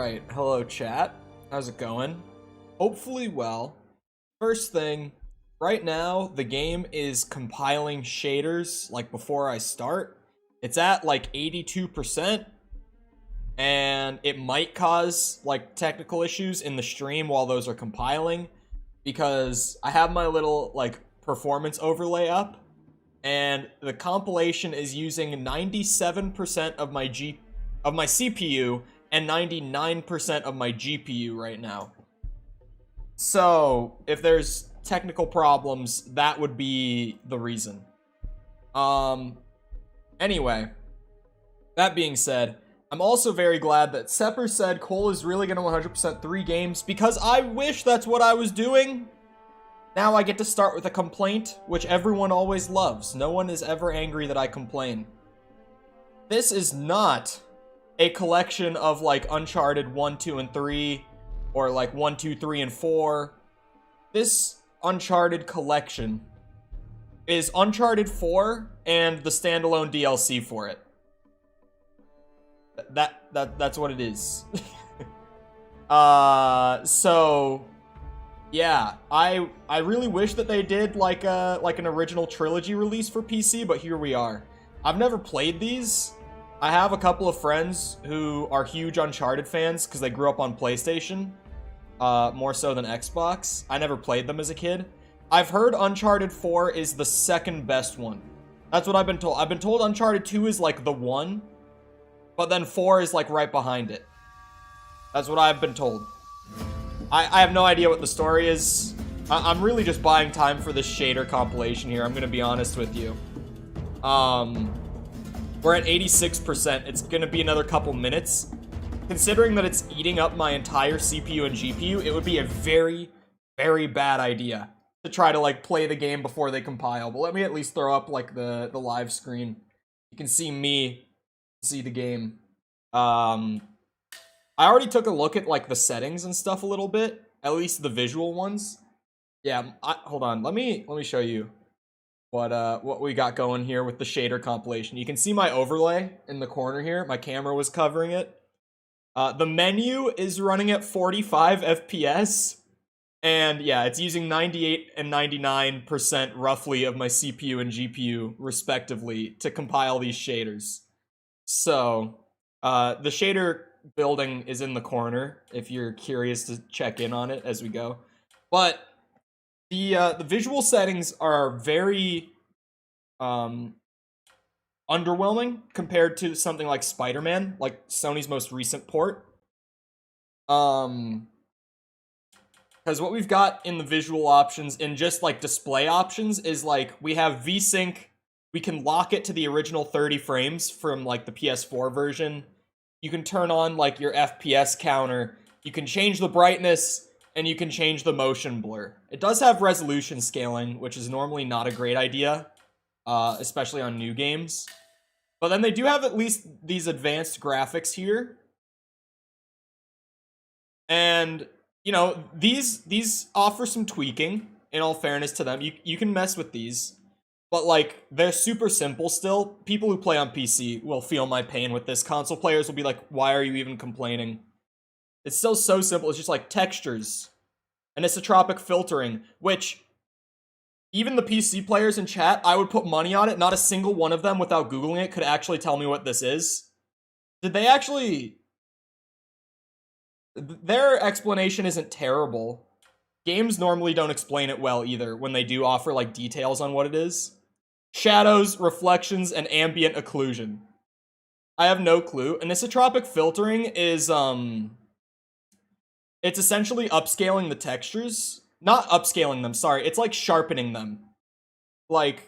Alright, hello chat. How's it going? Hopefully well. First thing, right now the game is compiling shaders like before I start. It's at like 82%, and it might cause like technical issues in the stream while those are compiling because I have my little like performance overlay up, and the compilation is using 97% of my CPU and 99% of my GPU right now. So if there's technical problems, that would be the reason. Anyway, that being said, I'm also very glad that Sepper said Cole is really gonna 100% 3 games, because I wish that's what I was doing. Now I get to start with a complaint, which everyone always loves. No one is ever angry that I complain. This is not a collection of like Uncharted 1, 2, and 3, or like 1, 2, 3, and 4. This Uncharted collection is Uncharted 4 and the standalone DLC for it. That's what it is. So yeah, I really wish that they did like an original trilogy release for PC, but here we are. I've never played these. I have a couple of friends who are huge Uncharted fans because they grew up on PlayStation, more so than Xbox. I never played them as a kid. I've heard Uncharted 4 is the second best one. That's what I've been told. I've been told Uncharted 2 is like the one, but then 4 is like right behind it. That's what I've been told. I have no idea what the story is. I'm really just buying time for this shader compilation here, I'm gonna be honest with you. We're at 86%. It's gonna be another couple minutes. Considering that it's eating up my entire CPU and GPU, it would be a very, very bad idea to try to like play the game before they compile. But let me at least throw up like the live screen. You can see me, see the game. I already took a look at like the settings and stuff a little bit, at least the visual ones. Yeah, hold on. Let me show you what we got going here with the shader compilation. You can see my overlay in the corner here. My camera was covering it. The menu is running at 45 FPS, and yeah, it's using 98 and 99% roughly of my CPU and GPU respectively to compile these shaders. So the shader building is in the corner if you're curious to check in on it as we go. But the visual settings are very underwhelming compared to something like Spider-Man, like Sony's most recent port. Because what we've got in the visual options, in just like display options, is like we have VSync. We can lock it to the original 30 frames from like the PS4 version. You can turn on like your FPS counter. You can change the brightness, and you can change the motion blur. It does have resolution scaling, which is normally not a great idea, especially on new games. But then they do have at least these advanced graphics here. And, you know, these offer some tweaking, in all fairness to them. You can mess with these, but like, they're super simple still. People who play on PC will feel my pain with this. Console players will be like, why are you even complaining? It's still so simple. It's just like textures, anisotropic filtering, which even the PC players in chat, I would put money on it. Not a single one of them, without Googling it, could actually tell me what this is. Did they actually... Their explanation isn't terrible. Games normally don't explain it well either when they do offer like details on what it is. Shadows, reflections, and ambient occlusion. I have no clue. Anisotropic filtering is, it's essentially upscaling the textures. Not upscaling them, sorry. It's like sharpening them. Like,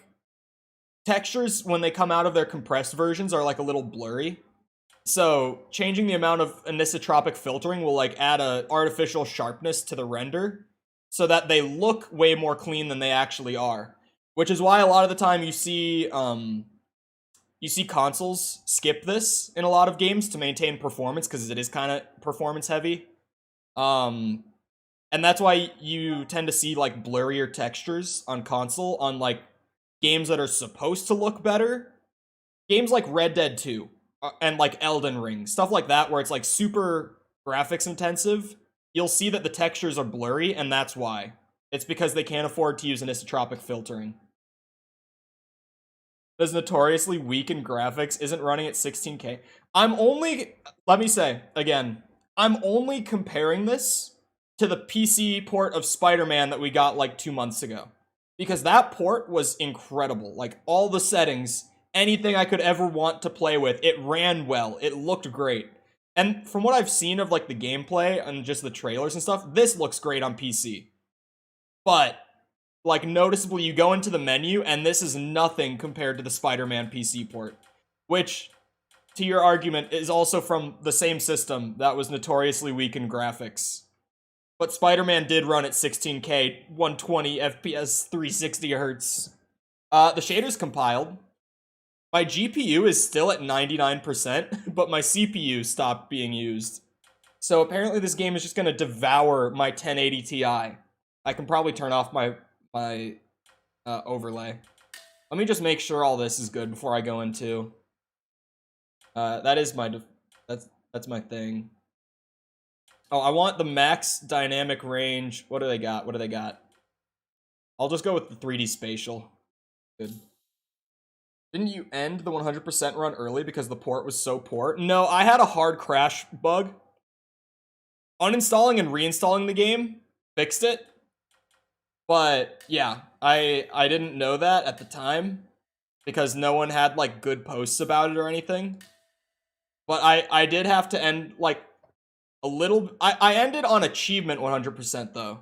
textures, when they come out of their compressed versions, are like a little blurry. So, changing the amount of anisotropic filtering will like add a artificial sharpness to the render so that they look way more clean than they actually are. Which is why a lot of the time you see consoles skip this in a lot of games to maintain performance, because it is kind of performance heavy. And that's why you tend to see like blurrier textures on console on like games that are supposed to look better. Games like Red Dead 2 and like Elden Ring, stuff like that, where it's like super graphics intensive, you'll see that the textures are blurry, and that's why. It's because they can't afford to use anisotropic filtering. Is notoriously weak in graphics, isn't running at 16K. Let me say, again, I'm only comparing this to the PC port of Spider-Man that we got like 2 months ago. Because that port was incredible. Like, all the settings, anything I could ever want to play with, it ran well, it looked great. And from what I've seen of like the gameplay and just the trailers and stuff, this looks great on PC. But, like, noticeably, you go into the menu, and this is nothing compared to the Spider-Man PC port. Which, to your argument, is also from the same system that was notoriously weak in graphics. But Spider-Man did run at 16K, 120 FPS, 360 Hz. The shader's compiled. My GPU is still at 99%, but my CPU stopped being used. So apparently this game is just going to devour my 1080 Ti. I can probably turn off my overlay. Let me just make sure all this is good before I go into. That is my that's my thing. Oh, I want the max dynamic range. What do they got? What do they got? I'll just go with the 3D spatial. Good. Didn't you end the 100% run early because the port was so poor? No, I had a hard crash bug. Uninstalling and reinstalling the game fixed it. But yeah, I didn't know that at the time because no one had like good posts about it or anything. But I did have to end like a little. I ended on achievement 100% though.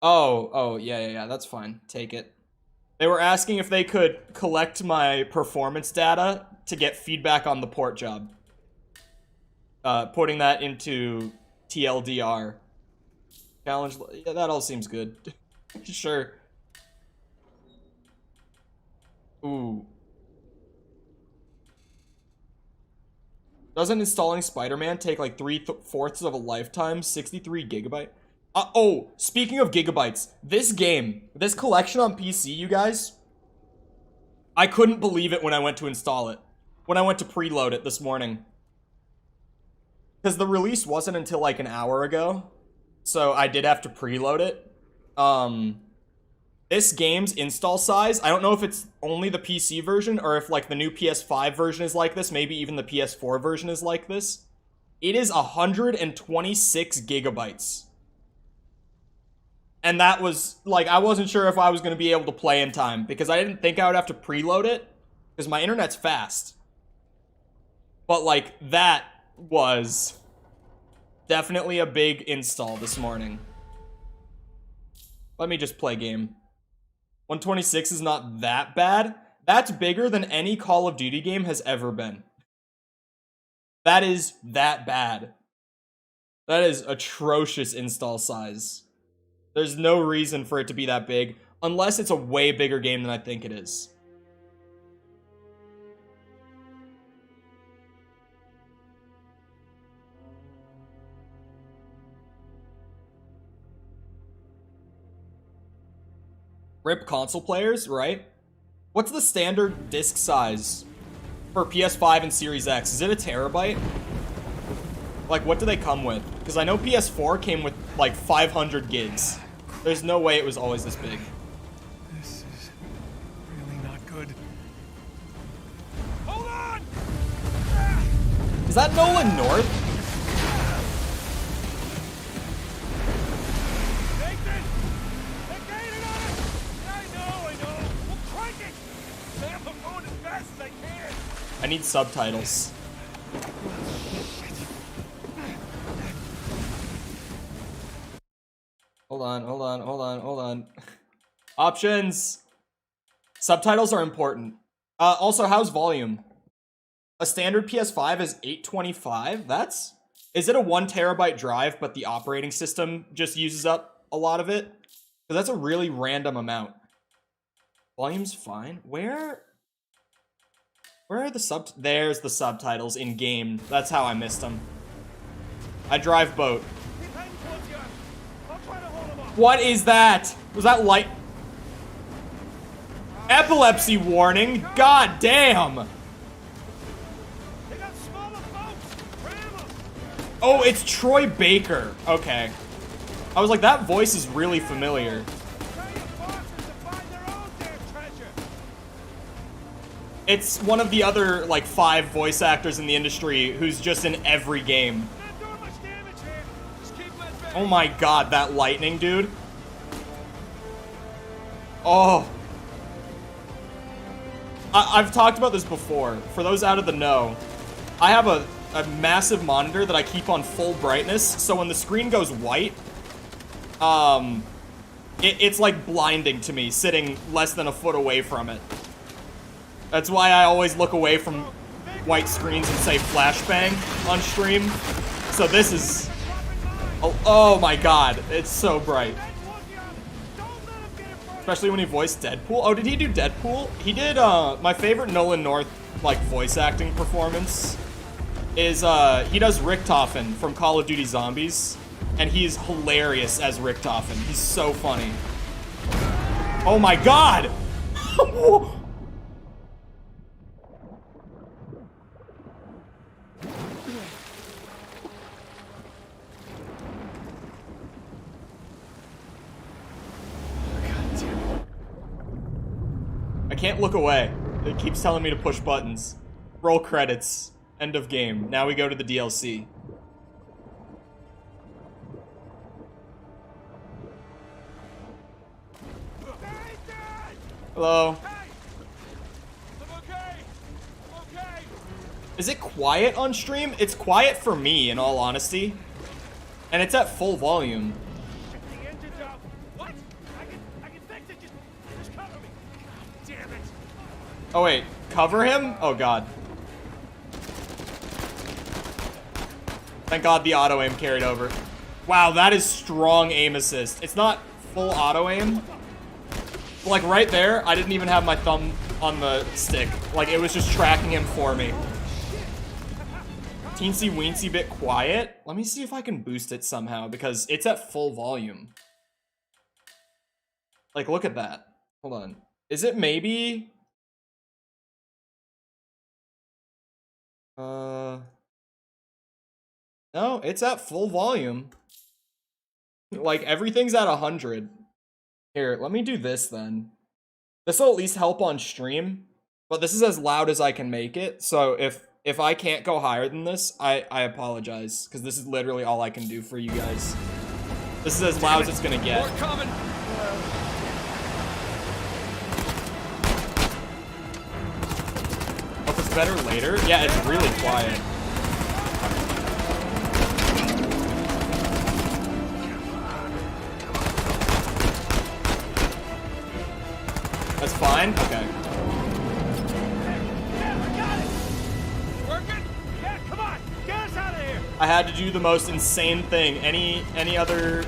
Oh, yeah, that's fine. Take it. They were asking if they could collect my performance data to get feedback on the port job. Putting that into TLDR. Challenge, yeah, that all seems good. Sure. Ooh. Doesn't installing Spider-Man take like 3/4 of a lifetime? 63 gigabyte? Oh, speaking of gigabytes, this game, this collection on PC, you guys, I couldn't believe it when I went to install it. When I went to preload it this morning. Because the release wasn't until like an hour ago. So I did have to preload it. This game's install size, I don't know if it's only the PC version or if like the new PS5 version is like this, maybe even the PS4 version is like this. It is 126 gigabytes. And that was, like, I wasn't sure if I was going to be able to play in time because I didn't think I would have to preload it because my internet's fast. But, like, that was definitely a big install this morning. Let me just play game. 126 is not that bad. That's bigger than any Call of Duty game has ever been. That is that bad. That is atrocious install size. There's no reason for it to be that big, unless it's a way bigger game than I think it is. RIP console players, right? What's the standard disc size for PS5 and Series X? Is it a terabyte? Like, what do they come with? Because I know PS4 came with, like, 500 gigs. There's no way it was always this big. This is really not good. Hold on! Is that Nolan North? Nathan! They're gaining on us! I know. We'll crank it! Sam, I'm going as fast as I can! I need subtitles. Hold on. Options. Subtitles are important. Also, how's volume? A standard PS5 is 825. Is it a 1 terabyte drive, but the operating system just uses up a lot of it? Because that's a really random amount. Volume's fine. Where are the there's the subtitles in game. That's how I missed them. I drive boat. What is that? Was that light? Epilepsy warning? God damn! They got smaller boats! Oh, it's Troy Baker. Okay. I was like, that voice is really familiar. Tell your bosses to find their own damn treasure. It's one of the other, like, 5 voice actors in the industry who's just in every game. Not doing much damage here. Just keep letting back. Oh my god, that lightning, dude. Oh. I've talked about this before. For those out of the know, I have a massive monitor that I keep on full brightness, so when the screen goes white, it's like blinding to me, sitting less than a foot away from it. That's why I always look away from white screens and say flashbang on stream. So this is... Oh my god, it's so bright. Especially when he voiced Deadpool. Oh, did he do Deadpool? He did, my favorite Nolan North, like, voice acting performance is, he does Richtofen from Call of Duty Zombies. And he's hilarious as Richtofen. He's so funny. Oh my god! I can't look away. It keeps telling me to push buttons. Roll credits. End of game. Now we go to the DLC. Hello. Hey! I'm okay. I'm okay. Is it quiet on stream? It's quiet for me, in all honesty. And it's at full volume. If the engine's out. What? I can fix it. Just cover me. God damn it. Oh wait, cover him? Oh god. Thank god the auto aim carried over. Wow, that is strong aim assist. It's not full auto aim. But like right there, I didn't even have my thumb on the stick. Like it was just tracking him for me. Teensy weensy bit quiet. Let me see if I can boost it somehow because it's at full volume. Like look at that. Hold on. Is it maybe... No, it's at full volume. Like, everything's at 100. Here, let me do this then. This will at least help on stream. But this is as loud as I can make it. So if I can't go higher than this, I apologize. Because this is literally all I can do for you guys. This is as loud as it's gonna get. More coming. Hope it's better later. Yeah, it's really quiet. That's fine? Okay. Yeah, I got it. Working? Yeah, come on. Get us out of here. I had to do the most insane thing. Any other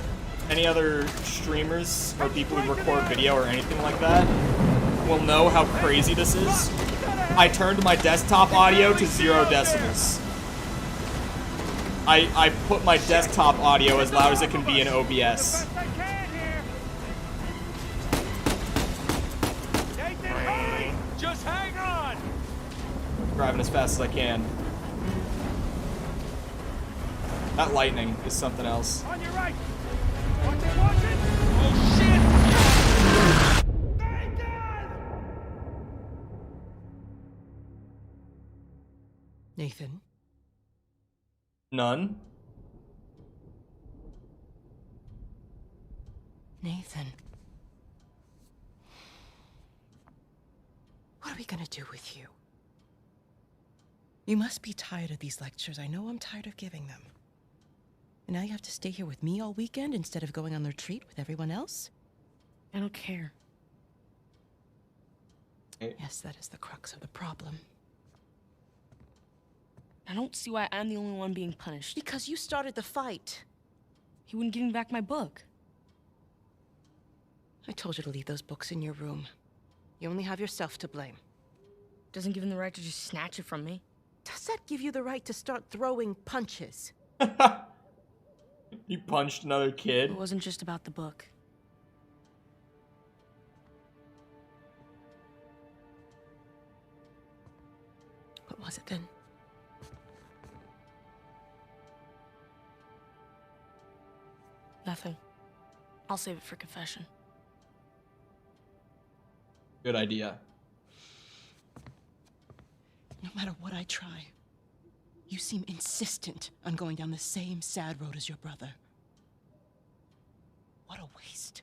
streamers or people who record video or anything like that will know how crazy this is. I turned my desktop audio to 0 decibels. I put my desktop audio as loud as it can be in OBS. Best I can here. Nathan, hurry. Just hang on. Driving as fast as I can. That lightning is something else. On your right. Watch it. Oh, shit. Nathan! Nathan? None? Nathan? What are we gonna do with you? You must be tired of these lectures. I know I'm tired of giving them. And now you have to stay here with me all weekend instead of going on the retreat with everyone else? I don't care. Yes, that is the crux of the problem. I don't see why I'm the only one being punished. Because you started the fight. He wouldn't give me back my book. I told you to leave those books in your room. You only have yourself to blame. Doesn't give him the right to just snatch it from me. Does that give you the right to start throwing punches? You punched another kid? It wasn't just about the book. What was it then? Nothing. I'll save it for confession. Good idea. No matter what I try, you seem insistent on going down the same sad road as your brother. What a waste.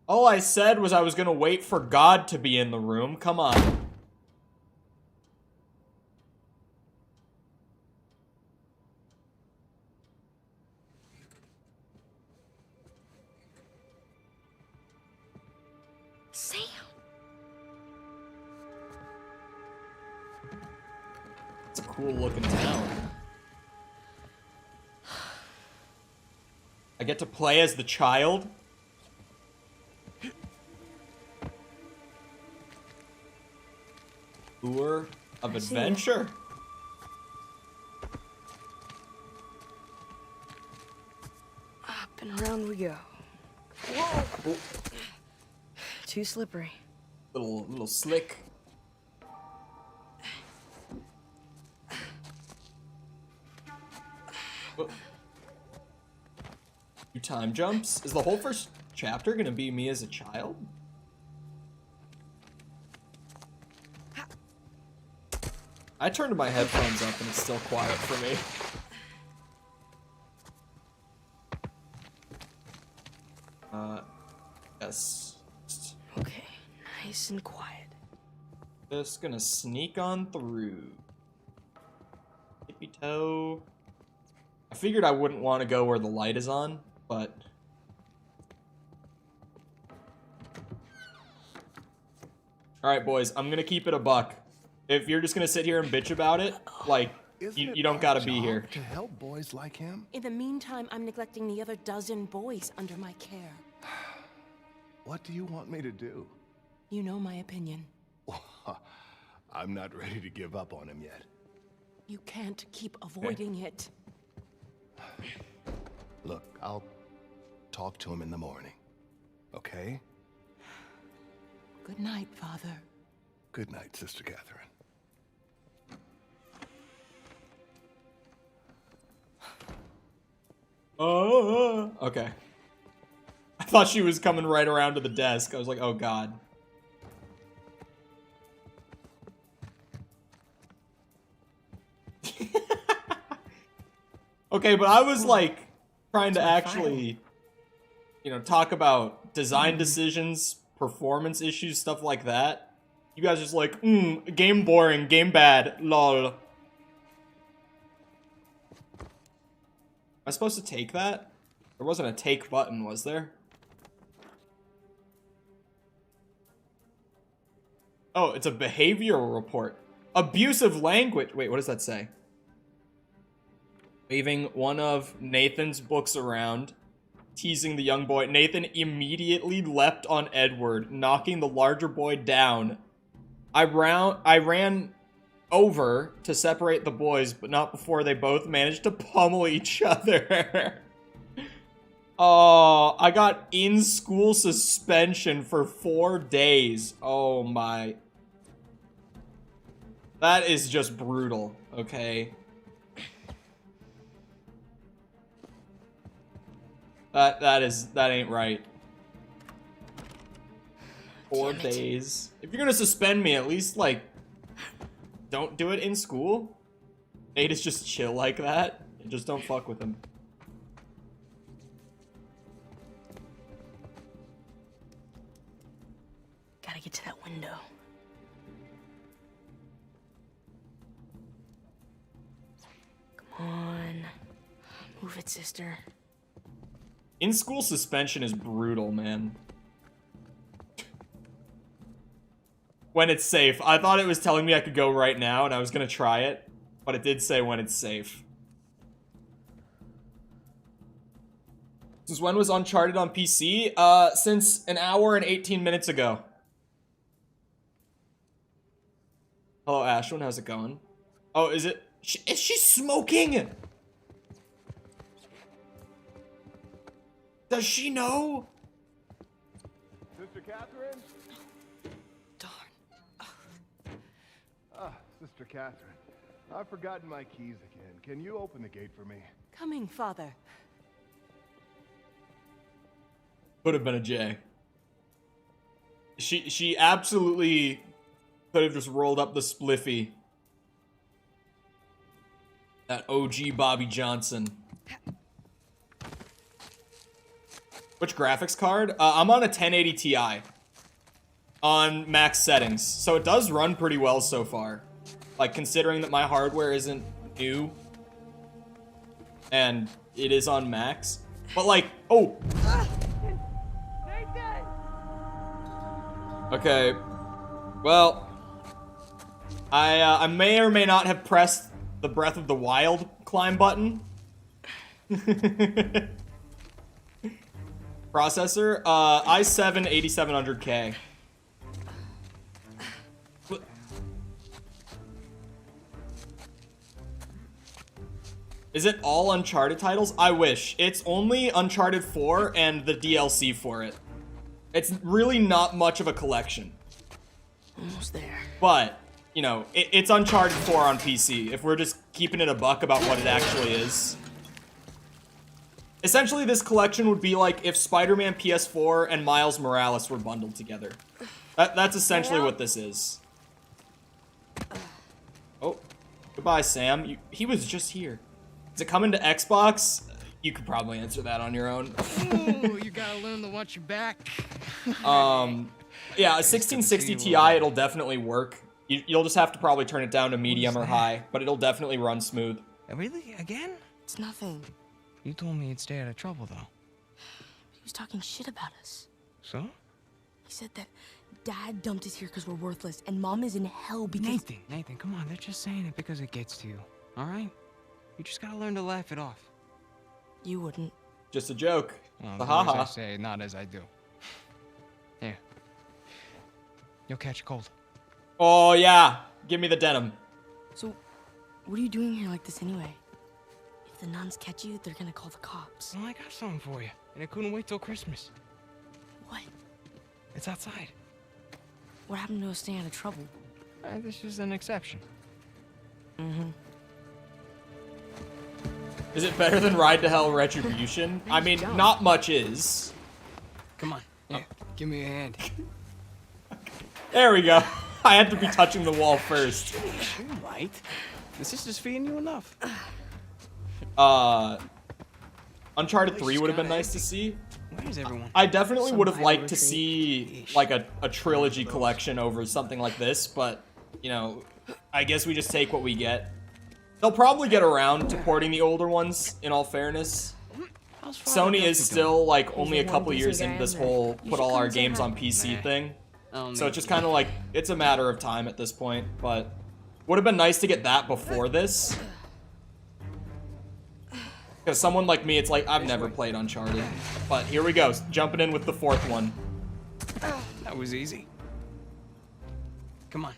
All I said was I was gonna wait for God to be in the room. Come on. Sam! It's a cool looking town. I get to play as the child. Lure of adventure. Up and around we go. Whoa! Oh, Too slippery. little slick. Oh. Two time jumps. Is the whole first chapter gonna be me as a child? I turned my headphones up and it's still quiet for me. Yes. Okay, nice and quiet. Just gonna sneak on through. Tippy toe. I figured I wouldn't want to go where the light is on, but... Alright, boys, I'm gonna keep it a buck. If you're just gonna sit here and bitch about it, like, you don't gotta be here. To help boys like him? In the meantime, I'm neglecting the other dozen boys under my care. What do you want me to do? You know my opinion. I'm not ready to give up on him yet. You can't keep avoiding it. Look, I'll talk to him in the morning. Okay? Good night, Father. Good night, Sister Catherine. Oh, okay. I thought she was coming right around to the desk. I was like, oh god. Okay, but I was like trying to actually, you know, talk about design decisions, performance issues, stuff like that. You guys are just like, game boring, game bad, lol. Am I supposed to take that? There wasn't a take button, was there? Oh, it's a behavioral report. Abusive language. Wait, what does that say? Waving one of Nathan's books around, teasing the young boy. Nathan immediately leapt on Edward, knocking the larger boy down. I ran over to separate the boys, but not before they both managed to pummel each other. Oh, I got in-school suspension for 4 days. Oh my. That is just brutal, okay? That ain't right. 4 days. If you're gonna suspend me, at least, like, don't do it in school. Nate is just chill like that. And just don't fuck with him. Gotta get to that window. Come on. Move it, sister. In-school suspension is brutal, man. When it's safe. I thought it was telling me I could go right now, and I was gonna try it. But it did say when it's safe. Since when was Uncharted on PC? Since an hour and 18 minutes ago. Hello, Ashwin. How's it going? Oh, is it? Is she smoking? Does she know? Sister Catherine? Darn. Ah, Sister Catherine. I've forgotten my keys again. Can you open the gate for me? Coming, Father. Could have been a J. She absolutely could have just rolled up the spliffy. That OG Bobby Johnson. Which graphics card? I'm on a 1080 Ti. On max settings. So it does run pretty well so far. Like, considering that my hardware isn't new. And it is on max. But like, oh! Okay. Well, I may or may not have pressed the Breath of the Wild climb button. Processor, i7 8700K. Is it all Uncharted titles? I wish. It's only Uncharted 4 and the DLC for it. It's really not much of a collection. Almost there. But, you know, it's Uncharted 4 on PC, if we're just keeping it a buck about what it actually is. Essentially, this collection would be like if Spider-Man PS4 and Miles Morales were bundled together. That's essentially what this is. Oh, goodbye, Sam. He was just here. Is it coming to Xbox? You could probably answer that on your own. Ooh, you gotta learn to watch your back. Yeah, a 1660 Ti, it'll definitely work. You'll just have to probably turn it down to medium or high, but it'll definitely run smooth. Really? Again? It's nothing. You told me you'd stay out of trouble, though. He was talking shit about us. So? He said that Dad dumped us here because we're worthless, and Mom is in hell because... Nathan, come on. They're just saying it because it gets to you, all right? You just gotta learn to laugh it off. You wouldn't. Just a joke. Well, The as haha. I say, not as I do. Here. You'll catch a cold. Oh, yeah. Give me the denim. So, what are you doing here like this anyway? If the nuns catch you, they're gonna call the cops. Well, I got something for you, and it couldn't wait till Christmas. What? It's outside. What happened to us staying out of trouble? This is an exception. Mm-hmm. Is it better than Ride to Hell Retribution? I mean, not much is. Come on. Here, give me a hand. There we go. I had to be touching the wall first. You might. The sister's feeding you enough. Uncharted 3 would have been nice to see. Where's everyone? I definitely would have Some liked to retreat. see, like, a trilogy collection over something like this, but, you know, I guess we just take what we get. They'll probably get around to porting the older ones, in all fairness. Sony is still, like, only a couple years into this whole put all our games on PC thing. So it's just kind of like, it's a matter of time at this point, but would have been nice to get that before this. Because someone like me, it's like, I've never played Uncharted. But here we go, jumping in with the fourth one. That was easy. Come on.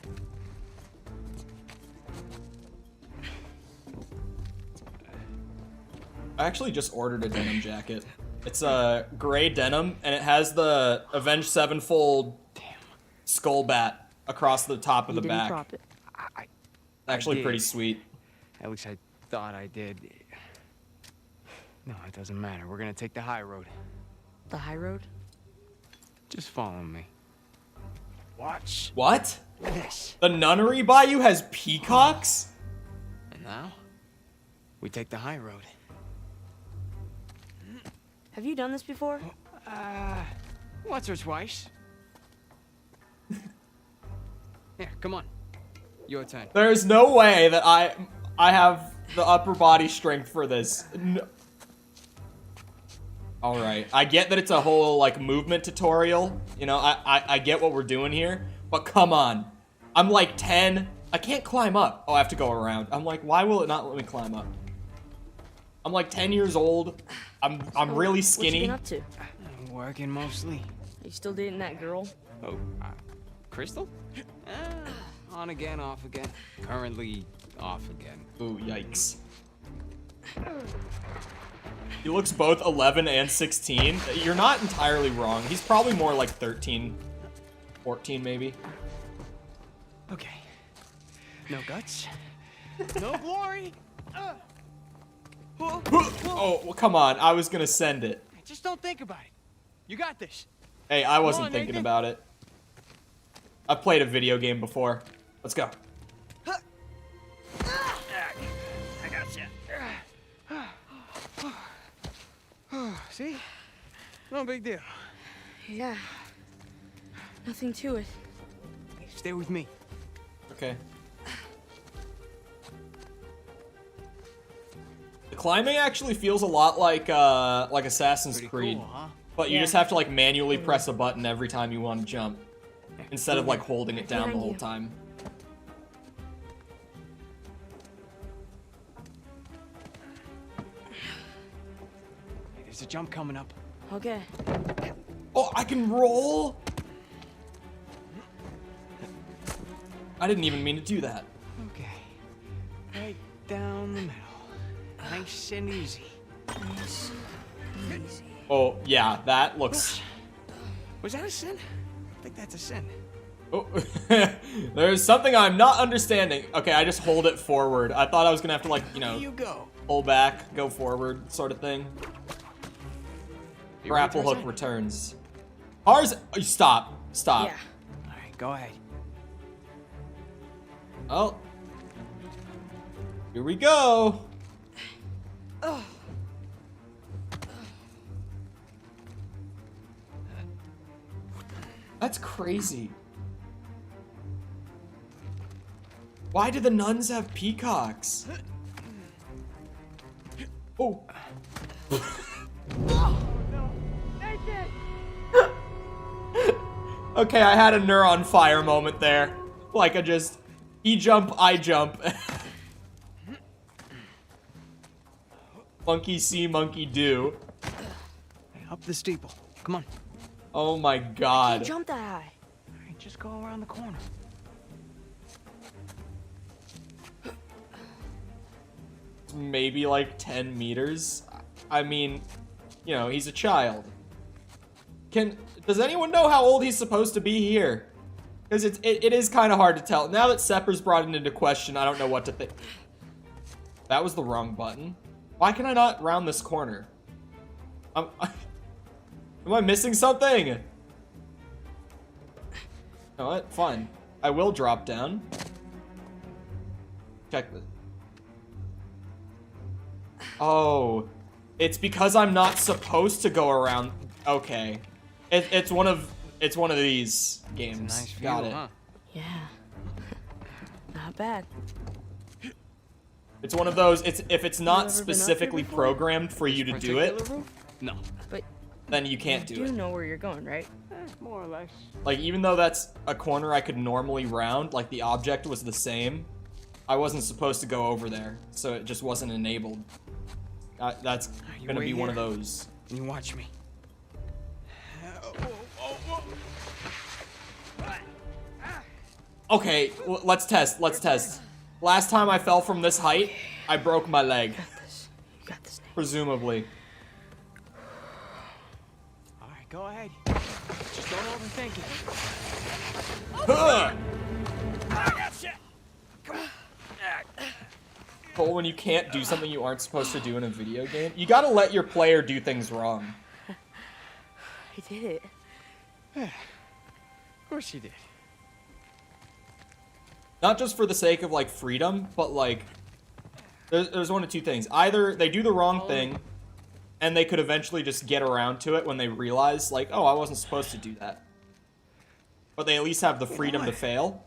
I actually just ordered a denim jacket. It's a gray denim, and it has the Avenged Sevenfold skull bat across the top of the back. Actually pretty sweet. At least I thought I did. No, it doesn't matter. We're gonna take the high road. The high road? Just follow me. Watch What? this. The Nunnery Bayou has peacocks? And now, we take the high road. Have you done this before? Once or twice. Here, come on. Your turn. There's no way that I have the upper body strength for this. No. All right, I get that it's a whole like movement tutorial. You know, I get what we're doing here, but come on. I'm like 10. I can't climb up. Oh, I have to go around. I'm like, why will it not let me climb up? I'm like 10 years old. I'm really skinny. What you been up to? I'm working mostly. Are you still dating that girl? Oh, Crystal? On again, off again. Currently off again. Ooh, yikes. He looks both 11 and 16. You're not entirely wrong. He's probably more like 13, 14 maybe. Okay. No guts. No glory. Oh, well, come on. I was gonna send it. Just don't think about it. You got this. Hey, I wasn't on, thinking Nathan. about it. I've played a video game before. Let's go. I gotcha. See? No big deal. Yeah. Nothing to it. Hey, stay with me. Okay. The climbing actually feels a lot like Assassin's Pretty Creed, cool, huh? but you Yeah. just have to like manually press a button every time you want to jump, instead of like holding it down the whole Behind you. time. Hey, there's a jump coming up. Okay. Oh, I can roll? I didn't even mean to do that. Okay. Right down the middle. Nice and easy. Nice and easy. Oh, yeah, that looks... Was that a sin? I think that's a sin. Oh, there's something I'm not understanding. Okay, I just hold it forward. I thought I was gonna have to like, you know, Here you go. pull back, go forward, sort of thing. You Grapple ready to hook return? returns. Ours, stop, stop. Yeah. All right, go ahead. Oh. Here we go. That's crazy. Why do the nuns have peacocks? Oh. Okay, I had a neuron fire moment there. Like I just, he jump, I jump. Monkey see, monkey do. Hey, up the steeple. Come on. Oh my Can't god. jump that high. All right, just go around the corner. Maybe like 10 meters. I mean, you know, he's a child. Does anyone know how old he's supposed to be here? Because it is kind of hard to tell. Now that Sepper's brought it into question, I don't know what to think. That was the wrong button. Why can I not round this corner? Am I missing something? You know what? Fine. I will drop down. Check this. Oh, it's because I'm not supposed to go around. Okay, it's one of these games. It's a nice view, Got it. huh? Yeah. Not bad. It's one of those. If it's ever not been up here specifically before? programmed for you to do it, Particular roof? No. But then you can't you do do it. know where you're going, right? More or less. Like even though that's a corner I could normally round, like the object was the same, I wasn't supposed to go over there, so it just wasn't enabled. That's You gonna wait be one of here. those. You watch me. Okay, let's test. Let's test. Last time I fell from this height, I broke my leg, You got this. You got this, Nate. presumably. All right, go ahead. Just don't overthink it. Huh! I gotcha. Come on. Cole, when you can't do something you aren't supposed to do in a video game, you gotta let your player do things wrong. I did it. Of course you did. Not just for the sake of, like, freedom, but, like, there's one of two things. Either they do the wrong thing, and they could eventually just get around to it when they realize, like, oh, I wasn't supposed to do that. But they at least have the freedom to fail.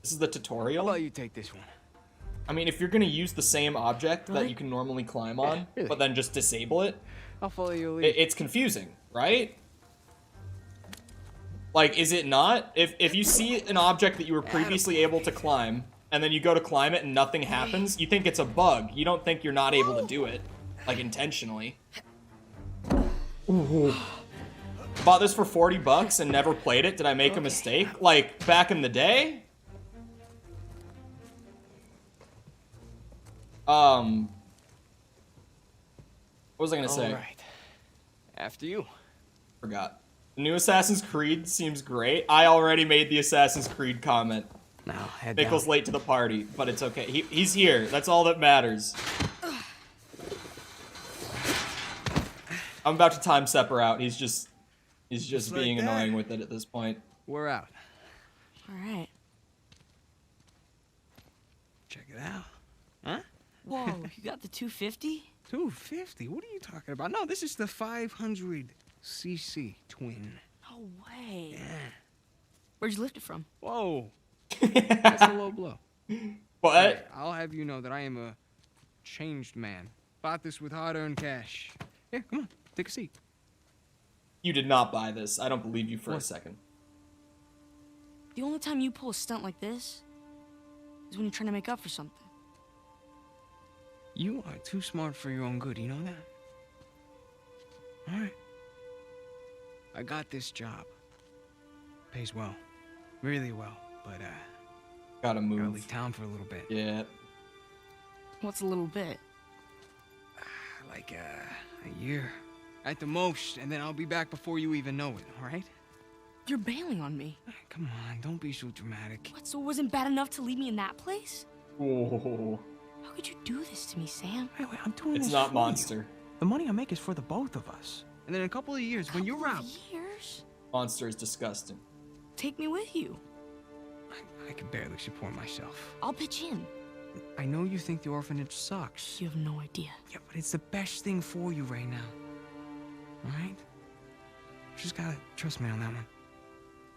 This is the How tutorial. about you take this one? I mean, if you're gonna use the same object that What? you can normally climb on, really. but then just disable it, I'll follow your lead. it's confusing, right? Like, is it not? If you see an object that you were previously able to climb, and then you go to climb it and nothing happens, you think it's a bug. You don't think you're not able to do it, like, intentionally. Ooh. Bought this for 40 bucks and never played it. Did I make a mistake? Like, back in the day? What was I gonna say? All right. After you. Forgot. The new Assassin's Creed seems great. I already made the Assassin's Creed comment. Now head Mickle's down. late to the party, but it's okay. He's here. That's all that matters. I'm about to time Sepper out. He's just being like that. annoying with it at this point. We're out. All right. Check it out. Huh? Whoa, you got the 250? 250? What are you talking about? No, this is the 500cc twin. No way. Yeah. Where'd you lift it from? Whoa. That's a low blow. But Hey, I'll have you know that I am a changed man. Bought this with hard-earned cash. Here, come on, take a seat. you did not buy this. I don't believe you for a What? second. The only time you pull a stunt like this is when you're trying to make up for something. You are too smart for your own good, you know that? All right. I got this job. Pays well. Really well, but Gotta gotta move. leave town for a little bit. Yeah. What's a little bit? Like a year at the most, and then I'll be back before you even know it, all right? You're bailing on me. Come on, don't be so dramatic. What, so it wasn't bad enough to leave me in that place? Ooh. How could you do this to me, Sam? Wait, I'm doing It's this not for Monster. you. The money I make is for the both of us. And then in a couple of years, when you're Couple out, of years? Monster is disgusting. Take me with you. I can barely support myself. I'll pitch in. I know you think the orphanage sucks. You have no idea. Yeah, but it's the best thing for you right now. All right? Just gotta trust me on that one.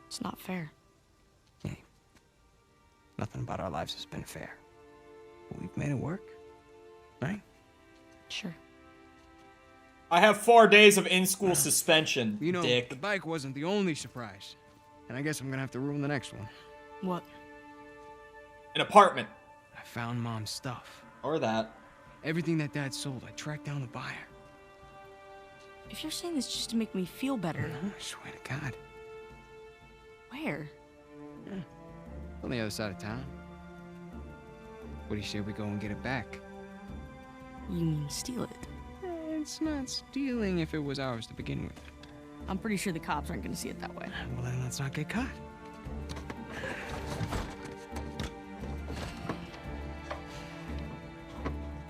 It's not fair. Hey, nothing about our lives has been fair. But we've made it work, right? Sure. I have 4 days of in-school suspension, You know, dick. the bike wasn't the only surprise. And I guess I'm gonna have to ruin the next one. What? An apartment. I found Mom's stuff. Or that. Everything that Dad sold, I tracked down the buyer. If you're saying this just to make me feel better, I swear to God. where? On the other side of town. What do you say we go and get it back? You mean steal it? It's not stealing if it was ours to begin with. I'm pretty sure the cops aren't gonna see it that way. Well, then let's not get caught.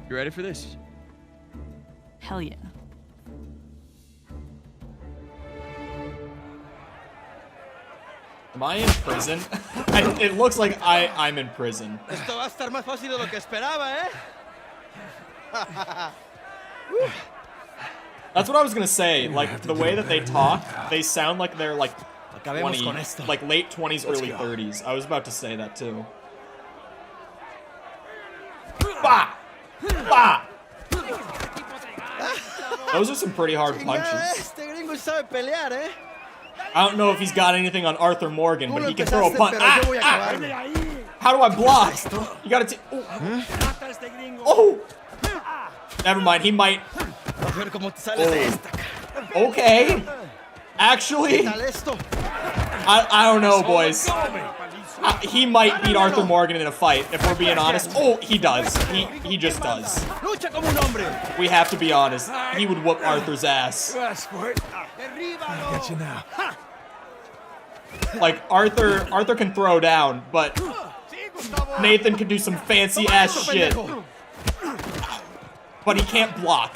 You ready for this? Hell yeah. Am I in prison? It looks like I'm in prison. Esto va a estar más fácil de lo que esperaba, ¿eh? That's what I was gonna say. Like, the way that they talk, they sound like they're like 20, like late 20s, early 30s. I was about to say that too. Bah! Bah! Those are some pretty hard punches. Este gringo sabe pelear, ¿eh? I don't know if he's got anything on Arthur Morgan, but he can throw a punch. Pero yo voy a Ah! acabarme. How do I block? You gotta take. Mata a este gringo. Oh! Never mind, he might. A ver cómo te sales de esta. Okay. Actually, Dale esto. I don't know, boys. He might beat Arthur Morgan in a fight, if we're being honest. Oh, he does. He just does. Lucha como un hombre. We have to be honest. He would whoop Arthur's ass. Derríbalo. You now. Like, Arthur can throw down, but Sí, Gustavo. Nathan can do some fancy ass shit. But he can't block.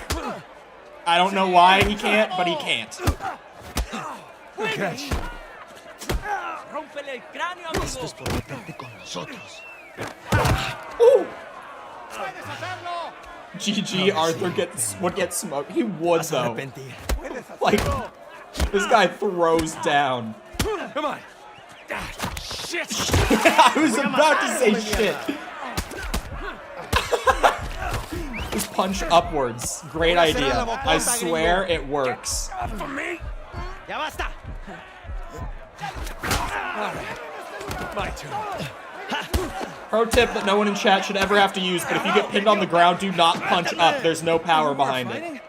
I don't know why he can't, but he can't. Catch. Rómpele el cráneo, amigo. Esto es por meterte con nosotros. Ooh! Puedes hacerlo. GG, Arthur would get smoked. He would, Vas a though. arrepentir. Like, this guy throws down. Come on. Shit. I was about to say shit. Just punch upwards. Great idea. I swear it works. For me. Ya basta. My turn. Pro tip that no one in chat should ever have to use, but if you get pinned on the ground, do not punch up. There's no power behind it.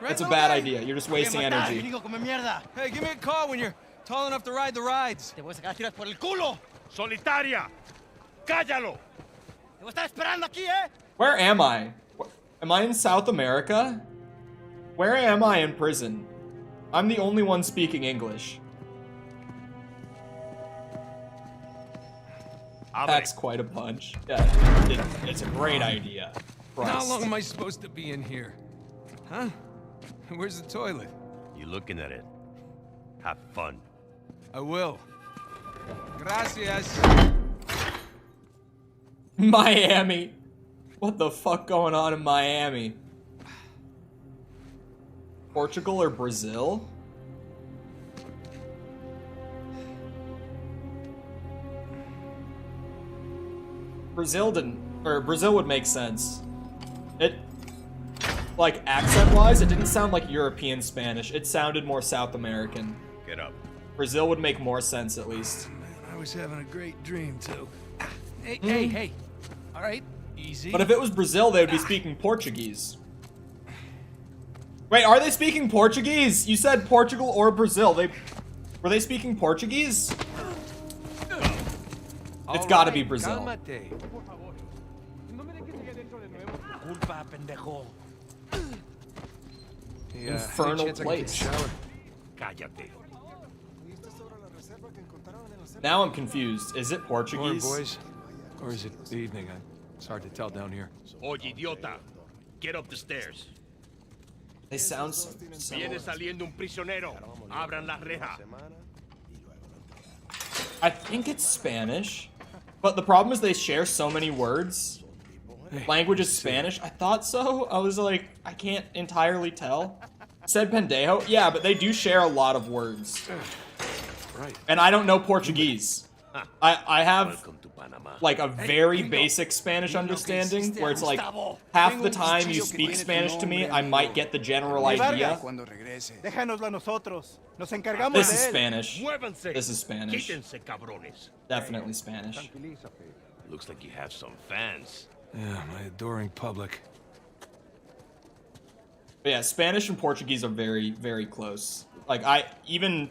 That's a bad idea. You're just wasting energy. Gringo come mierda. Hey, give me a call when you're tall enough to ride the rides. Te voy a sacar tiras por el culo. Solitaria. Cállalo. Te voy a estar esperando aquí, ¿eh? Where am I? Am I in South America? Where am I in prison? I'm the only one speaking English. That's quite a punch. Yeah, it's a great idea. How long Christ. am I supposed to be in here? Huh? Where's the toilet? You looking at it? Have fun. I will. Gracias. Miami. What the fuck going on in Miami? Portugal or Brazil? Brazil would make sense. It, like, accent-wise, it didn't sound like European Spanish. It sounded more South American. Get up. Brazil would make more sense, at least. Man, I was having a great dream, too. Hey. All right, easy. But if it was Brazil, they would be speaking Portuguese. Wait, are they speaking Portuguese? You said Portugal or Brazil. Were they speaking Portuguese? It's gotta be Brazil. Cálmate. Culpa, pendejo. Yeah, Infernal any chance I can take a place. shower? Cállate. Now I'm confused. Is it Morning, Portuguese? boys. Or is it the evening? It's hard to tell down here. Oye, idiota. Get up the stairs. They sound so Viene similar. saliendo un prisionero. Abran la reja. I think it's Spanish, but the problem is they share so many words. Language is Spanish. I thought so. I was like, I can't entirely tell. Said pendejo. Yeah, but they do share a lot of words. Right. And I don't know Portuguese. I have Welcome to Panama. like a very basic Spanish understanding where it's like half the time you speak Spanish to me, I might get the general idea. Déjanoslo a nosotros. Nos encargamos This de is él. Spanish. Muévanse. This is Spanish. Quítense, cabrones. Definitely Spanish. Looks like you have some fans. Yeah, my adoring public. But yeah, Spanish and Portuguese are very, very close. Like, even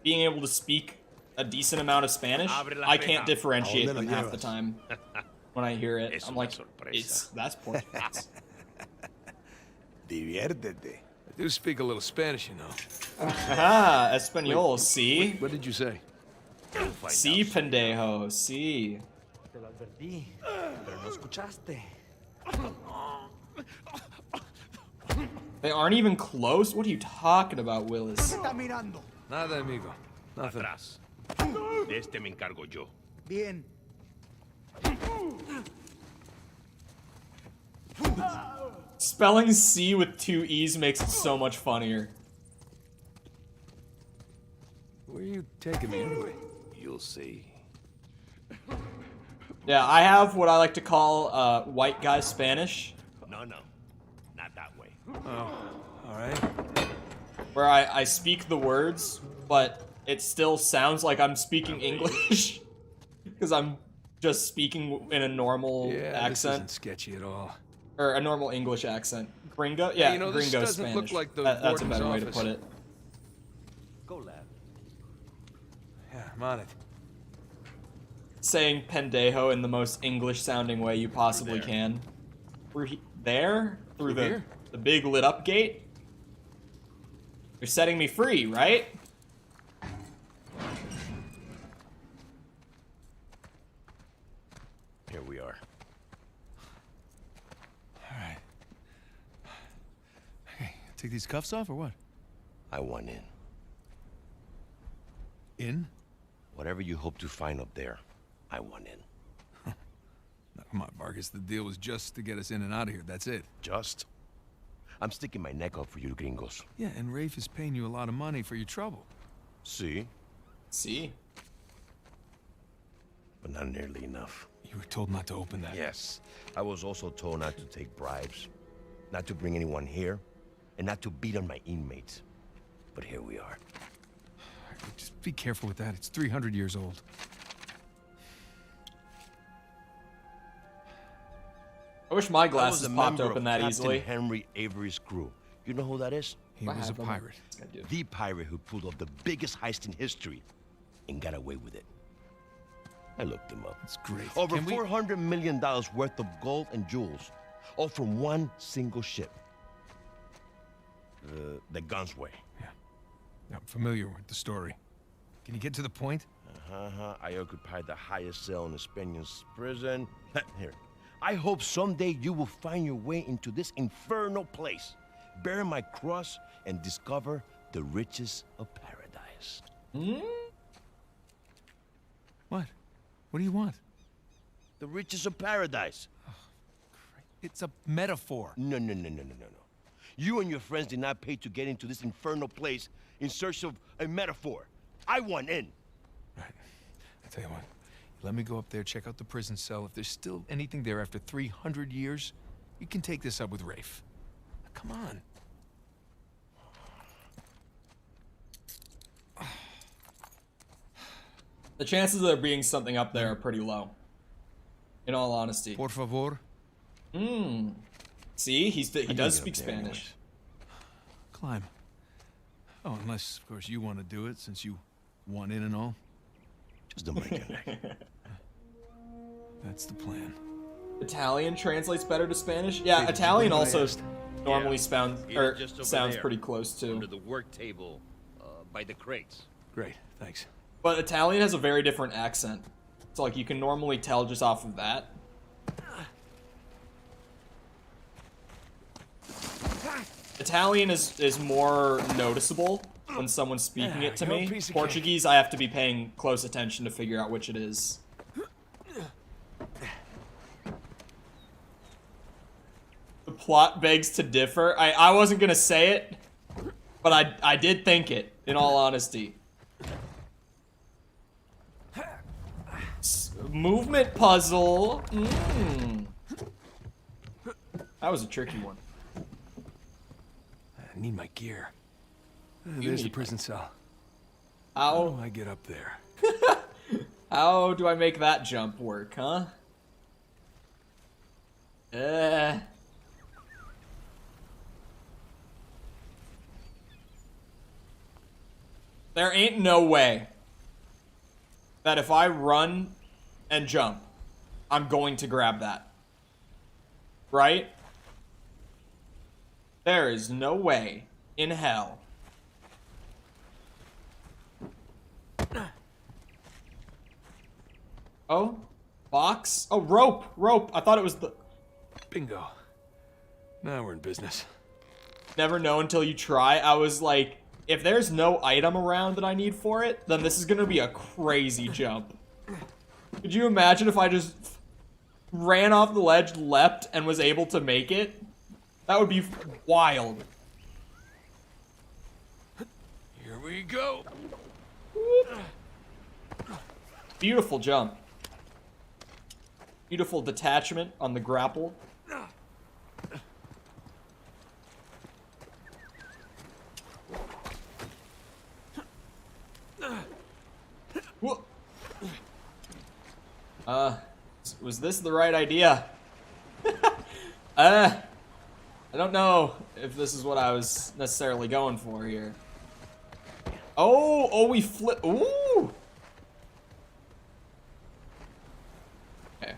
being able to speak a decent amount of Spanish, I can't differentiate them half the time when I hear it. I'm like, that's Portuguese. Diviértete. I do speak a little Spanish, you know. Ah, Espanol, see? What did you say? You'll find See, out soon. pendejo, see. Te lo advertí, pero no escuchaste. They aren't even close? What are you talking about, Willis? Está mirando. Nada, amigo. Nothing. Atrás. De este me encargo yo. Bien. Spelling C with 2 E's makes it so much funnier. Where are you taking me anyway? You'll see. Yeah, I have what I like to call white guy Spanish, No, not that way. Oh, all right. where I speak the words, but it still sounds like I'm speaking English, because I'm just speaking in a normal Yeah, this accent, isn't sketchy at all. or a normal English accent. Gringo? Yeah, you know, this gringo doesn't Spanish. look like the That's a warden's better way to office. put it. Go, lad. Yeah, I'm on it. Saying pendejo in the most English-sounding way you possibly there. can. We're there? Through Through here? the big lit-up gate? You're setting me free, right? Here we are. All right. Hey, take these cuffs off or what? I want in. In? Whatever you hope to find up there, I want in. No, come on, Vargas. The deal was just to get us in and out of here. That's it. Just? I'm sticking my neck out for you gringos. Yeah, and Rafe is paying you a lot of money for your trouble. See? See? But not nearly enough. You were told not to open that. Yes. I was also told not to take bribes, not to bring anyone here, and not to beat on my inmates. But here we are. All right, just be careful with that. It's 300 years old. I wish my I was glasses a popped member open of that Captain easily. Henry Avery's crew. You know who that is? He I was a have them. pirate. I do. The pirate who pulled off the biggest heist in history and got away with it. I looked him up. That's great. Over Can we- $400 million worth of gold and jewels, all from one single ship. The Gunsway. I'm familiar with the story. Can you get to the point? I occupied the highest cell in the Spaniards' prison. Here. I hope someday you will find your way into this infernal place. bear my cross, and discover the riches of paradise. What? What do you want? The riches of paradise. It's a metaphor. No. You and your friends did not pay to get into this infernal place in search of a metaphor. I want in. Right. I tell you what. Let me go up there, check out the prison cell. If there's still anything there after 300 years, you can take this up with Rafe. Come on. The chances of there being something up there are pretty low. In all honesty. Por favor. See, he does speak Spanish. Anyways. Climb. Oh, unless, of course, you want to do it, since you want in and all. Just don't break your neck. That's the plan. Italian translates better to Spanish? Yeah, Hey, Italian what I also asked? normally sounds Just over sounds there, pretty close too. Under the work table, by the crates. Great, thanks. But Italian has a very different accent. So like you can normally tell just off of that. Italian is more noticeable when someone's speaking it to you're a me. piece of Portuguese, I have to be paying close attention to figure out which it is. The plot begs to differ. I wasn't gonna say it, but I did think it, in all honesty. Movement puzzle. That was a tricky one. I need my gear. There's the need prison cell. How How do I get up there? how do I make that jump work, huh? There ain't no way that if I run and jump, I'm going to grab that. Right? There is no way in hell. Oh? Box? Oh, rope! Rope! I thought it was the... Bingo. Now we're in business. Never know until you try. I was like, if there's no item around that I need for it, then this is gonna be a crazy jump. Could you imagine if I just ran off the ledge, leapt, and was able to make it? That would be wild. Here we go. Beautiful jump. Beautiful detachment on the grapple. Whoa. Was this the right idea? I don't know if this is what I was necessarily going for here. Oh, we flip. Ooh. Okay.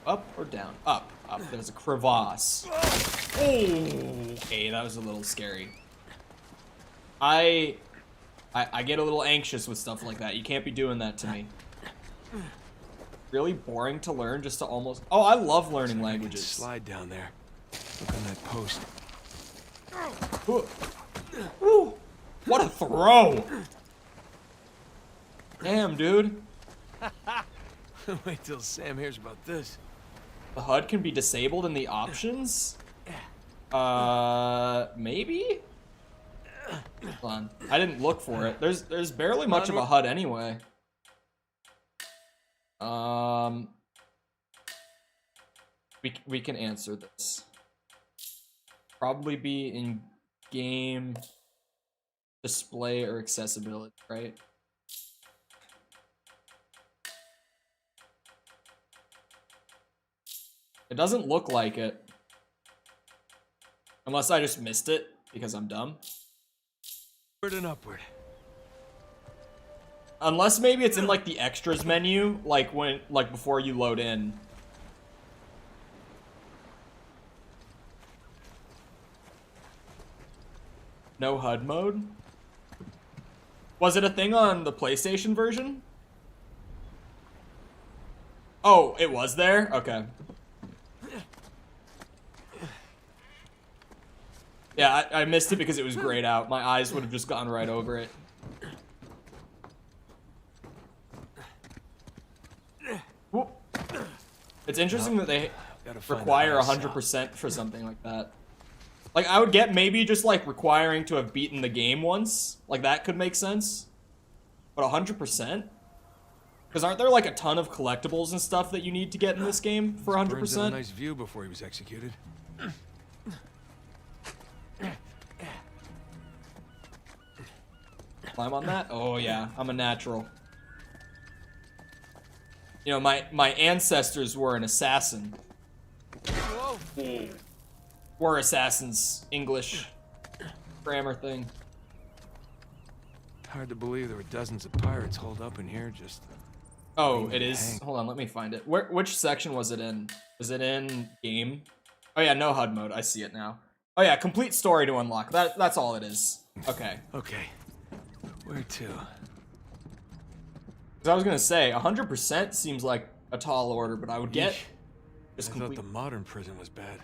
Up or down? Up. Up. There's a crevasse. Oh. Okay, that was a little scary. I get a little anxious with stuff like that. You can't be doing that to me. Really boring to learn just to almost... Oh, I love learning languages. Slide down there. Look on that post. Ooh. Ooh. What a throw! Damn, dude. Wait till Sam hears about this. The HUD can be disabled in the options? Maybe? Hold on. I didn't look for it. There's barely much of a HUD anyway. We can answer this. Probably be in game display or accessibility, right? It doesn't look like it. Unless I just missed it because I'm dumb. Upward and upward. Unless maybe it's in like the extras menu, like before you load in. No HUD mode? Was it a thing on the PlayStation version? Oh, it was there? Okay. Yeah, I missed it because it was grayed out. My eyes would have just gone right over it. Whoop. It's interesting that they require 100% for something like that. Like, I would get maybe just, like, requiring to have beaten the game once. Like, that could make sense. But 100%? Because aren't there, like, a ton of collectibles and stuff that you need to get in this game for 100%? Burns had a nice view before he was executed. Climb on that? Oh, yeah. I'm a natural. You know, my ancestors were an assassin. Whoa. Were assassins. English grammar thing. Hard to believe there were dozens of pirates holed up in here just... Oh, it is? Hold on, let me find it. Which section was it in? Was it in game? Oh yeah, no HUD mode. I see it now. Oh yeah, complete story to unlock. That's all it is. Okay. Okay. Where to? Because I was gonna say, 100% seems like a tall order, but I would get just I complete. thought the modern prison was bad.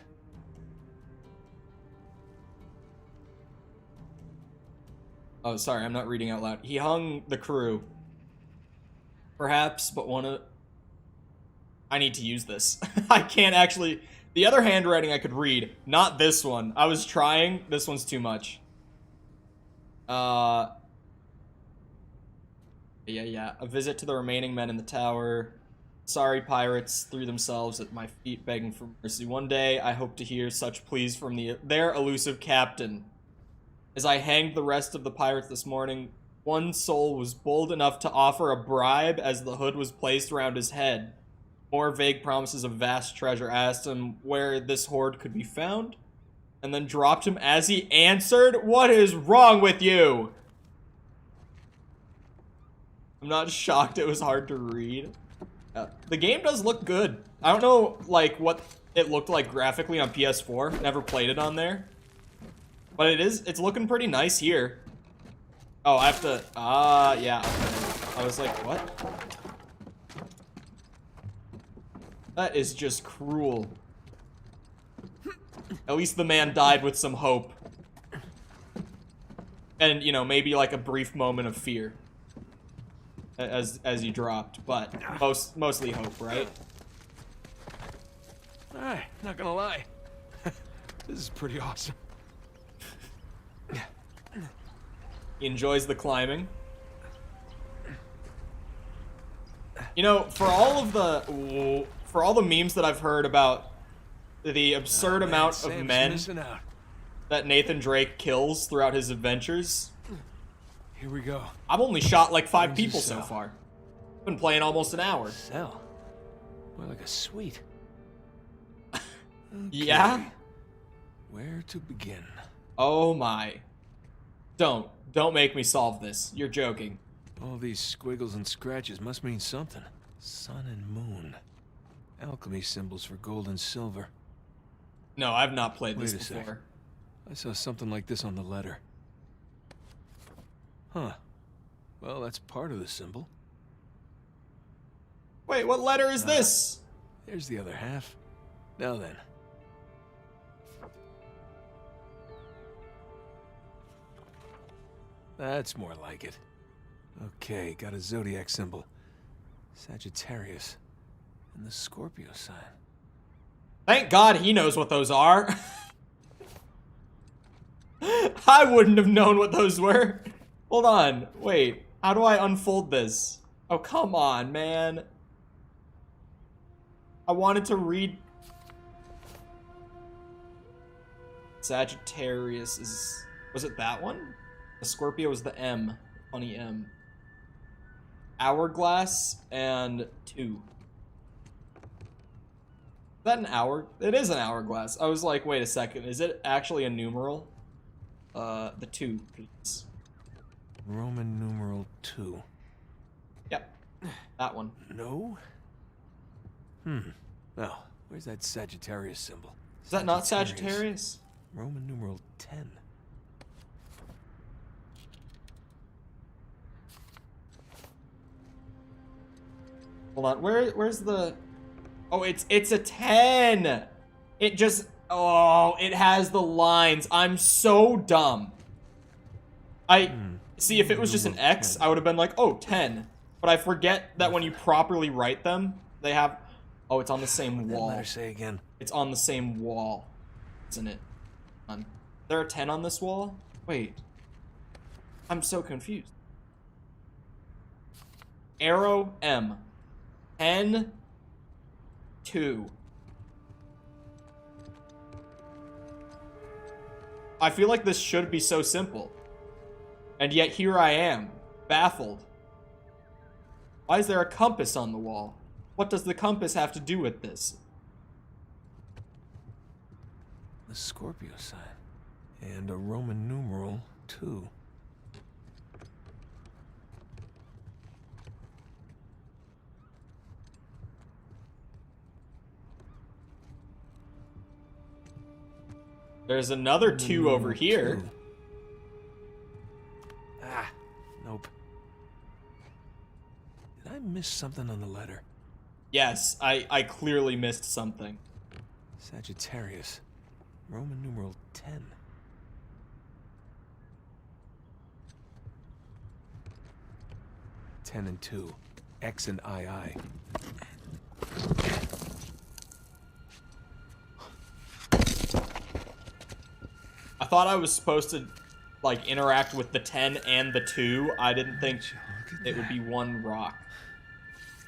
Oh, sorry, I'm not reading out loud. He hung the crew. Perhaps, but one of... I need to use this. I can't actually... The other handwriting I could read, not this one. I was trying. This one's too much. Yeah. A visit to the remaining men in the tower. Sorry pirates threw themselves at my feet begging for mercy. One day, I hope to hear such pleas from their elusive captain. As I hanged the rest of the pirates this morning, one soul was bold enough to offer a bribe as the hood was placed around his head. More vague promises of vast treasure. Asked him where this hoard could be found, and then dropped him as he answered, "What is wrong with you?" I'm not shocked it was hard to read. The game does look good. I don't know, like, what it looked like graphically on PS4. Never played it on there. But it's looking pretty nice here. Oh, I have to, yeah. Okay. I was like, what? That is just cruel. At least the man died with some hope. And, you know, maybe like a brief moment of fear. As he dropped, but mostly hope, right? Alright, not gonna lie. This is pretty awesome. He enjoys the climbing. You know, for all the memes that I've heard about the absurd amount of men that Nathan Drake kills throughout his adventures, here we go. I've only shot like 5 people so far. Been playing almost an hour. Cell. More like a suite. Okay. Yeah? Where to begin? Oh my. Don't make me solve this. You're joking. All these squiggles and scratches must mean something. Sun and moon. Alchemy symbols for gold and silver. No, I've not played this Wait a before. sec. I saw something like this on the letter. Huh. Well, that's part of the symbol. Wait, what letter is this? There's the other half. Now then. That's more like it. Okay, got a zodiac symbol. Sagittarius. And the Scorpio sign. Thank God he knows what those are. I wouldn't have known what those were. Hold on, wait. How do I unfold this? Oh, come on, man. I wanted to read... Sagittarius is... Was it that one? The Scorpio was the M. Funny M. Hourglass and 2. Is that an hour? It is an hourglass. I was like, wait a second. Is it actually a numeral? The 2, please. Roman numeral 2. Yep. That one. No? Now, where's that Sagittarius symbol? Is that not Sagittarius? Roman numeral 10. Hold on. Where's the... Oh, it's a 10. It just... Oh, it has the lines. I'm so dumb. See, if it was just an X, I would have been like, oh, 10. But I forget that when you properly write them, they have... Oh, it's on the same wall. Letter say again. It's on the same wall, isn't it? There are 10 on this wall? Wait. I'm so confused. Arrow M. 10, 2. I feel like this should be so simple. And yet here I am, baffled. Why is there a compass on the wall? What does the compass have to do with this? The Scorpio sign. And a Roman numeral, 2. There's another 2 over here. 2. Ah, nope. Did I miss something on the letter? Yes, I clearly missed something. Sagittarius. Roman numeral 10. Ten and 2. X and II. I thought I was supposed to, like, interact with the 10 and the 2. I didn't think it would be one rock.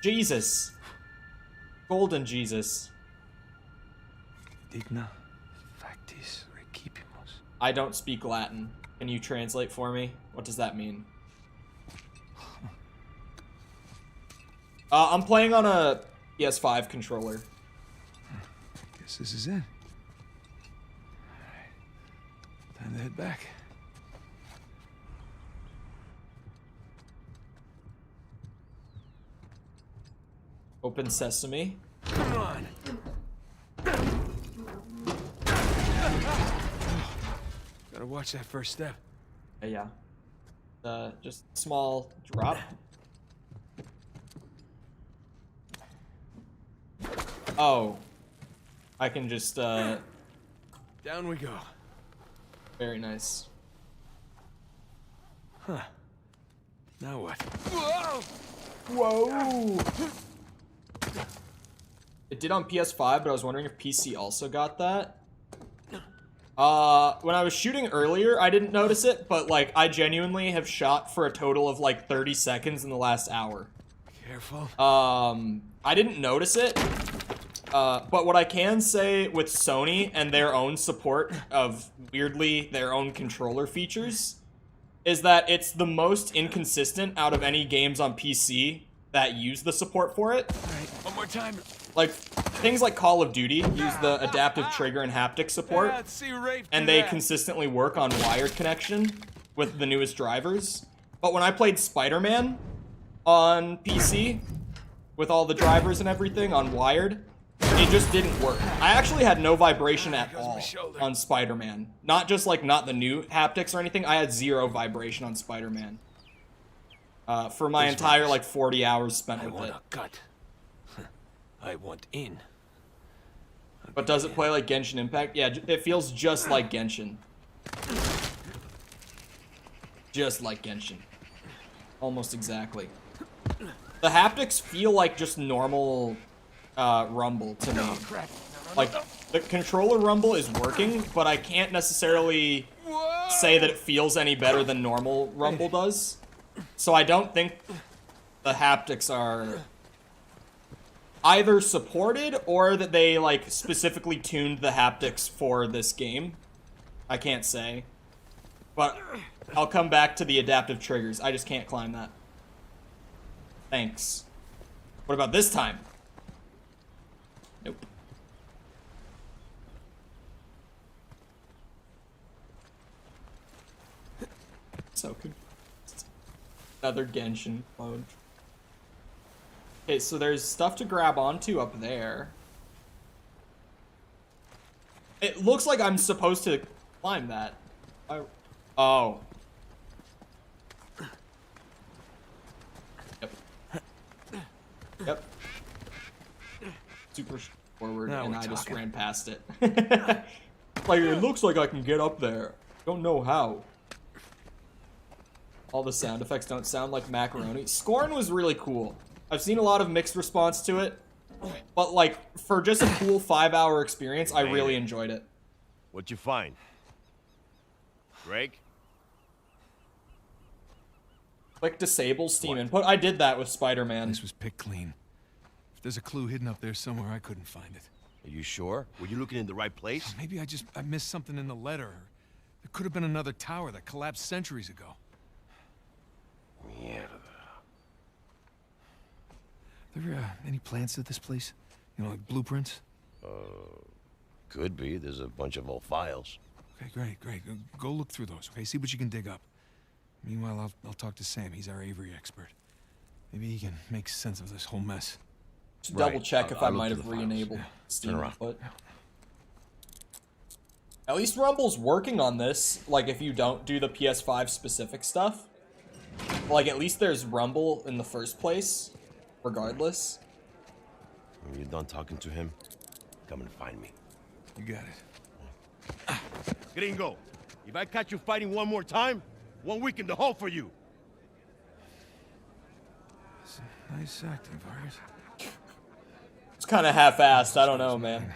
Jesus. Golden Jesus. Digna factis recipimus. I don't speak Latin. Can you translate for me? What does that mean? I'm playing on a PS5 controller. Guess this is it. Alright. Time to head back. Open sesame. Come on. Gotta watch that first step. Yeah. Just small drop. Oh. I can just, Down we go. Very nice. Huh. Now what? Whoa! It did on PS5, but I was wondering if PC also got that. When I was shooting earlier, I didn't notice it, but, like, I genuinely have shot for a total of, like, 30 seconds in the last hour. Careful. I didn't notice it, but what I can say with Sony and their own support of, weirdly, their own controller features is that it's the most inconsistent out of any games on PC that use the support for it. Alright, one more time. Like, things like Call of Duty use the adaptive trigger and haptic support, and they consistently work on wired connection with the newest drivers. But when I played Spider-Man on PC, with all the drivers and everything on wired, it just didn't work. I actually had no vibration at all on Spider-Man. Not just, like, not the new haptics or anything, I had 0 vibration on Spider-Man. For my entire, like, 40 hours spent with it. I want a gut. I want in. But does it play like Genshin Impact? Yeah, it feels just like Genshin. Just like Genshin. Almost exactly. The haptics feel like just normal rumble to me. Like, the controller rumble is working, but I can't necessarily say that it feels any better than normal rumble does. So I don't think the haptics are either supported or that they, like, specifically tuned the haptics for this game. I can't say. But I'll come back to the adaptive triggers. I just can't climb that. Thanks. What about this time? Nope. So confused. Another Genshin clone. Okay, so there's stuff to grab onto up there. It looks like I'm supposed to climb that. Oh. Yep. Yep. Super. forward, Now and we're I just talking. ran past it. Like, it looks like I can get up there. Don't know how. All the sound effects don't sound like macaroni. Scorn was really cool. I've seen a lot of mixed response to it, but like, for just a cool 5-hour experience, I really enjoyed it. What'd you find? Greg? Click disable Steam input. I did that with Spider-Man. This was picked clean. If there's a clue hidden up there somewhere, I couldn't find it. Are you sure? Were you looking in the right place? Maybe I missed something in the letter. There could have been another tower that collapsed centuries ago. Mierda. There any plans to this place? You know, like blueprints? Could be. There's a bunch of old files. Okay, great. Go look through those, okay? See what you can dig up. Meanwhile, I'll talk to Sam. He's our Avery expert. Maybe he can make sense of this whole mess. Just double check if I I'll look might through have the files. re-enabled Yeah. Steam Turn around. input. At least Rumble's working on this. Like, if you don't do the PS5 specific stuff, like, at least there's Rumble in the first place, regardless. When you're done talking to him, come and find me. You got it. Gringo, if I catch you fighting one more time, 1 week in the hole for you. Nice acting, Vargas. It's kind of half-assed. I don't know, man.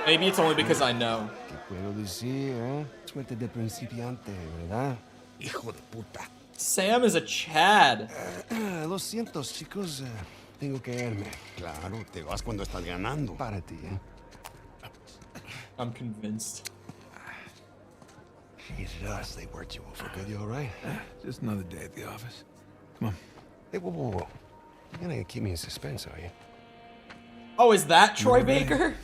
Maybe it's only because I know. ¿Qué puedo decir, eh? Suerte de principiante, ¿verdad? Hijo de puta. Sam is a Chad. Lo siento, chicos. Tengo que irme. Claro, te vas cuando estás ganando. Para ti, eh? I'm convinced. Jesus, us. They worked you over good. You all right? Just another day at the office. Come on. Hey, whoa. You're gonna keep me in suspense, are you? Oh, is that Troy Baker?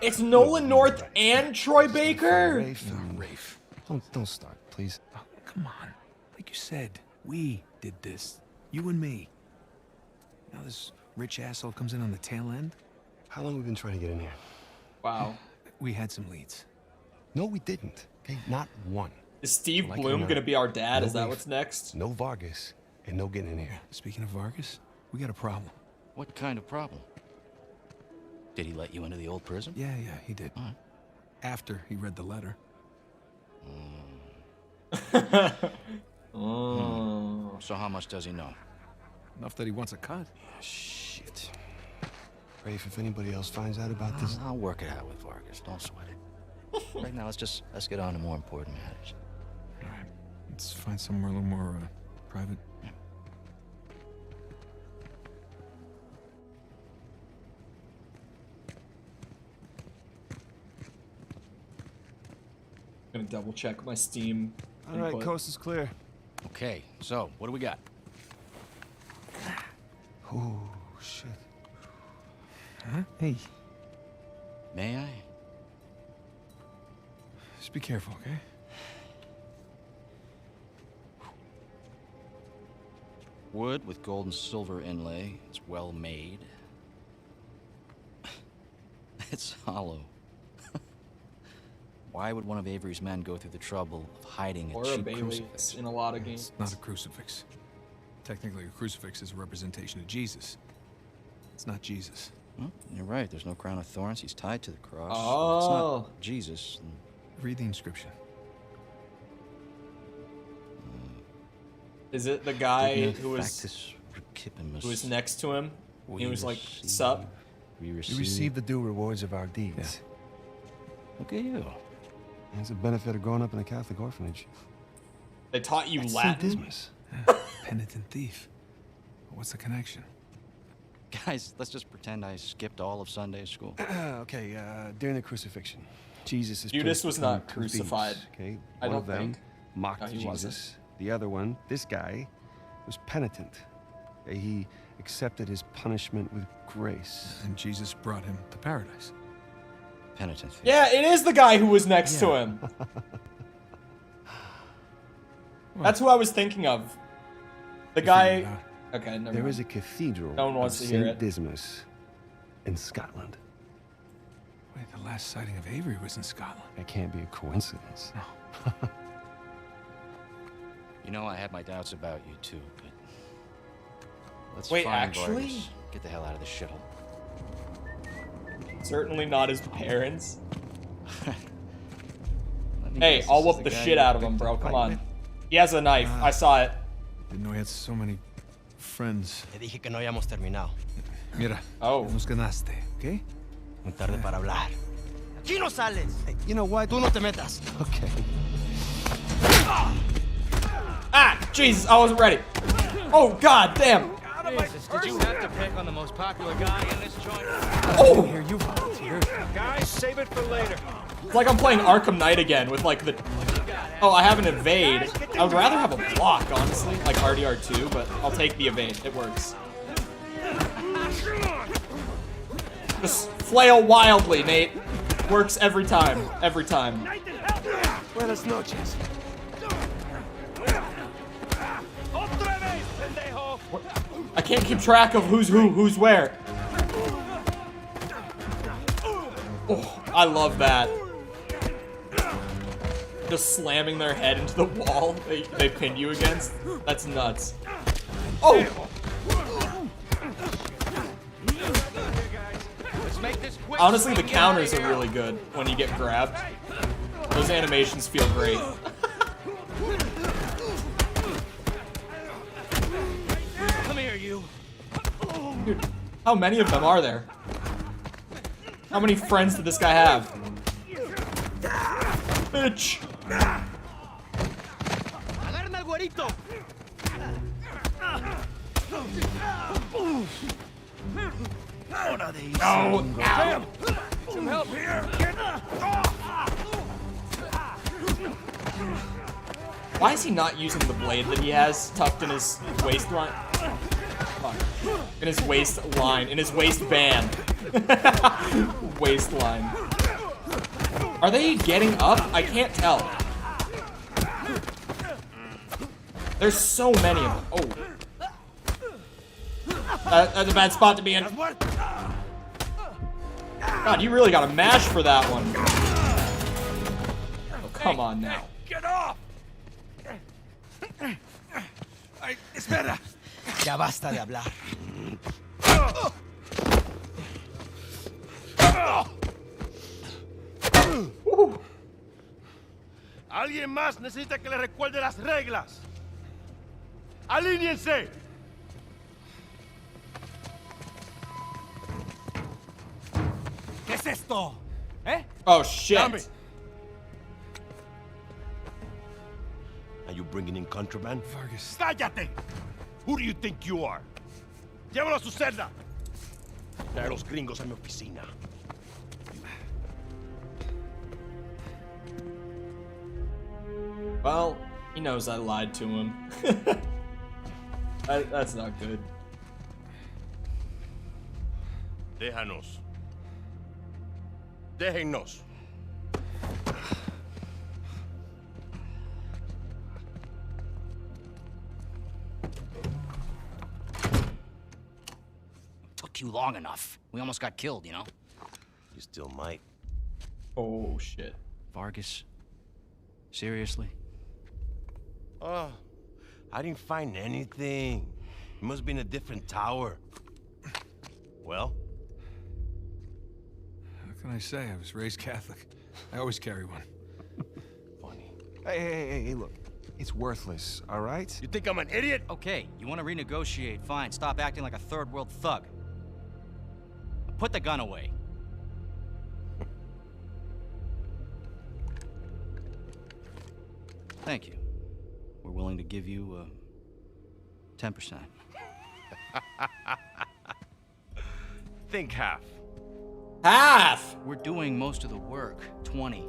It's Nolan North and Troy Baker. Rafe. Don't start, please. Oh, come on. Like you said, we did this. You and me. Now this rich asshole comes in on the tail end. How long have we been trying to get in here? Wow. We had some leads. No, we didn't. Okay, not one. Is Steve Like it or Bloom not, gonna be our dad? no Is that Rafe, what's next? No Vargas, and no getting in here. Speaking of Vargas, we got a problem. What kind of problem? Did he let you into the old prison? Yeah, he did. All right. After he read the letter. So how much does he know? Enough that he wants a cut. Shit. Rafe, if anybody else finds out about this... I'll work it out with Vargas. Don't sweat it. Right now, let's get on to more important matters. All right. Let's find somewhere a little more private. Yeah. I'm gonna double check my Steam. All right, input. coast is clear. Okay, so what do we got? Oh, shit. Huh? Hey, May I? just be careful, okay? Wood with gold and silver inlay. It's well made. It's hollow. Why would one of Avery's men go through the trouble of hiding a Or a cheap Bailey crucifix? in a lot of games. It's not a crucifix. Technically, a crucifix is a representation of Jesus. It's not Jesus. Well, you're right. There's no crown of thorns. He's tied to the cross. Oh. If it's not Jesus, then Read the inscription. Is it the guy Digna who was factis recipimus. next to him? We He was like, receive- sup? We We receive. receive the due rewards of our deeds. Look at you. It's a benefit of growing up in a Catholic orphanage. They taught you That's Latin? Dismas. Penitent thief. What's the connection? Guys, let's just pretend I skipped all of Sunday school. Okay, during the crucifixion, Jesus is Judas placed was between not two crucified. thieves, okay, I one don't of them think. mocked No, he Jesus. wasn't. The other one, this guy, was penitent. Okay, he accepted his punishment with grace. And Jesus brought him to paradise. Penitent thief. Yeah, it is the guy who was next to Yeah. him. That's who I was thinking of. The guy. figured Okay, never There mind. is a cathedral No one wants of to hear St. it. Dismas in Scotland. Wait, the last sighting of Avery was in Scotland. That can't be a coincidence. You know, I had my doubts about you too, but Let's Wait, find actually? Vargas. Get the hell out of this shithole. Certainly not his parents. Let me Hey, guess, I'll this is whoop the guy shit you out of him, picked bro. up Come fight on. with? He has a knife. I saw it. Didn't know he had so many friends. Te dije que no hayamos terminado. Mira, Oh. nos ganaste, okay? Muy tarde para hablar. Aquí no sales. Hey, you know what? Tú no te metas. Okay. Ah, Jesus, I wasn't ready. Oh, god damn. Jesus, did you have to pick on the most popular guy in this joint? Oh, Here, you volunteered. Guys, save it for later. it's like I'm playing Arkham Knight again with like the... Oh, I have an evade. I would rather have a block, honestly, like RDR2, but I'll take the evade. It works. Just flail wildly, Nate. Works every time. Every time. Buenas noches. Otra vez, pendejo. I can't keep track of who's who, who's where. Oh, I love that. Just slamming their head into the wall they pinned you against. That's nuts. Oh! Let's make this quick. Honestly, the counters are really good when you get grabbed. Those animations feel great. Come here, you. Dude, how many of them are there? How many friends did this guy have? Bitch! Agarren al güerito. Oh, ow. Some help here. Why is he not using the blade that he has tucked in his waistline? Fuck. In his waistline. In his waistband. Waistline. Are they getting up? I can't tell. There's so many of them. Oh. That's a bad spot to be in. God, you really got a mash for that one. Oh, come on now. Get off. Espera. Ya basta de hablar. Alguien más necesita que le recuerde las reglas. ¡Alíñense! ¿Qué es esto? ¿Eh? Oh, shit. Dame. Are you bringing in contraband? Vargas. ¡Cállate! Who do you think you are? Llévalo a su celda. Trae a los gringos a mi oficina. Well, he knows I lied to him. That's not good. Déjanos. Déjennos. Took you long enough. We almost got killed, you know? You still might. Oh, shit. Vargas. Seriously? Oh, I didn't find anything. It must be in a different tower. Well? What can I say? I was raised Catholic. I always carry one. Funny. Hey, look. It's worthless, all right? You think I'm an idiot? Okay, you want to renegotiate? Fine. Stop acting like a third world thug. Put the gun away. Thank you. We're willing to give you 10%. Think half. Half! We're doing most of the work, 20,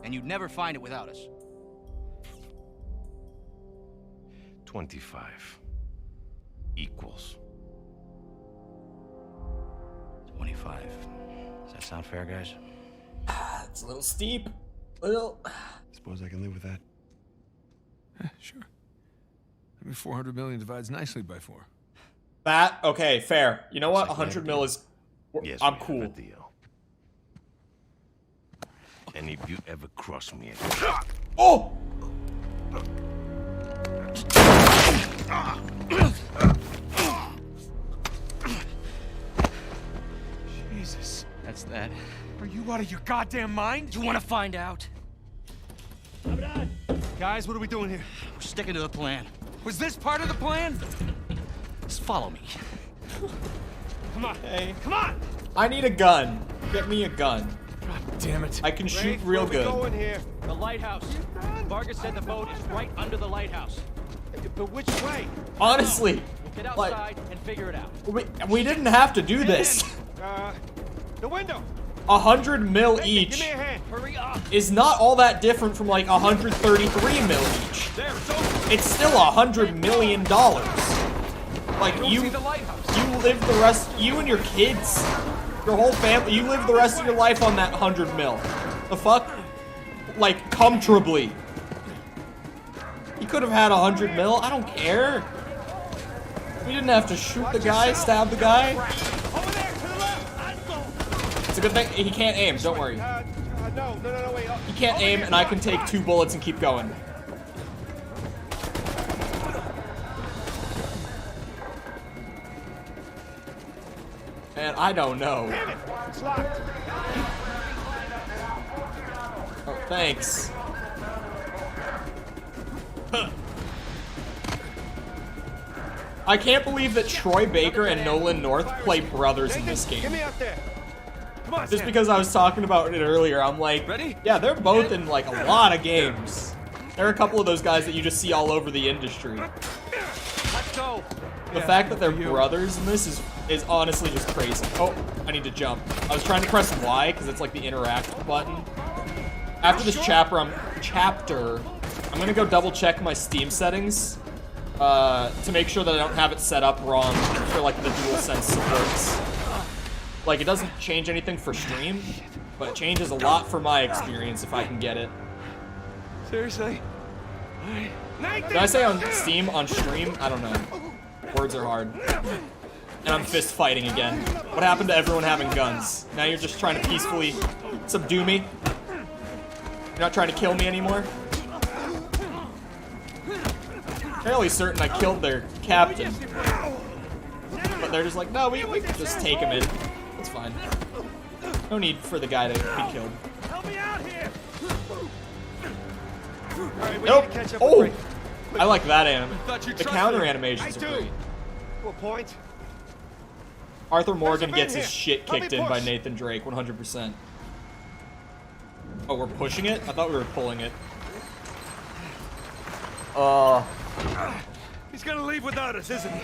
and you'd never find it without us. 25. Equals. 25. Does that sound fair, guys? It's a little steep. Little. Suppose I can live with that. Sure. I mean, 400 million divides nicely by 4. That, okay, fair. You know what? It's like 100 we have mil a is. Yes, I'm we have cool. a deal. And if you ever cross me again, Oh! Jesus. That's that. Are you out of your goddamn mind? You want to find out? Guys, what are we doing here? We're sticking to the plan. Was this part of the plan? Just follow me. Come on. Hey. Come on! I need a gun. Get me a gun. God damn it. I can shoot real good. Going here? The lighthouse. Vargas said the boat is right under the lighthouse. But which way? Honestly, We'll get like, outside and figure it out. we didn't have to do this. The window. 100 mil Hey, give each me a hand. Hurry up. is not all that different from like 133 mil each. There, it's over. It's still $100 million. Like you live the rest, you and your kids, your whole family, you live the rest of your life on that 100 mil. The fuck? Like comfortably. He could have had 100 mil. I don't care. We didn't have to shoot the guy, stab the guy. Over there, to the left. It's a good thing he can't aim. Don't worry. No, wait. He can't aim, and I can take 2 bullets and keep going. And I don't know. Damn it! It's locked. Oh, thanks. Huh. I can't believe that Troy Baker and Nolan North play brothers in this Get game. me up there. Come on, Just Sam. because I was talking about it earlier, I'm like, Ready? yeah, they're both in like a lot of games. There are a couple of those guys that you just see all over the industry. Let's go. The fact that they're brothers in this is honestly just crazy. Oh, I need to jump. I was trying to press Y because it's like the interact button. After this chapter, I'm gonna go double check my Steam settings to make sure that I don't have it set up wrong for like the DualSense supports. Like it doesn't change anything for stream, but it changes a lot for my experience if I can get it. Seriously? Did I say on Steam, on stream? I don't know. Words are hard. And I'm fist fighting again. What happened to everyone having guns? Now you're just trying to peacefully subdue me? You're not trying to kill me anymore? Fairly certain I killed their captain. But they're just like, no, we can just take him in. It's fine. No need for the guy to be killed. Help me out here. All right, we Nope. need to catch up Oh! with Ray. I like that anim. Thought you The trusted counter me. animations I are do. great. To a point. Arthur Morgan There's a gets man his here. shit Help kicked me in by push. Nathan Drake, 100%. Oh, we're pushing it? I thought we were pulling it. He's gonna leave without us, isn't he?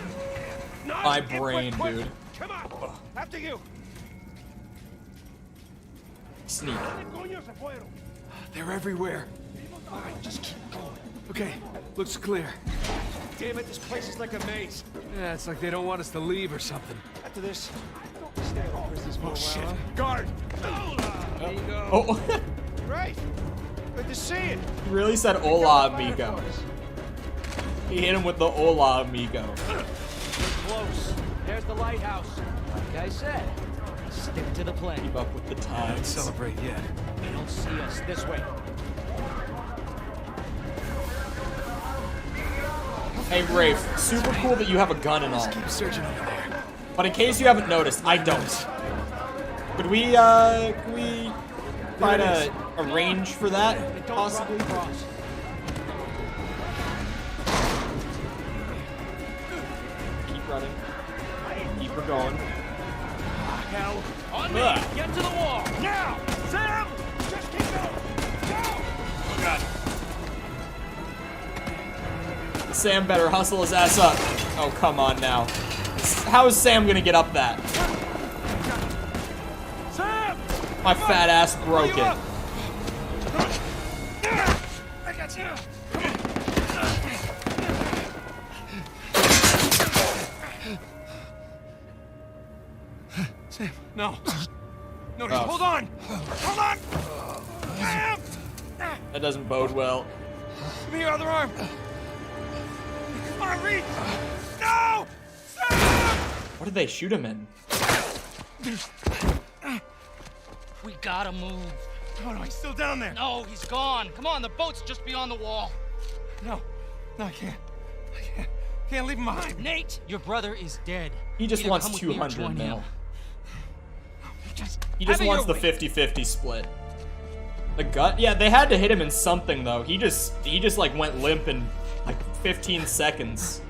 No, My get brain, quick. dude. Come on. After you. Sneak. They're everywhere. All right, just keep going. Okay, looks clear. Damn it, this place is like a maze. Yeah, it's like they don't want us to leave or something. After this, stay at prisoners for a while, shit. huh? Guard. There you go. Oh, Right. Good to see you. he really said hola, amigo. He hit him with the hola, amigo. We're close. There's the lighthouse. Like I said, stick to the plan. Keep up with the Let's times. celebrate yet. They don't see us this way. Hey, Rafe, super cool that you have a gun and all. Keep searching over there. But in case you haven't noticed, I don't. Could we try to arrange for that, possibly? Keep running. Keep her going. Hell, on me! Ugh. Get to the wall! Now! Sam! Just keep going! Go! Sam better hustle his ass up. Oh, come on now. How is Sam gonna get up that? Sam! My fat ass broke it. I got you! Sam, no. No, Oh. hold on! Hold on! Sam! That doesn't bode well. Give me your other arm! Come on, reach! No! Sam! What did they shoot him in? We gotta move. Oh, no, he's still down there. No, he's gone. Come on, the boat's just beyond the wall. No, I can't. Can't leave him behind. Nate, your brother is dead. He just Either wants come with me or 200 join mil. him. He just wants the 50-50 split. The gut? Yeah, they had to hit him in something though. He just like went limp in like 15 seconds.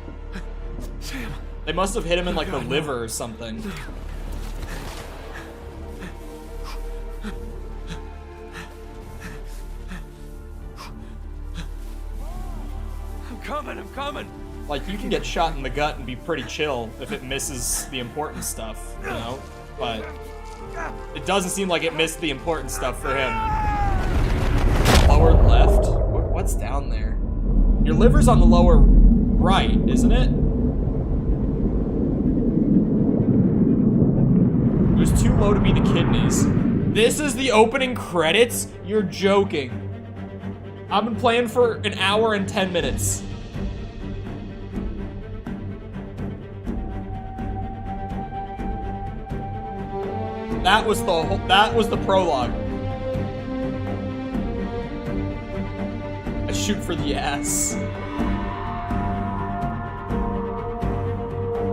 Sam. They must have hit him in like the liver or something. I'm coming. Like, you can get shot in the gut and be pretty chill if it misses the important stuff, you know? But it doesn't seem like it missed the important stuff for him. Lower left? What's down there? Your liver's on the lower right, isn't it? It was too low to be the kidneys. This is the opening credits? You're joking. I've been playing for an hour and 10 minutes. That was the prologue. I shoot for the ass.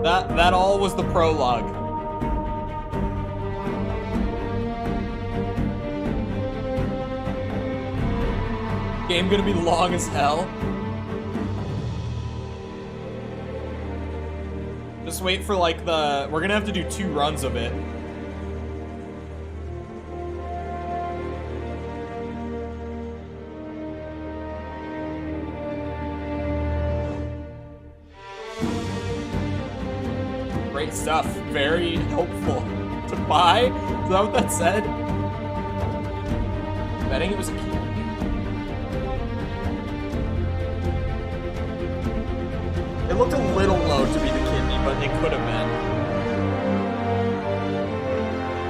That all was the prologue. Game gonna be long as hell. Just wait for like we're gonna have to do 2 runs of it. Great stuff. Very helpful to buy. Is that what that said? Betting it was a key. It looked a little low to be the kidney, but it could have been.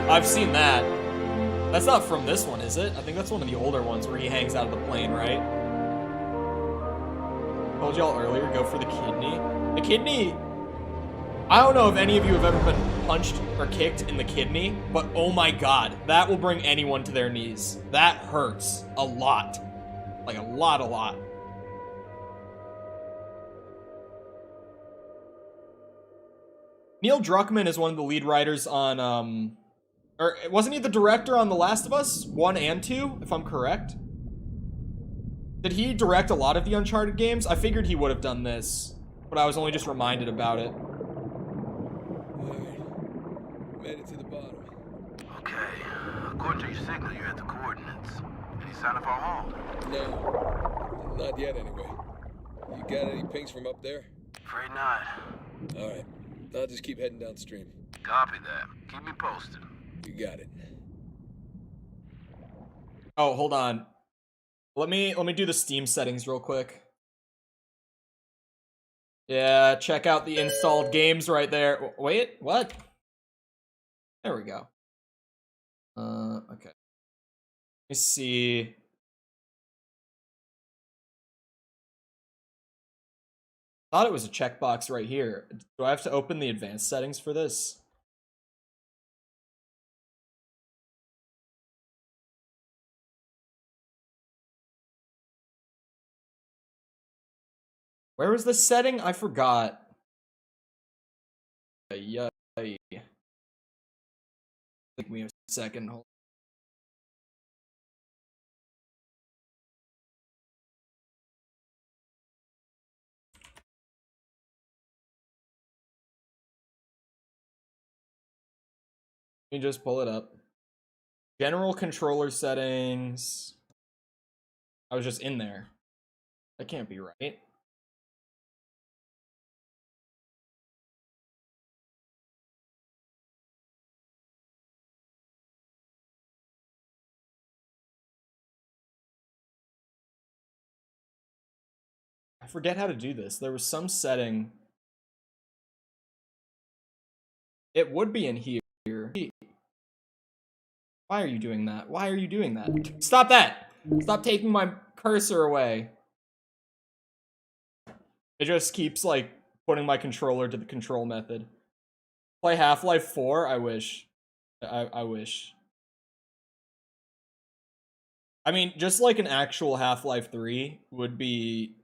I've seen that. That's not from this one, is it? I think that's one of the older ones where he hangs out of the plane, right? Told y'all earlier, go for the kidney. The kidney... I don't know if any of you have ever been punched or kicked in the kidney, but oh my god, that will bring anyone to their knees. That hurts a lot. Like a lot. Neil Druckmann is one of the lead writers on, or wasn't he the director on The Last of Us 1 and 2, if I'm correct? Did he direct a lot of the Uncharted games? I figured he would have done this, but I was only just reminded about it. Made it to the bottom. Okay. According to your signal, you're at the coordinates. Any sign of our home? No. Not yet, anyway. You got any pings from up there? Afraid not. Alright. I'll just keep heading downstream. Copy that. Keep me posted. You got it. Oh, hold on. Let me do the Steam settings real quick. Yeah, check out the installed games right there. Wait, what? There we go. Okay. Let me see. Thought it was a checkbox right here. Do I have to open the advanced settings for this? Where was the setting? I forgot. Yeah. Take me a second. Hold. Let me just pull it up. General controller settings. I was just in there. That can't be right. I forget how to do this. There was some setting. It would be in here. Why are you doing that? Why are you doing that? Stop that! Stop taking my cursor away. It just keeps, like, putting my controller to the control method. Play Half-Life 4? I wish. I wish. I mean, just like an actual Half-Life 3 would be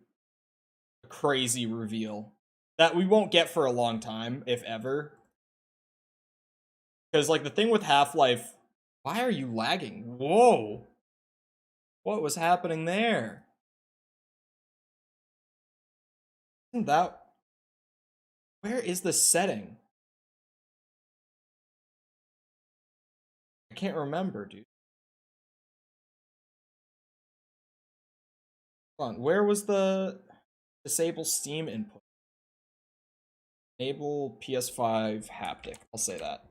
a crazy reveal that we won't get for a long time, if ever. Because, like, the thing with Half-Life Why are you lagging? Whoa. What was happening there? Isn't that... Where is the setting? I can't remember, dude. Hold on, where was the disable Steam input? Enable PS5 haptic. I'll say that.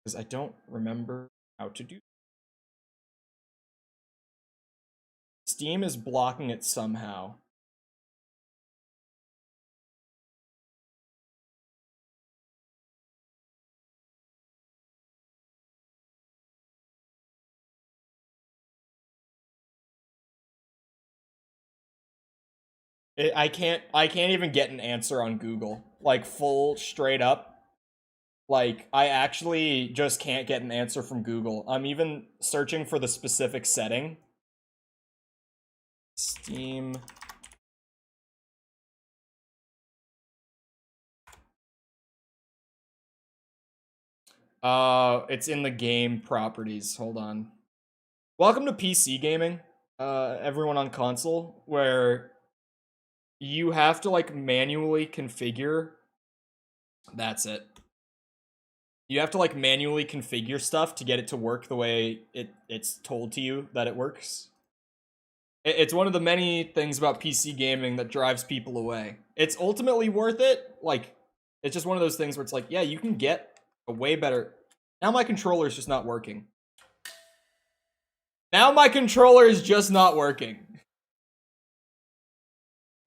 Because I don't remember how to do. Steam is blocking it somehow. I can't even get an answer on Google. Like, full straight up. Like, I actually just can't get an answer from Google. I'm even searching for the specific setting. Steam. It's in the game properties. Hold on. Welcome to PC gaming, everyone on console, where you have to, like, manually configure. That's it. You have to, like, manually configure stuff to get it to work the way it's told to you that it works. It's one of the many things about PC gaming that drives people away. It's ultimately worth it. Like, it's just one of those things where it's like, yeah, you can get a way better... Now my controller is just not working. Now my controller is just not working.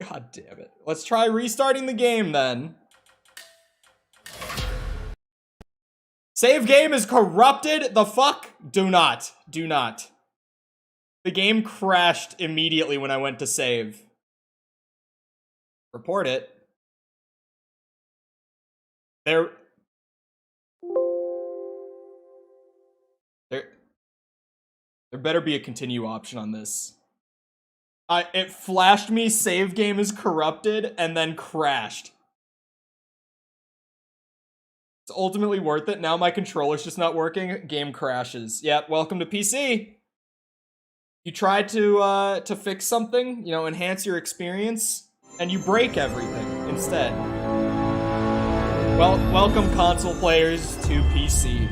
God damn it. Let's try restarting the game then. Save game is corrupted? The fuck? Do not. Do not. The game crashed immediately when I went to save. Report it. There better be a continue option on this. It flashed me, save game is corrupted, and then crashed. It's ultimately worth it. Now my controller's just not working. Game crashes. Yep, welcome to PC. You try to fix something, you know, enhance your experience, and you break everything instead. Well, welcome console players to PC.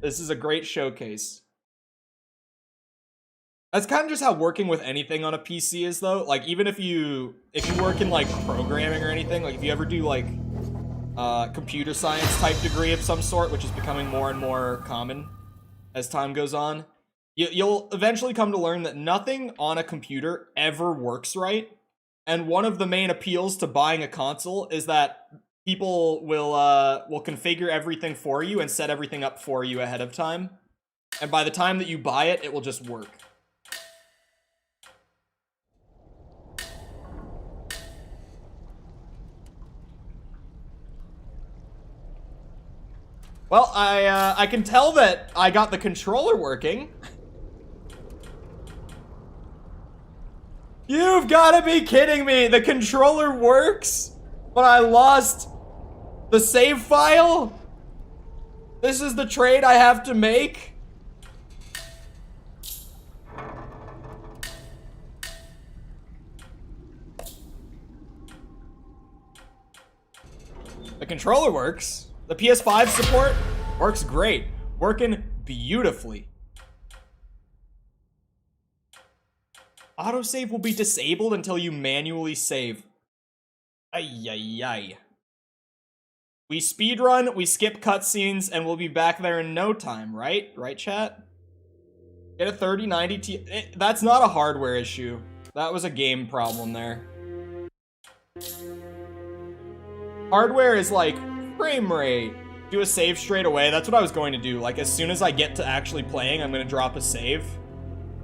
This is a great showcase. That's kind of just how working with anything on a PC is, though. Like, even if you work in, like, programming or anything, like, if you ever do, like, computer science type degree of some sort, which is becoming more and more common as time goes on, you'll eventually come to learn that nothing on a computer ever works right. And one of the main appeals to buying a console is that people will configure everything for you and set everything up for you ahead of time. And by the time that you buy it, it will just work. Well, I can tell that I got the controller working. You've got to be kidding me. The controller works, but I lost the save file? This is the trade I have to make? The controller works. The PS5 support works great. Working beautifully. Autosave will be disabled until you manually save. Ay, ay, ay. We speedrun, we skip cutscenes, and we'll be back there in no time, right? Right, chat? Get a 3090 Ti. That's not a hardware issue. That was a game problem there. Hardware is like frame rate. Do a save straight away. That's what I was going to do. Like, as soon as I get to actually playing, I'm going to drop a save.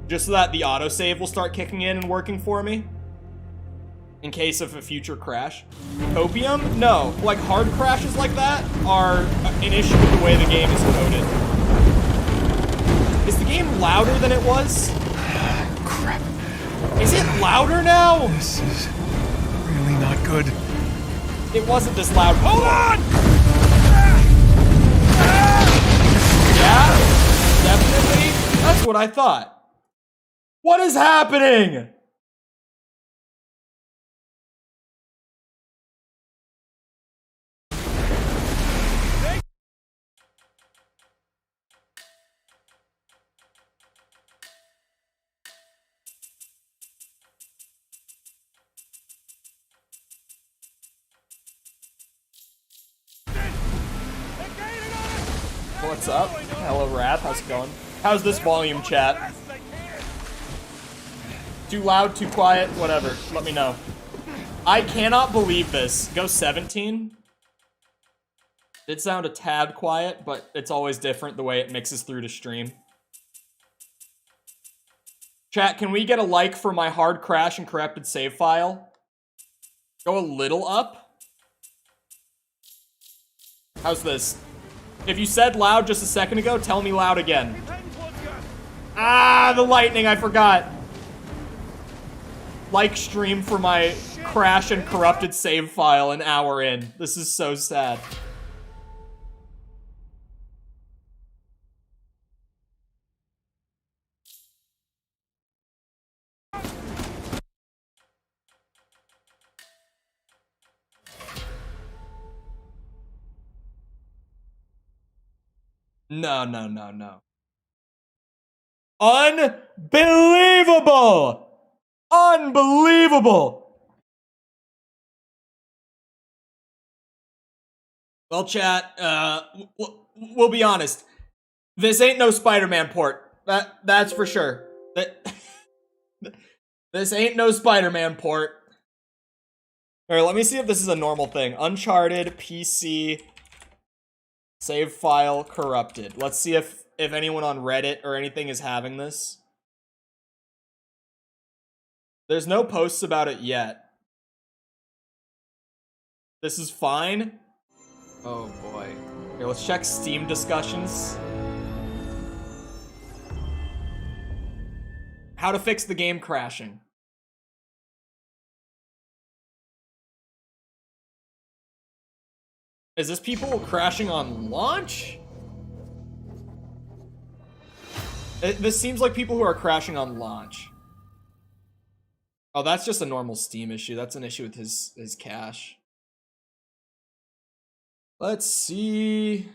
Just so that the autosave will start kicking in and working for me. In case of a future crash. Copium? No. Like, hard crashes like that are an issue with the way the game is coded. Is the game louder than it was? Crap. Is it louder now? This is really not good. It wasn't this loud before. Hold on! Yeah, definitely. That's what I thought. What is happening? What's up? Hello, Wrath. How's it going? How's this volume, chat? Too loud, too quiet, whatever. Let me know. I cannot believe this. Go 17. Did sound a tad quiet, but it's always different the way it mixes through to stream. Chat, can we get a like for my hard crash and corrupted save file? Go a little up. How's this? If you said loud just a second ago, tell me loud again. Ah, the lightning, I forgot. Like stream for my crash and corrupted save file an hour in. This is so sad. No, no, no, no. Unbelievable! Unbelievable! Well, chat, we'll be honest. This ain't no Spider-Man port. That's for sure. This ain't no Spider-Man port. Alright, let me see if this is a normal thing. Uncharted, PC, save file, corrupted. Let's see if anyone on Reddit or anything is having this. There's no posts about it yet. This is fine. Oh boy. Here, let's check Steam discussions. How to fix the game crashing. Is this people crashing on launch? This seems like people who are crashing on launch. Oh, that's just a normal Steam issue. That's an issue with his cache. Let's see.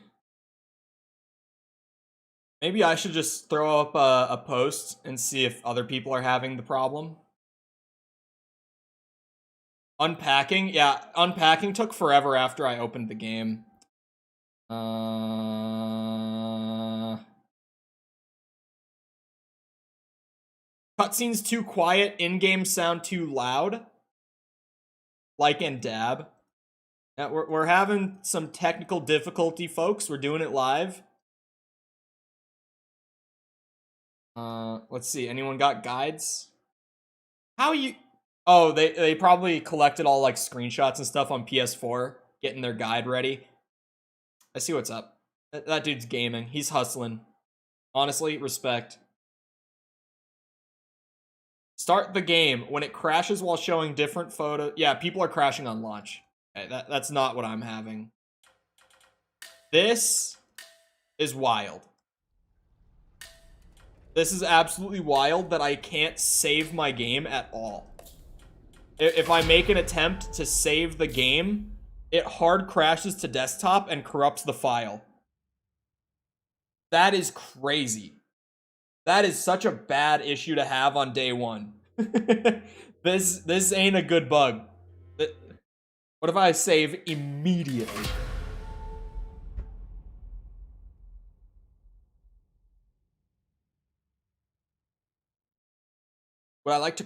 Maybe I should just throw up a post and see if other people are having the problem. Unpacking? Yeah, unpacking took forever after I opened the game. Cutscenes too quiet, in-game sound too loud. Like and dab. Yeah, we're having some technical difficulty, folks. We're doing it live. Let's see. Anyone got guides? How you... Oh, they probably collected all, like, screenshots and stuff on PS4, getting their guide ready. I see what's up. That dude's gaming. He's hustling. Honestly, respect. Start the game. When it crashes while showing different photos... Yeah, people are crashing on launch. Okay, that's not what I'm having. This is wild. This is absolutely wild that I can't save my game at all. If I make an attempt to save the game, it hard crashes to desktop and corrupts the file. That is crazy. That is such a bad issue to have on day one. This ain't a good bug. What if I save immediately? Would I like to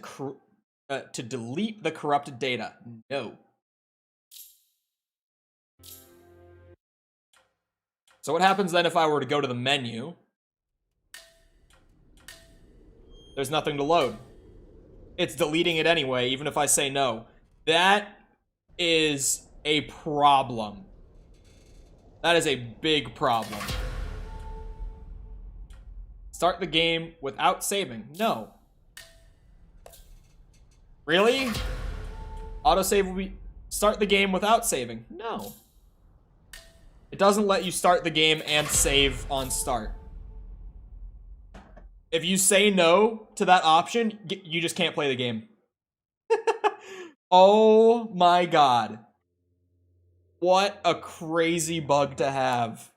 delete the corrupted data? No. So what happens then if I were to go to the menu? There's nothing to load. It's deleting it anyway, even if I say no. That is a problem. That is a big problem. Start the game without saving. No. Really? Autosave will be... start the game without saving? No. It doesn't let you start the game and save on start. If you say no to that option, you just can't play the game. Oh my god. What a crazy bug to have.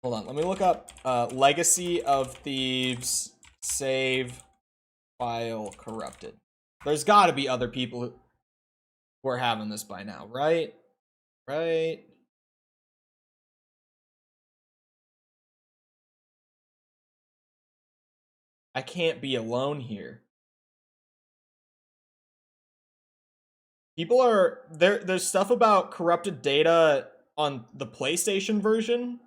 Hold on, let me look up Legacy of Thieves save file corrupted. There's gotta be other people who are having this by now, right? Right? I can't be alone here. People are there's stuff about corrupted data on the PlayStation version,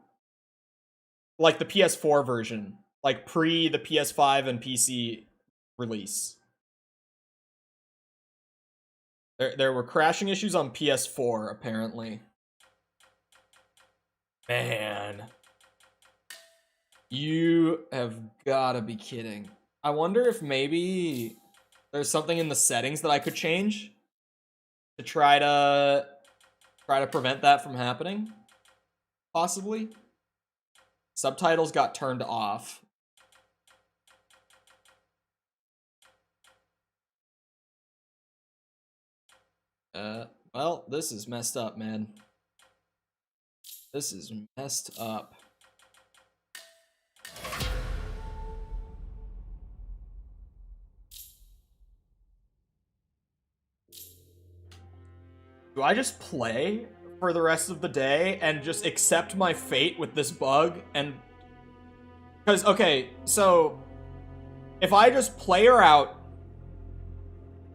like the PS4 version, like pre the PS5 and PC release. There were crashing issues on PS4 apparently. Man. You have gotta be kidding. I wonder if maybe there's something in the settings that I could change to try to prevent that from happening. Possibly. Subtitles got turned off. Well, this is messed up, man. This is messed up. Do I just play for the rest of the day and just accept my fate with this bug? And because, okay, so if I just play her out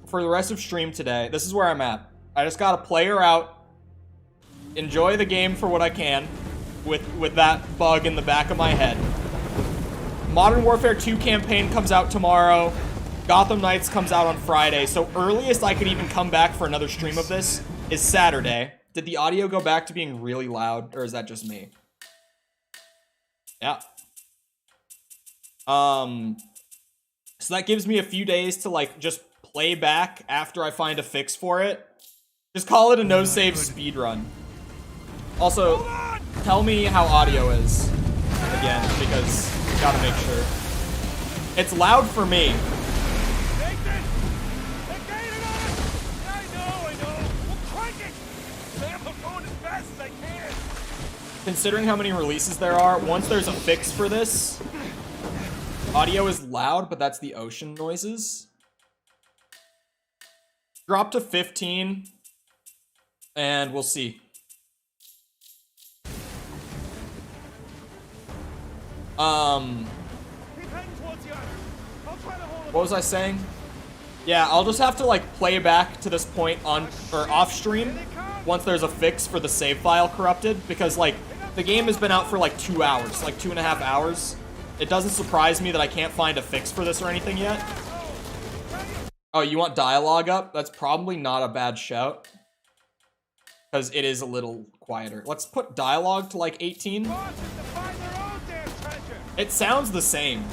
for the rest of stream today, this is where I'm at. I just gotta play her out, enjoy the game for what I can with that bug in the back of my head. Modern Warfare 2 campaign comes out tomorrow. Gotham Knights comes out on Friday, so earliest I could even come back for another stream of this is Saturday. Did the audio go back to being really loud, or is that just me? Yeah. So that gives me a few days to, like, just play back after I find a fix for it. Just call it a no-save speedrun. Also, tell me how audio is, again, because gotta make sure. It's loud for me. Considering how many releases there are, once there's a fix for this, audio is loud, but that's the ocean noises. Drop to 15, and we'll see. What was I saying? Yeah, I'll just have to, like, play back to this point on or off stream once there's a fix for the save file corrupted, because, like, the game has been out for like 2 hours, like 2.5 hours. It doesn't surprise me that I can't find a fix for this or anything yet. Oh, you want dialogue up? That's probably not a bad shout, because it is a little quieter. Let's put dialogue to like 18. It sounds the same.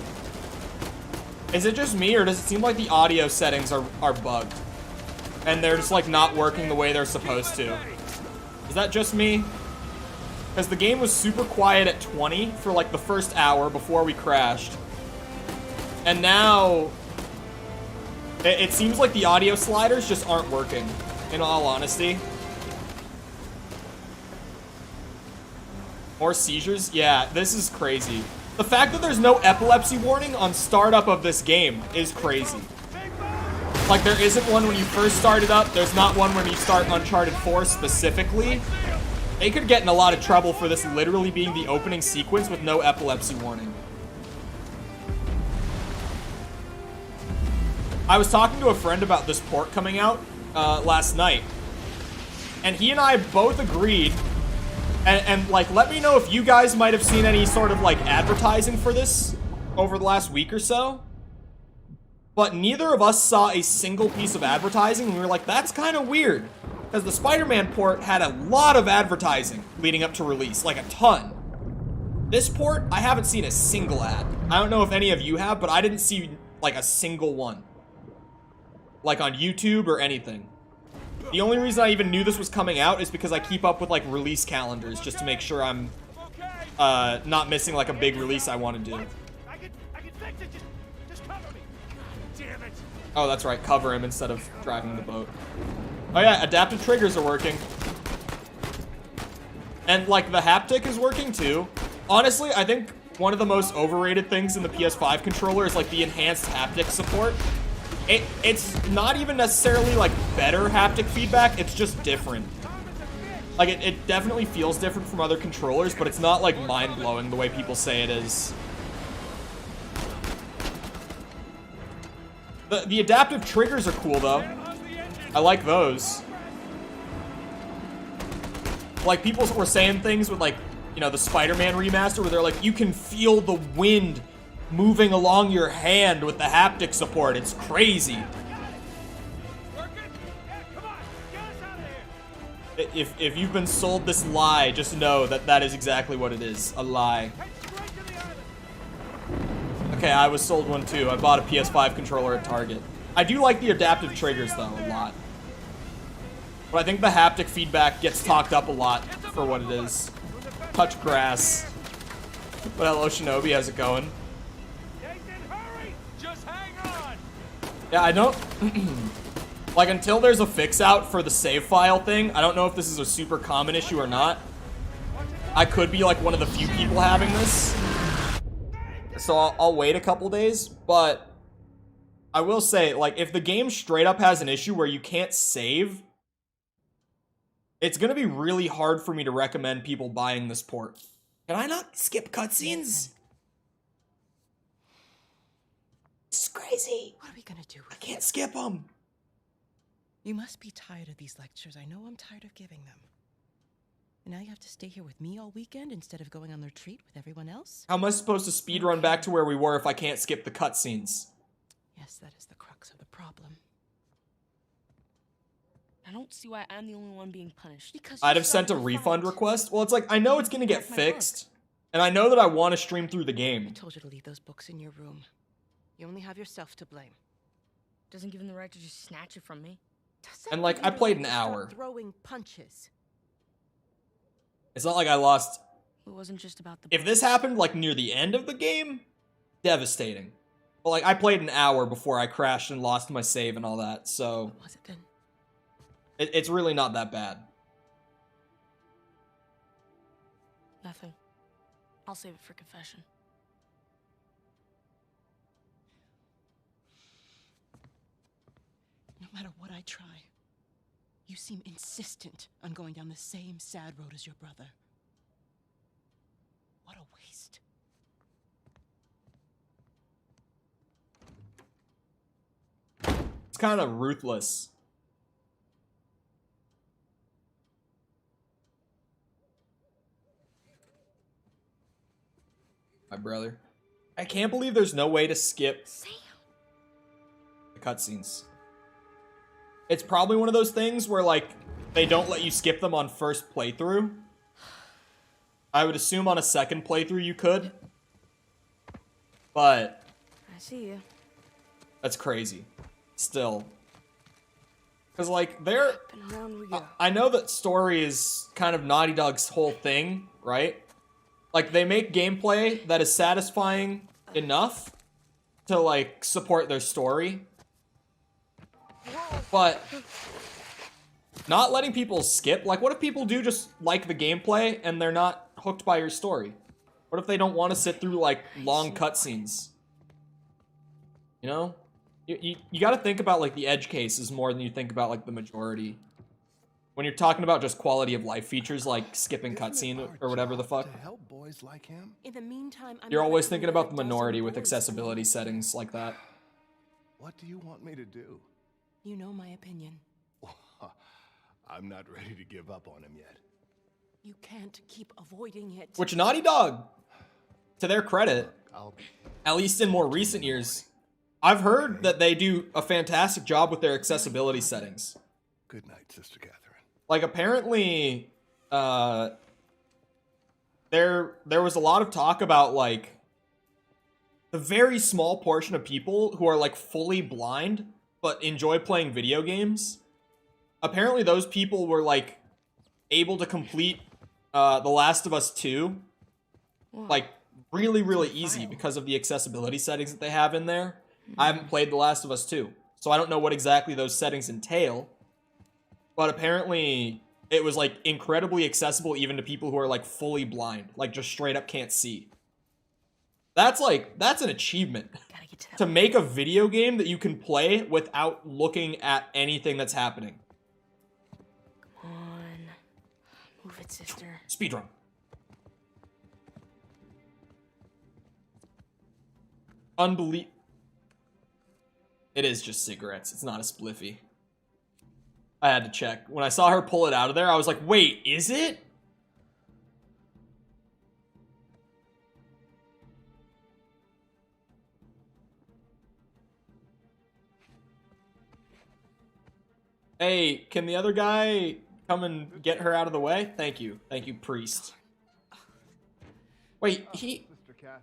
Is it just me, or does it seem like the audio settings are bugged? And they're just like not working the way they're supposed to? Is that just me? Because the game was super quiet at 20 for like the first hour before we crashed. And now, it seems like the audio sliders just aren't working, in all honesty. More seizures? Yeah, this is crazy. The fact that there's no epilepsy warning on startup of this game is crazy. Like, there isn't one when you first start it up. There's not one when you start Uncharted 4 specifically. They could get in a lot of trouble for this literally being the opening sequence with no epilepsy warning. I was talking to a friend about this port coming out last night, and he and I both agreed, and like, let me know if you guys might have seen any sort of like advertising for this over the last week or so. But neither of us saw a single piece of advertising, and we were like, that's kind of weird. Because the Spider-Man port had a lot of advertising leading up to release, like a ton. This port, I haven't seen a single ad. I don't know if any of you have, but I didn't see like a single one. like on YouTube or anything. The only reason I even knew this was coming out is because I keep up with like release calendars just to make sure I'm not missing like a big release I want to do. I can fix it. Just cover me. Damn it. Oh, that's right. Cover him instead of driving the boat. Oh yeah, adaptive triggers are working. And like the haptic is working too. Honestly, I think one of the most overrated things in the PS5 controller is like the enhanced haptic support. It's not even necessarily like better haptic feedback, it's just different. Like it definitely feels different from other controllers, but it's not like mind-blowing the way people say it is. The adaptive triggers are cool though. I like those. Like people were saying things with like, you know, the Spider-Man remaster where they're like, you can feel the wind moving along your hand with the haptic support. It's crazy. If you've been sold this lie, just know that that is exactly what it is. A lie. Okay, I was sold one too. I bought a PS5 controller at Target. I do like the adaptive triggers though, a lot. But I think the haptic feedback gets talked up a lot for what it is. Touch grass. But hello, Shinobi, how's it going? Yeah, I don't... like, until there's a fix out for the save file thing, I don't know if this is a super common issue or not. I could be, like, one of the few people having this. So I'll wait a couple days, but... I will say, like, if the game straight up has an issue where you can't save... it's gonna be really hard for me to recommend people buying this port. Can I not skip cutscenes? This is crazy. What are we gonna do? I can't skip them. You must be tired of these lectures. I know I'm tired of giving them. And now you have to stay here with me all weekend instead of going on the retreat with everyone else? How am I supposed to speedrun back to where we were if I can't skip the cutscenes? Yes, that is the crux of the problem. I don't see why I'm the only one being punished. Because I'd have sent a refund request. Well, it's like, I know it's gonna get fixed. And I know that I want to stream through the game. I told you to leave those books in your room. You only have yourself to blame. Doesn't give him the right to just snatch it from me. And like, I played an hour. Throwing punches. It's not like I lost... It wasn't just about the... If this happened like near the end of the game, devastating. But like, I played an hour before I crashed and lost my save and all that, so... What was it then? It's really not that bad. Nothing. I'll save it for confession. No matter what I try, you seem insistent on going down the same sad road as your brother. What a waste. It's kind of ruthless. My brother. I can't believe there's no way to skip the cutscenes. It's probably one of those things where, like, they don't let you skip them on first playthrough. I would assume on a second playthrough you could. But... I see you. That's crazy. Still. Because, like, they're... I know that story is kind of Naughty Dog's whole thing, right? Like, they make gameplay that is satisfying enough to, like, support their story. But not letting people skip, like, what if people do just like the gameplay and they're not hooked by your story? What if they don't want to sit through, like, long cutscenes? You know? You gotta think about, like, the edge cases more than you think about, like, the majority. When you're talking about just quality of life features, like skipping cutscene or whatever the fuck. To help boys like him? In the meantime, You're always thinking about the minority with accessibility settings like that. What do you want me to do? You know my opinion. I'm not ready to give up on him yet. You can't keep avoiding it. Which Naughty Dog, to their credit, at least in more recent years, I've heard that they do a fantastic job with their accessibility settings. Good night, Sister Catherine. Like, apparently, there was a lot of talk about, like, the very small portion of people who are, like, fully blind, but enjoy playing video games. Apparently those people were like able to complete The Last of Us 2 like really, really easy because of the accessibility settings that they have in there. I haven't played The Last of Us 2, so I don't know what exactly those settings entail. But apparently it was like incredibly accessible even to people who are like fully blind, like just straight up can't see. That's an achievement. To make a video game that you can play without looking at anything that's happening. Come on. Move it, sister. Speedrun. It is just cigarettes. It's not a spliffy. I had to check. When I saw her pull it out of there, I was like, wait, is it? Hey, can the other guy come and get her out of the way? Thank you. Thank you, priest. Wait, he... Sister Catherine,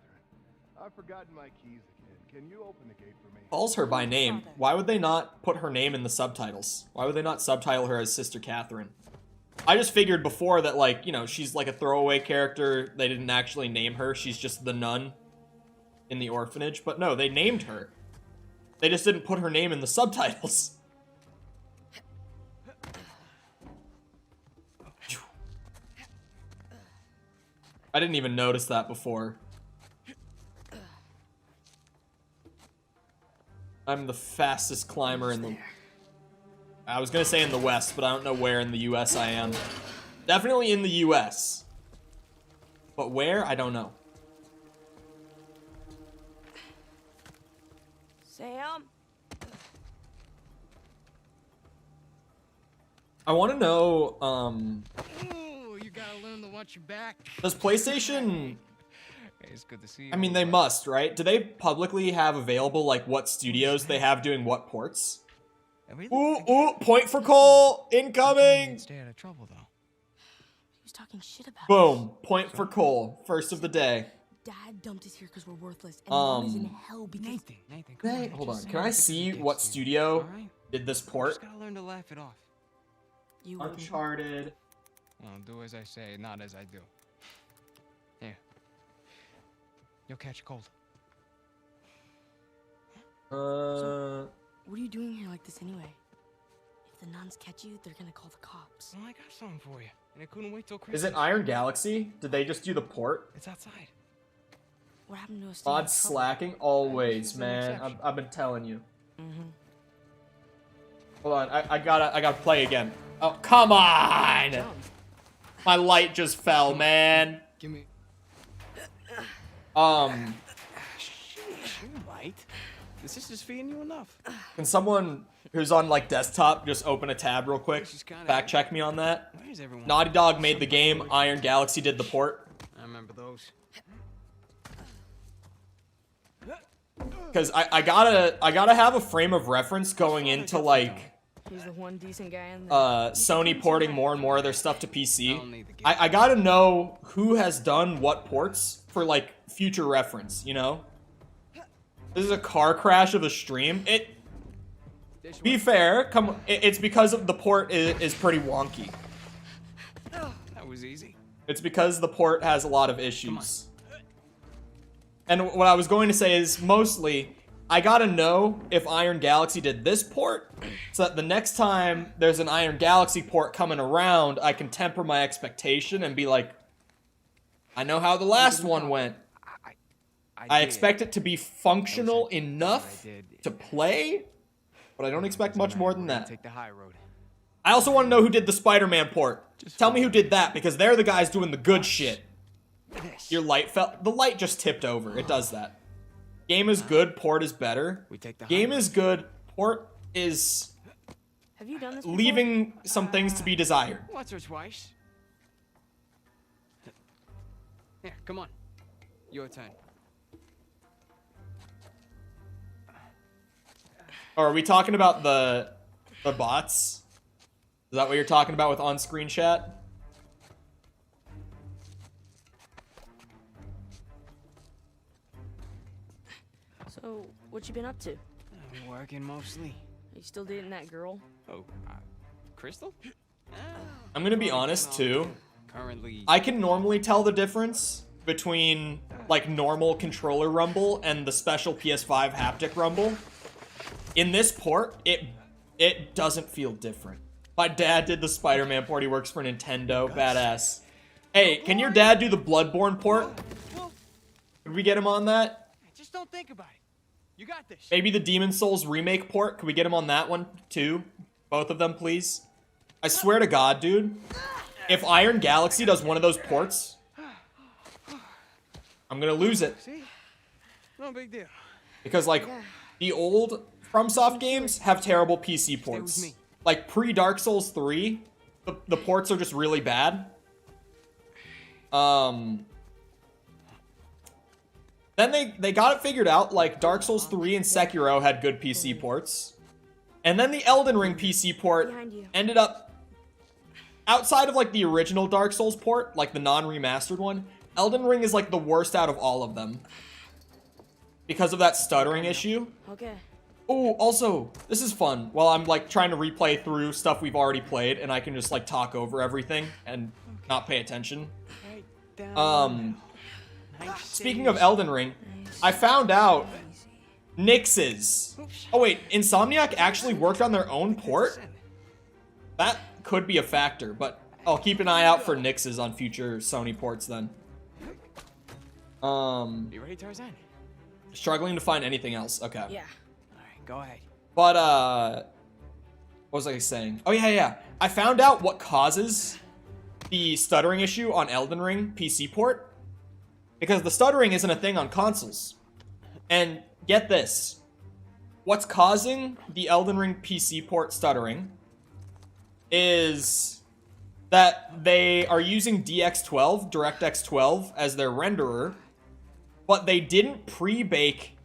I've forgotten my keys again. Can you open the gate for me? calls her by name. Why would they not put her name in the subtitles? Why would they not subtitle her as Sister Catherine? I just figured before that, like, you know, she's like a throwaway character. They didn't actually name her. She's just the nun in the orphanage. But no, they named her. They just didn't put her name in the subtitles. I didn't even notice that before. I'm the fastest climber in the... I was gonna say in the West, but I don't know where in the US I am. Definitely in the US. But where? I don't know. Sam? I want to know, Ooh, you gotta learn to watch your back. does PlayStation... Hey, it's good to see you. I mean, they must, right? Do they publicly have available, like, what studios they have doing what ports? Ooh, point for Cole! Incoming! Stay out of trouble, though. He was talking shit about Boom. Point for Cole. First of the day. Dad dumped us here because we're worthless, and Mom is in hell because... Nathan, come on. Hold on. Can I see what studio did this port? Just gotta learn to laugh it off. Uncharted. Well, do as I say, not as I do. Here. You'll catch a cold. So, what are you doing here like this anyway? If the nuns catch you, they're gonna call the cops. Well, I got something for you, and I couldn't wait till Christmas. Is it Iron Galaxy? Did they just do the port? It's outside. What happened to us? Odds slacking? Always, man. I've been telling you. Hold on. I gotta play again. Oh, come on! My light just fell, man. Give me... Um... Light? This is just feeding you enough. Can someone who's on, like, desktop just open a tab real quick? Fact check me on that. Where's everyone? Naughty Dog made the game. Iron Galaxy did the port. I remember those. Because I gotta have a frame of reference going into, like... He's the one decent guy in Sony porting more and more of their stuff to PC. I gotta know who has done what ports for, like, future reference, you know? This is a car crash of a stream. Be fair, it's because of the port is pretty wonky. That was easy. It's because the port has a lot of issues. And what I was going to say is, mostly, I gotta know if Iron Galaxy did this port, so that the next time there's an Iron Galaxy port coming around, I can temper my expectation and be like, I know how the last one went. I expect it to be functional enough to play, but I don't expect much more than that. Take the high road. I also want to know who did the Spider-Man port. Tell me who did that, because they're the guys doing the good shit. Your light fell. The light just tipped over. It does that. Game is good, port is better. Game is good, port is Have you done this leaving some things to be desired. Once or twice. Here, come on. Your turn. Or are we talking about the bots? Is that what you're talking about with on-screen chat? So, what you been up to? I'm working mostly. you still dating that girl? Oh, Crystal? I'm gonna be honest too. Currently, I can normally tell the difference between like normal controller rumble and the special PS5 haptic rumble. In this port, it doesn't feel different. My dad did the Spider-Man port. He works for Nintendo. Badass. Hey, can your dad do the Bloodborne port? Could we get him on that? Just don't think about it. You got this. Maybe the Demon Souls remake port? Could we get him on that one too? Both of them, please. I swear to God, dude. If Iron Galaxy does one of those ports, I'm gonna lose it. see? No big deal. Because, like, the old FromSoft games have terrible PC ports. Like, pre-Dark Souls 3, the ports are just really bad. Then they got it figured out, like, Dark Souls 3 and Sekiro had good PC ports. And then the Elden Ring PC port ended up, outside of, like, the original Dark Souls port, like the non-remastered one, Elden Ring is, like, the worst out of all of them. Because of that stuttering issue. Okay. Oh, also, this is fun. While I'm, like, trying to replay through stuff we've already played, and I can just, like, talk over everything and not pay attention. Speaking of Elden Ring, I found out Nix's. Oh, wait, Insomniac actually worked on their own port? That could be a factor, but I'll keep an eye out for Nix's on future Sony ports then. You ready, Tarzan? Struggling to find anything else. Okay. Yeah. Alright, go ahead. But, what was I saying? Oh, yeah. I found out what causes the stuttering issue on Elden Ring PC port. Because the stuttering isn't a thing on consoles. And get this. What's causing the Elden Ring PC port stuttering is that they are using DX12, DirectX 12, as their renderer, but they didn't pre-bake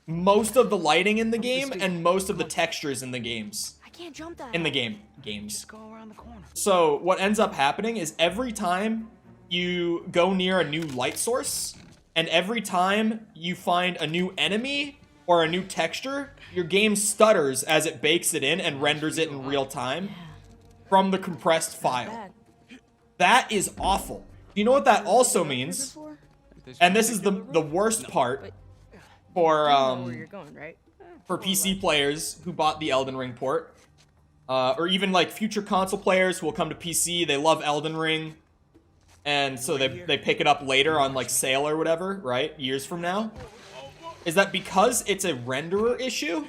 most of the lighting in the game and most of the textures in the games. I can't jump that. In the games. Just go around the corner. So what ends up happening is every time you go near a new light source, and every time you find a new enemy or a new texture, your game stutters as it bakes it in and renders it in real time from the compressed file. That is awful. Do you know what that also means? And this is the worst part for PC players who bought the Elden Ring port, or even like future console players who will come to PC. They love Elden Ring, and so they pick it up later on like sale or whatever, right? Years from now. Is that because it's a renderer issue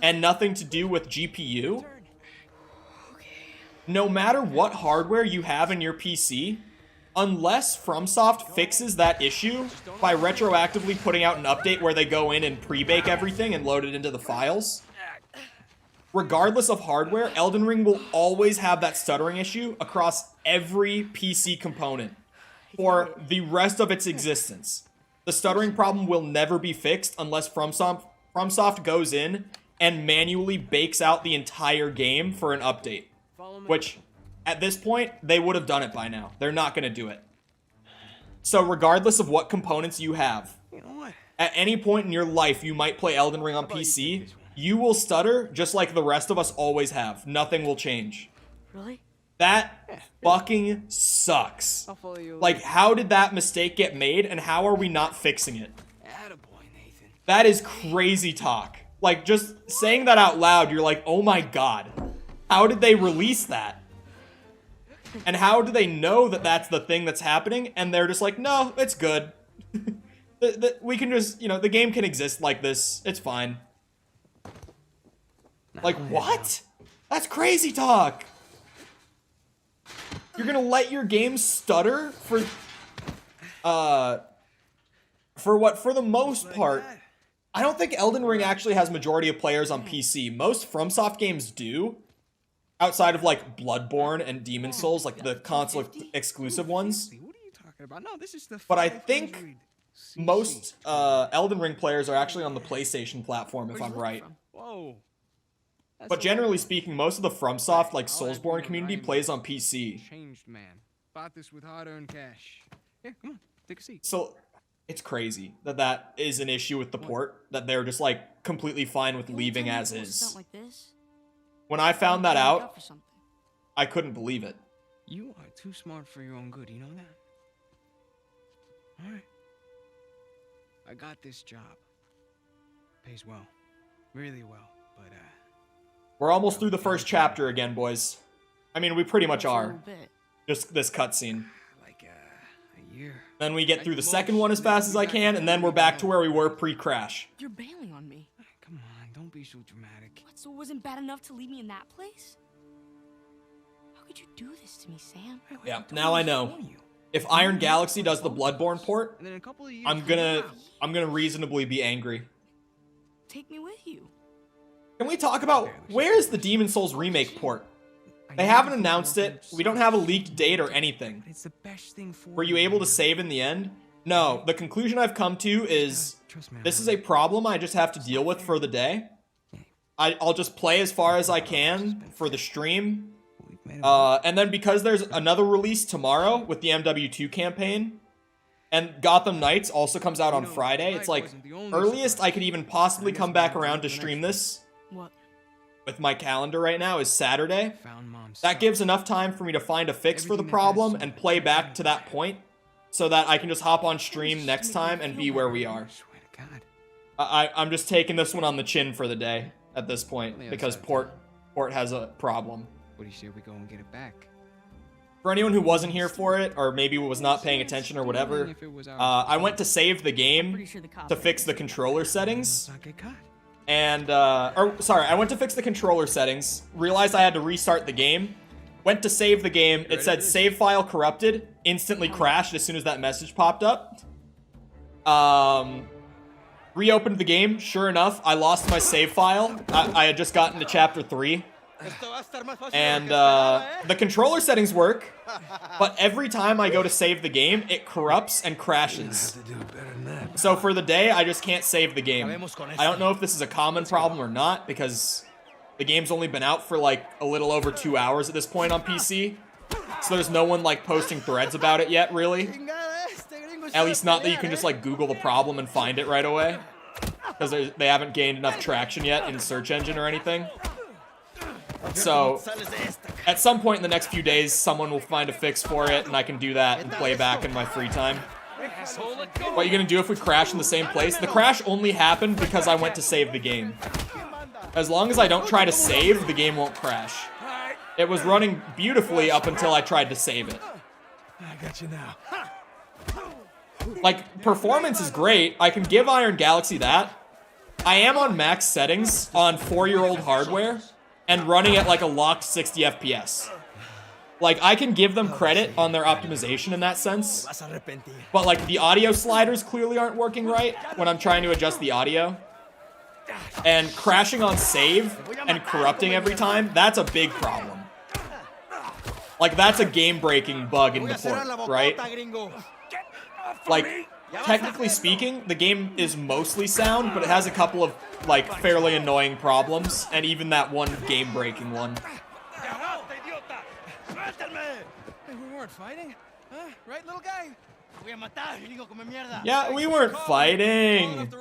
and nothing to do with GPU? No matter what hardware you have in your PC, unless FromSoft fixes that issue by retroactively putting out an update where they go in and pre-bake everything and load it into the files, regardless of hardware, Elden Ring will always have that stuttering issue across every PC component for the rest of its existence. The stuttering problem will never be fixed unless FromSoft goes in and manually bakes out the entire game for an update. Which, at this point, they would have done it by now. They're not going to do it. So regardless of what components you have, at any point in your life you might play Elden Ring on PC, you will stutter just like the rest of us always have. Nothing will change. Really? That fucking sucks. Like, how did that mistake get made, and how are we not fixing it? That is crazy talk. Like, just saying that out loud, you're like, oh my god. How did they release that? And how do they know that that's the thing that's happening? And they're just like, no, it's good. We can just, you know, the game can exist like this. It's fine. Like, what? That's crazy talk. You're gonna let your game stutter for what, for the most part, I don't think Elden Ring actually has majority of players on PC. Most FromSoft games do, outside of like Bloodborne and Demon Souls, like the console exclusive ones. But I think most Elden Ring players are actually on the PlayStation platform, if I'm right. Whoa. But generally speaking, most of the FromSoft, like Soulsborne community, plays on PC. Changed man. Bought this with hard-earned cash. Yeah, come on, take a seat. So, It's crazy that that is an issue with the port, that they're just like completely fine with leaving as is. Like this? When I found that Up out, for something. I couldn't believe it. You are too smart for your own good, you know that? Alright. I got this job. Pays well. Really well, but We're almost through the first chapter again, boys. I mean, we pretty much Just a are. little bit. Just this cutscene. like a year. Then we get through the second one as fast as I can, and then we're back to where we were pre-crash. You're bailing on me. Come on, don't be so dramatic. What, so it wasn't bad enough to leave me in that place? How could you do this to me, Sam? Yeah, now I know. If Iron Galaxy does the Bloodborne port, And then a couple of years I'm gonna reasonably be angry. Take me with you. Can we talk about where's the Demon Souls remake port? They haven't announced it. We don't have a leaked date or anything. It's the best thing for Were you able to save in the end? No. The conclusion I've come to is this is a problem I just have to deal with for the day. I'll just play as far as I can for the stream. And then because there's another release tomorrow with the MW2 campaign, and Gotham Knights also comes out on Friday, it's like earliest I could even possibly come back around to stream this What? with my calendar right now is Saturday. Found Mom's That gives enough time for me to find a fix for the problem and play back to that point so that I can just hop on stream next time and be where we are. Swear to God. I'm just taking this one on the chin for the day at this point because port has a problem. What do you say we go and get it back? For anyone who wasn't here for it, or maybe was not paying attention or whatever, I went to save the game to fix the controller settings. Not get caught. And, I went to fix the controller settings, realized I had to restart the game, went to save the game, it said save file corrupted, instantly crashed as soon as that message popped up. Reopened the game, sure enough, I lost my save file. I had just gotten to chapter 3. And the controller settings work, but every time I go to save the game, it corrupts and crashes. So for the day, I just can't save the game. I don't know if this is a common problem or not, because the game's only been out for like a little over 2 hours at this point on PC. So there's no one like posting threads about it yet, really. At least not that you can just like Google the problem and find it right away. Because they haven't gained enough traction yet in search engine or anything. So, at some point in the next few days, someone will find a fix for it, and I can do that and play back in my free time. What are you gonna do if we crash in the same place? The crash only happened because I went to save the game. As long as I don't try to save, the game won't crash. It was running beautifully up until I tried to save it. I got you now. Like, performance is great. I can give Iron Galaxy that. I am on max settings on 4-year-old hardware and running at like a locked 60 FPS. Like, I can give them credit on their optimization in that sense. But like, the audio sliders clearly aren't working right when I'm trying to adjust the audio. And crashing on save and corrupting every time, that's a big problem. Like, that's a game-breaking bug in the port, right? Like, technically speaking, the game is mostly sound, but it has a couple of, like, fairly annoying problems, and even that one game-breaking one. Hey, we weren't fighting, huh? Right, little guy? Yeah, we weren't fighting.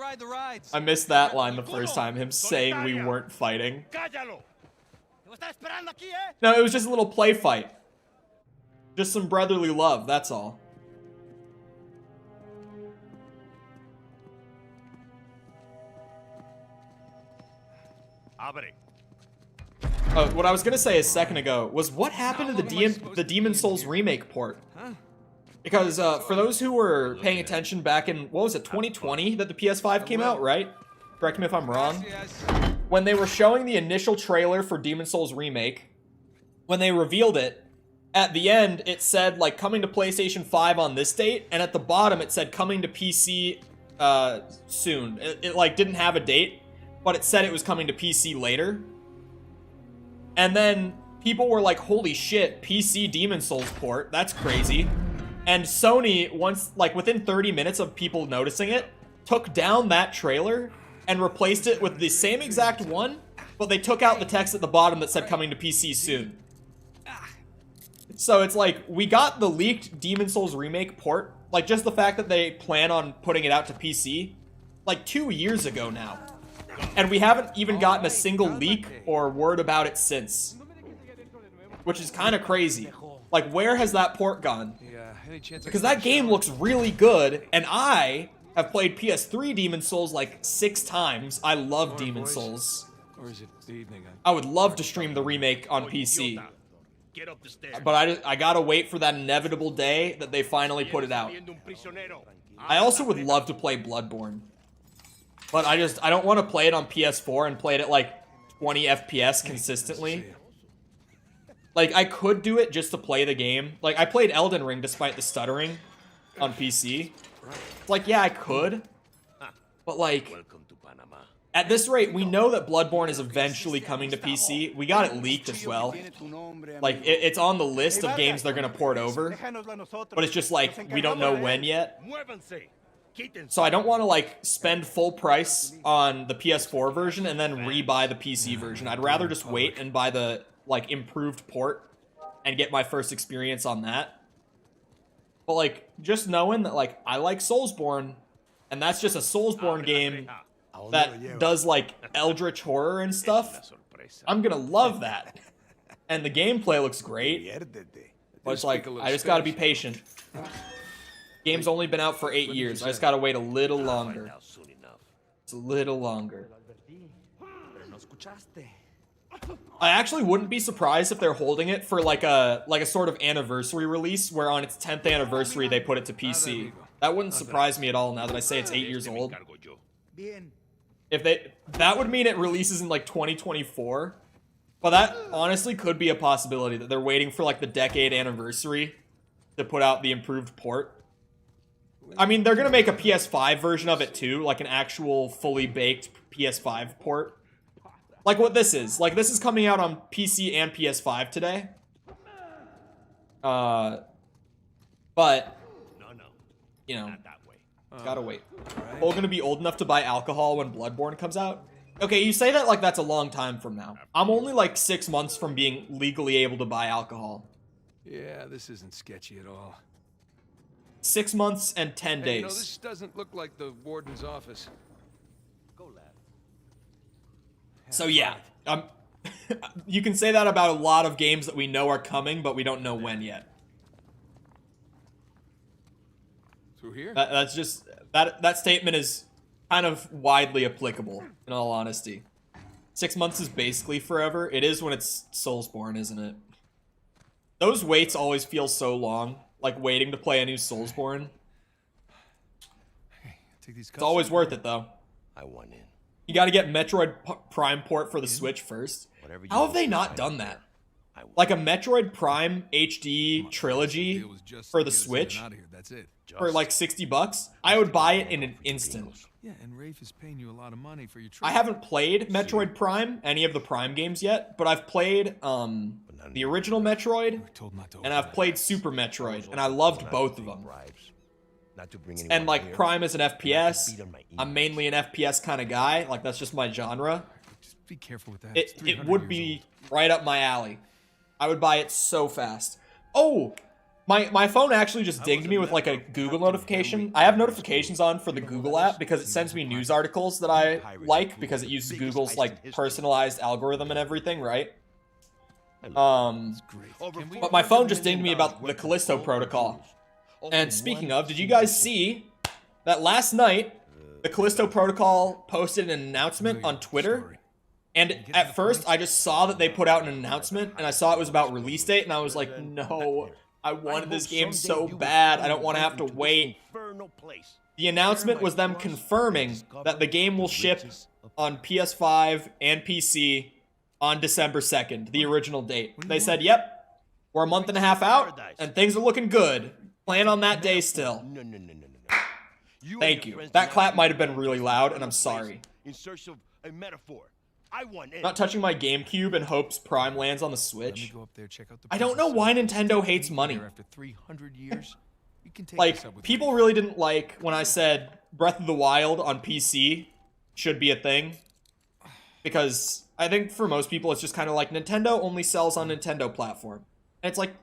I missed that line the first time, him saying we weren't fighting. No, it was just a little play fight. Just some brotherly love, that's all. What I was gonna say a second ago was what happened to the Demon Souls remake port? Because for those who were paying attention back in, what was it, 2020 that the PS5 came out, right? Correct me if I'm wrong. When they were showing the initial trailer for Demon Souls remake, when they revealed it, at the end it said like coming to PlayStation 5 on this date, and at the bottom it said coming to PC soon. It like didn't have a date, but it said it was coming to PC later. And then people were like, holy shit, PC Demon Souls port, that's crazy. And Sony, once, like within 30 minutes of people noticing it, took down that trailer and replaced it with the same exact one, but they took out the text at the bottom that said coming to PC soon. So it's like, we got the leaked Demon Souls remake port Like, just the fact that they plan on putting it out to PC, like, 2 years ago now. And we haven't even gotten a single leak or word about it since. Which is kind of crazy. Like, where has that port gone? Because that game looks really good, and I have played PS3 Demon's Souls like 6 times. I love Demon's Souls. Or is it the evening? I would love to stream the remake on PC. But I gotta wait for that inevitable day that they finally put it out. I also would love to play Bloodborne. But I don't want to play it on PS4 and play it at like 20 FPS consistently. Like, I could do it just to play the game. Like, I played Elden Ring despite the stuttering on PC. It's like, yeah, I could. But like, at this rate, we know that Bloodborne is eventually coming to PC. We got it leaked as well. Like, it's on the list of games they're gonna port over. But it's just like, we don't know when yet. So I don't want to like spend full price on the PS4 version and then re-buy the PC version. I'd rather just wait and buy the like improved port and get my first experience on that. But like, just knowing that like I like Soulsborne, and that's just a Soulsborne game that does like eldritch horror and stuff, I'm gonna love that. And the gameplay looks great. But it's like, I just gotta be patient. Game's only been out for 8 years. I just gotta wait a little longer. It's a little longer. I actually wouldn't be surprised if they're holding it for like a sort of anniversary release, where on its 10th anniversary they put it to PC. That wouldn't surprise me at all now that I say it's 8 years old. That would mean it releases in like 2024. But that honestly could be a possibility, that they're waiting for like the decade anniversary to put out the improved port. I mean, they're gonna make a PS5 version of it too, like an actual fully baked PS5 port. Like what this is. Like, this is coming out on PC and PS5 today. But, you know, gotta wait. Cole gonna be old enough to buy alcohol when Bloodborne comes out? Okay, you say that like that's a long time from now. I'm only like 6 months from being legally able to buy alcohol. Yeah, this isn't sketchy at all. 6 months and 10 days. You know, this doesn't look like the warden's office. So yeah, you can say that about a lot of games that we know are coming, but we don't know when yet. Through here? That's just, that statement is kind of widely applicable, in all honesty. 6 months is basically forever. It is when it's Soulsborne, isn't it? Those waits always feel so long, like waiting to play a new Soulsborne. It's always worth it, though. I want in. You gotta get Metroid Prime port for the Switch first. How have they not done that? Like a Metroid Prime HD trilogy for the Switch for like $60? I would buy it in an instant. Yeah, and Rafe is paying you a lot of money for your trip. I haven't played Metroid Prime, any of the Prime games yet, but I've played the original Metroid, and I've played Super Metroid, and I loved both of them. And like, Prime is an FPS. I'm mainly an FPS kind of guy. Like, that's just my genre. Just be careful with that. It would be right up my alley. I would buy it so fast. Oh, my phone actually just dinged me with like a Google notification. I have notifications on for the Google app because it sends me news articles that I like, because it uses Google's like personalized algorithm and everything, right? But my phone just dinged me about the Callisto Protocol. And speaking of, did you guys see that last night the Callisto Protocol posted an announcement on Twitter? And at first I just saw that they put out an announcement, and I saw it was about release date, and I was like, no, I wanted this game so bad, I don't want to have to wait. The announcement was them confirming that the game will ship on PS5 and PC on December 2nd, the original date. They said, yep, we're a month and a half out, and things are looking good. Plan on that day still. Thank you. That clap might have been really loud, and I'm sorry. In search of a metaphor. I want in. Not touching my GameCube in hopes Prime lands on the Switch. I don't know why Nintendo hates money. After 300 years, you can take like, people really didn't like when I said Breath of the Wild on PC should be a thing. Because I think for most people it's just kind of like, Nintendo only sells on Nintendo platform. And it's like,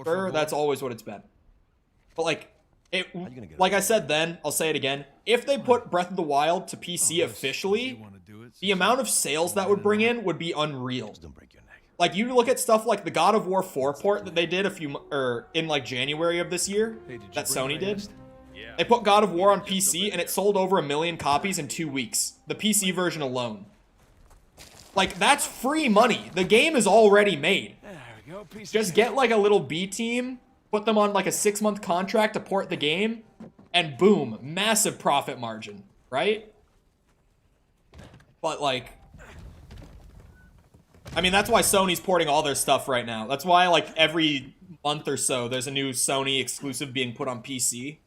sure, that's always what it's been. But like, Like I said then, I'll say it again. If they put Breath of the Wild to PC officially, the amount of sales that would bring in would be unreal. Like, you look at stuff like the God of War 4 port that they did in like January of this year, that Sony did. They put God of War on PC and it sold over 1 million copies in 2 weeks. The PC version alone. Like, that's free money. The game is already made. Just get like a little B team, put them on like a 6-month contract to port the game, and boom, massive profit margin, right? But like, I mean, that's why Sony's porting all their stuff right now. That's why like every month or so there's a new Sony exclusive being put on PC.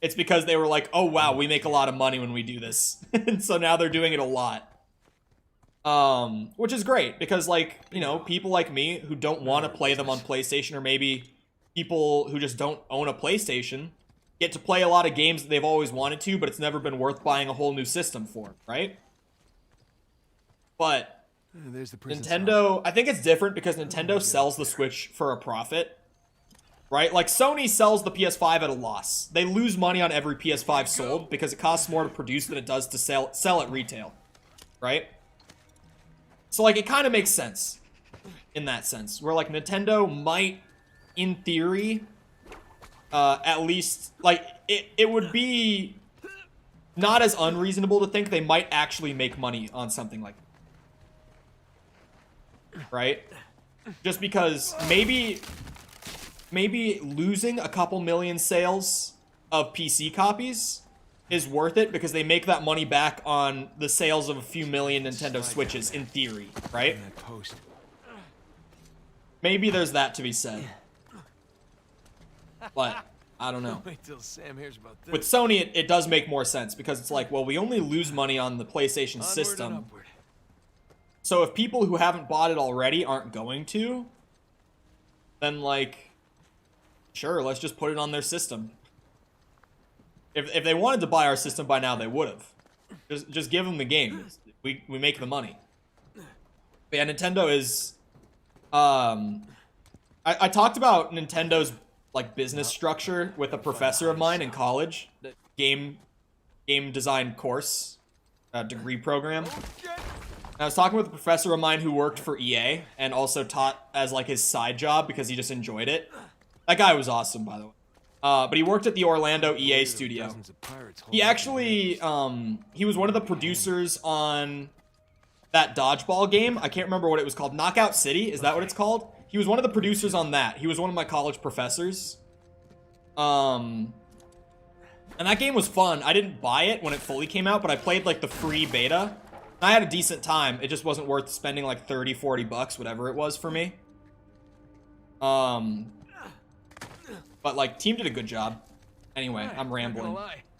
It's because they were like, oh wow, we make a lot of money when we do this. And so now they're doing it a lot. Which is great because, like, you know, people like me who don't want to play them on PlayStation, or maybe people who just don't own a PlayStation, get to play a lot of games that they've always wanted to, but it's never been worth buying a whole new system for, right? But there's the Nintendo, I think it's different because Nintendo sells the Switch for a profit, right? Like, Sony sells the PS5 at a loss. They lose money on every PS5 sold because it costs more to produce than it does to sell at retail, right? So, like, it kind of makes sense in that sense, where, like, Nintendo might, in theory, at least, like, it would be not as unreasonable to think they might actually make money on something like that. Right? Just because maybe losing a couple million sales of PC copies is worth it because they make that money back on the sales of a few million Nintendo Switches, in theory, right? Maybe there's that to be said. But, I don't know. With Sony, it does make more sense because it's like, well, we only lose money on the PlayStation system. So if people who haven't bought it already aren't going to, then, like, sure, let's just put it on their system. If they wanted to buy our system by now, they would have. Just give them the game. We make the money. But yeah, Nintendo is... I talked about Nintendo's, like, business structure with a professor of mine in college. The game design course, degree program. I was talking with a professor of mine who worked for EA and also taught as, like, his side job because he just enjoyed it. That guy was awesome, by the way. But he worked at the Orlando EA studio. He actually, he was one of the producers on that dodgeball game. I can't remember what it was called. Knockout City, is that what it's called? He was one of the producers on that. He was one of my college professors. And that game was fun. I didn't buy it when it fully came out, but I played, like, the free beta. I had a decent time. It just wasn't worth spending like 30, 40 bucks, whatever it was for me. But like, team did a good job. Anyway, I'm rambling.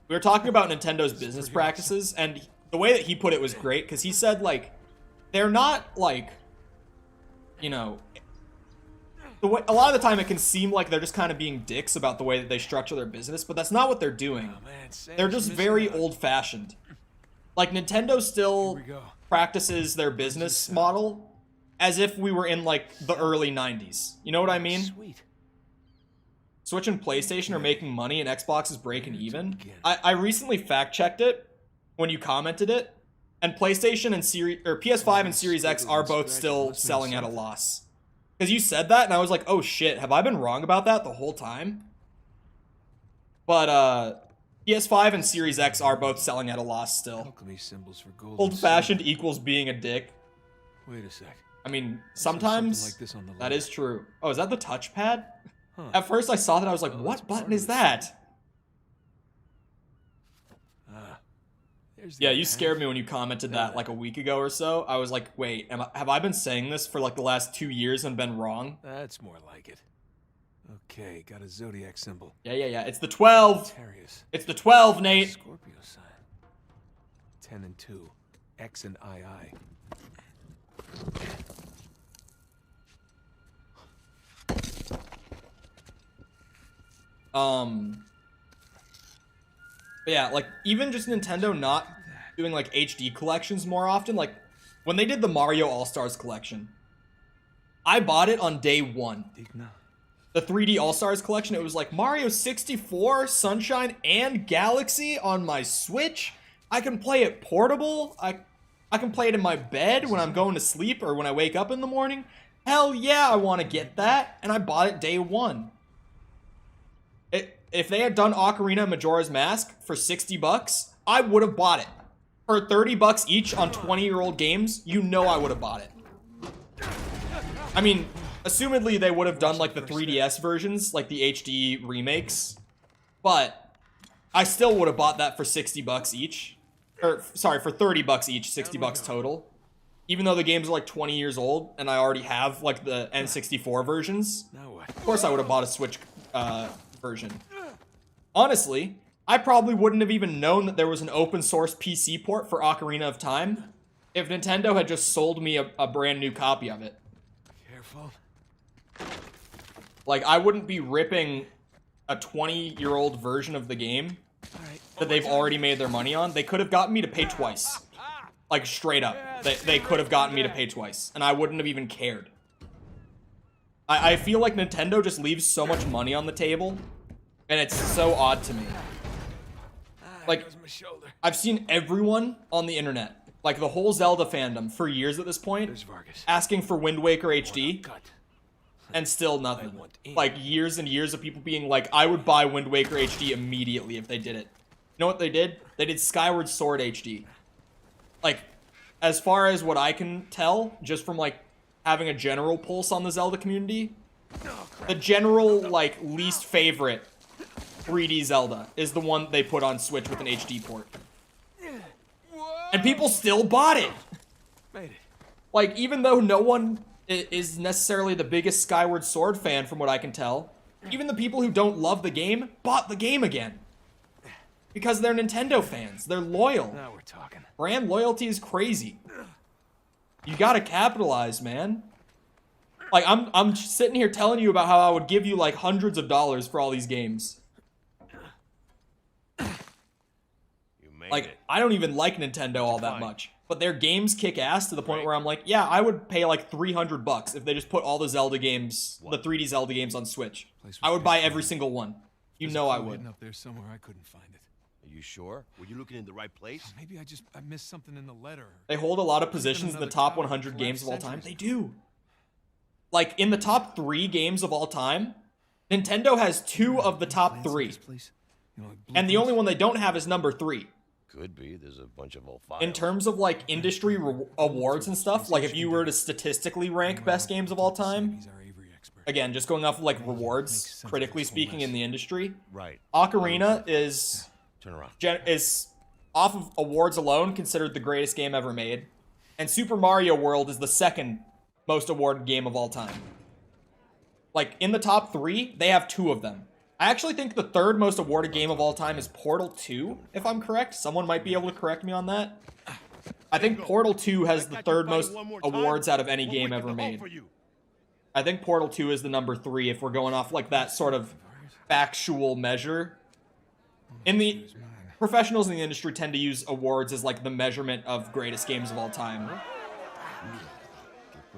We were talking about Nintendo's business practices, and the way that he put it was great, because he said, like, they're not, like, you know, a lot of the time it can seem like they're just kind of being dicks about the way that they structure their business, but that's not what they're doing. They're just very old-fashioned. Like, Nintendo still practices their business model as if we were in, like, the early 90s. You know what I mean? Switch and PlayStation are making money and Xbox is breaking even. I recently fact-checked it when you commented it, and PlayStation and PS5 and Series X are both still selling at a loss. Because you said that, and I was like, oh shit, have I been wrong about that the whole time? But, PS5 and Series X are both selling at a loss still. Old-fashioned equals being a dick. Wait a sec. I mean, sometimes that is true. Oh, is that the touchpad? At first I saw that, I was like, what button is that? Yeah, you scared me when you commented that like a week ago or so. I was like, wait, have I been saying this for like the last 2 years and been wrong? That's more like it. Okay, got a zodiac symbol. Yeah. It's the 12. It's the 12, Nate. Scorpio sign. 10 and 2. X and II. But yeah, like, even just Nintendo not doing like HD collections more often, like when they did the Mario All-Stars collection, I bought it on day 1. the 3D All-Stars collection, it was like Mario 64, Sunshine, and Galaxy on my Switch. I can play it portable. I can play it in my bed when I'm going to sleep or when I wake up in the morning. Hell yeah, I want to get that. And I bought it day one. If they had done Ocarina and Majora's Mask for 60 bucks, I would have bought it. For 30 bucks each on 20-year-old games, you know I would have bought it. I mean, assumedly they would have done like the 3DS versions, like the HD remakes. But I still would have bought that for 60 bucks each. Or, sorry, for 30 bucks each, 60 bucks total. Even though the games are like 20 years old and I already have like the N64 versions. Of course I would have bought a Switch version. Honestly, I probably wouldn't have even known that there was an open source PC port for Ocarina of Time if Nintendo had just sold me a brand new copy of it. Careful. Like, I wouldn't be ripping a 20-year-old version of the game that they've already made their money on. They could have gotten me to pay twice. Like, straight up. They could have gotten me to pay twice, and I wouldn't have even cared. I feel like Nintendo just leaves so much money on the table, and it's so odd to me. Like, I've seen everyone on the internet, like the whole Zelda fandom for years at this point, asking for Wind Waker HD, and still nothing. Like, years and years of people being like, I would buy Wind Waker HD immediately if they did it. You know what they did? They did Skyward Sword HD. Like, as far as what I can tell, just from like having a general pulse on the Zelda community, the general like least favorite 3D Zelda is the one they put on Switch with an HD port. And people still bought it. Like, even though no one is necessarily the biggest Skyward Sword fan from what I can tell, even the people who don't love the game bought the game again. Because they're Nintendo fans. They're loyal. Now we're talking. Brand loyalty is crazy. You gotta capitalize, man. Like, I'm sitting here telling you about how I would give you like hundreds of dollars for all these games. Like, I don't even like Nintendo all that much, but their games kick ass to the point where I'm like, yeah, I would pay like 300 bucks if they just put all the Zelda games, the 3D Zelda games on Switch. I would buy every single one. You know I would. Up there somewhere, I couldn't find it. Are you sure? Were you looking in the right place? Maybe I missed something in the letter. They hold a lot of positions in the top 100 games of all time. They do. Like, in the top 3 games of all time, Nintendo has 2 of the top 3. And the only one they don't have is number 3. Could be. There's a bunch of old files. In terms of, like, industry awards and stuff, like, if you were to statistically rank best games of all time, again, just going off of, like, rewards, critically speaking, in the industry, Ocarina is off of awards alone considered the greatest game ever made, and Super Mario World is the second most awarded game of all time. Like, in the top 3, they have 2 of them. I actually think the third most awarded game of all time is Portal 2, if I'm correct. Someone might be able to correct me on that. I think Portal 2 has the third most awards out of any game ever made. I think Portal 2 is the number 3 if we're going off like that sort of factual measure. In the professionals in the industry tend to use awards as like the measurement of greatest games of all time.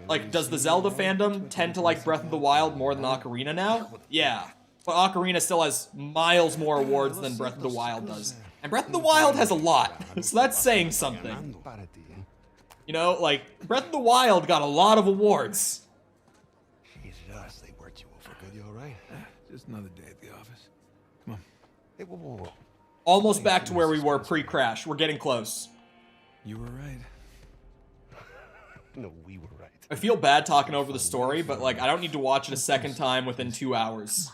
Like, does the Zelda fandom tend to like Breath of the Wild more than Ocarina now? Yeah. But Ocarina still has miles more awards than Breath of the Wild does. And Breath of the Wild has a lot, so that's saying something. You know, like, Breath of the Wild got a lot of awards. Jesus, they worked you over good. You all right? Just another day at the office. Come on. Hey, whoa. Almost back to where we were pre-crash. We're getting close. You were right. No, we were right. I feel bad talking over the story, but, like, I don't need to watch it a second time within 2 hours.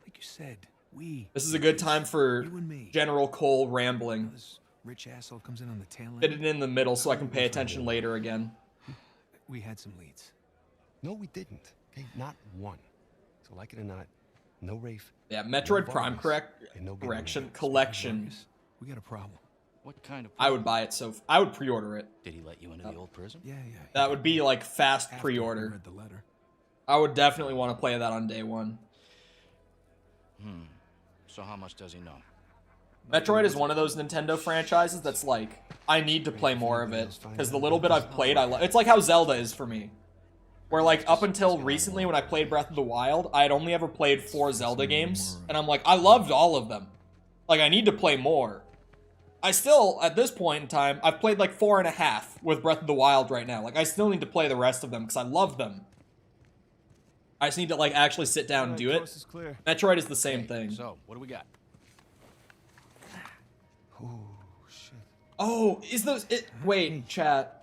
Like you said, This is a good time for General Cole rambling. This rich asshole comes in on the tail end. Fit it in the middle so I can pay attention later again. We had some leads. No, we didn't. Okay, not one. So, like it or not, no Rafe. Yeah, Metroid Prime Collection. We got a problem. What kind of? I would buy it, so I would pre-order it. Did he let you into the old prison? Yeah. That would be like fast pre-order. Read the letter. I would definitely want to play that on day one. So how much does he know? Metroid is one of those Nintendo franchises that's like, I need to play more of it because the little bit I've played, it's like how Zelda is for me. Where, like, up until recently when I played Breath of the Wild, I had only ever played 4 Zelda games, and I'm like, I loved all of them. Like, I need to play more. I still, at this point in time, I've played like 4.5 with Breath of the Wild right now. Like, I still need to play the rest of them because I love them. I just need to, like, actually sit down and do it. Metroid is the same thing. So, what do we got? Oh, shit. Oh, is those... Wait, chat.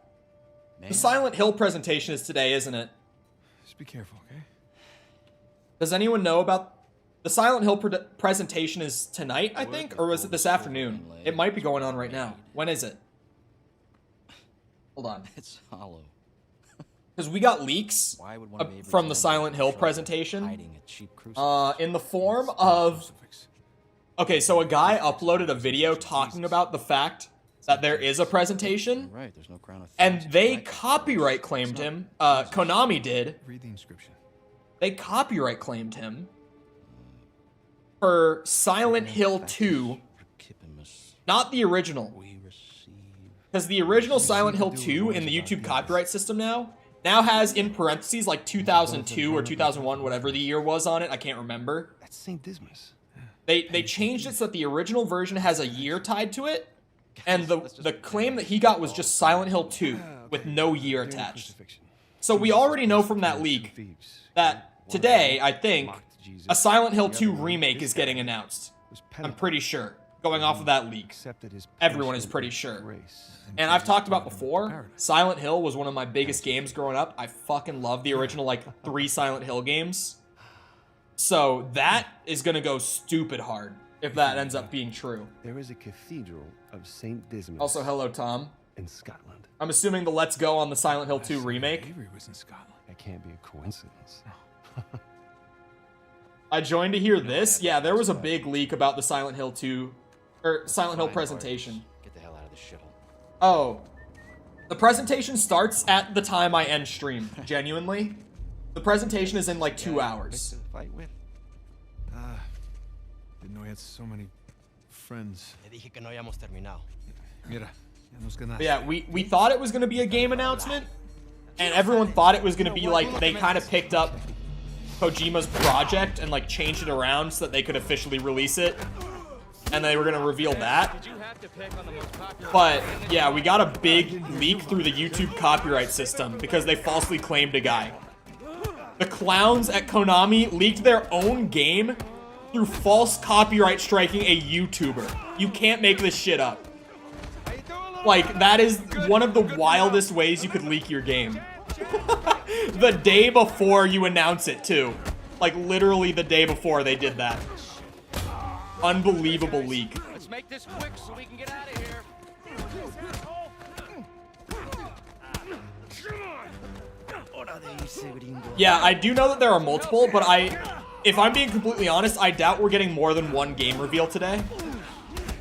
The Silent Hill presentation is today, isn't it? Just be careful, okay? Does anyone know about... The Silent Hill presentation is tonight, I think? Or was it this afternoon? It might be going on right now. When is it? Hold on. It's hollow. Because we got leaks from the Silent Hill presentation in the form of... Okay, so a guy uploaded a video talking about the fact that there is a presentation, Right, there's no crown of and they copyright claimed him. Konami did. Read the inscription. They copyright claimed him for Silent Hill 2, not the original. Because the original Silent Hill 2 in the YouTube copyright system now has in parentheses like 2002 or 2001, whatever the year was on it. I can't remember. That's St. Dismas. They changed it so that the original version has a year tied to it, and the claim that he got was just Silent Hill 2 with no year attached. So we already know from that leak that today, I think, a Silent Hill 2 remake is getting announced. I'm pretty sure. Going off of that leak. Everyone is pretty sure. And I've talked about before, Silent Hill was one of my biggest games growing up. I fucking love the original, like, 3 Silent Hill games. So that is gonna go stupid hard if that ends up being true. There is a cathedral of St. Dismas. Also, hello, Tom. In Scotland. I'm assuming the Let's Go on the Silent Hill 2 remake. Avery was in Scotland. That can't be a coincidence. I joined to hear this. Yeah, there was a big leak about the Silent Hill 2, or Silent Hill presentation. Get the hell out of this shithole. Oh. The presentation starts at the time I end stream, genuinely. The presentation is in like 2 hours. Fight with? Didn't know he had so many friends. Le dije que no habíamos terminado. Mira, ya nos ganaste. But yeah, we thought it was going to be a game announcement, and everyone thought it was going to be like they kind of picked up Kojima's project and like changed it around so that they could officially release it, and they were going to reveal that. But yeah, we got a big leak through the YouTube copyright system because they falsely claimed a guy. The clowns at Konami leaked their own game through false copyright striking a YouTuber. You can't make this shit up. Like, that is one of the wildest ways you could leak your game. The day before you announce it, too. Like, literally the day before they did that. Unbelievable leak. Let's make this quick so we can get out of here. Yeah, I do know that there are multiple, but if I'm being completely honest, I doubt we're getting more than one game reveal today.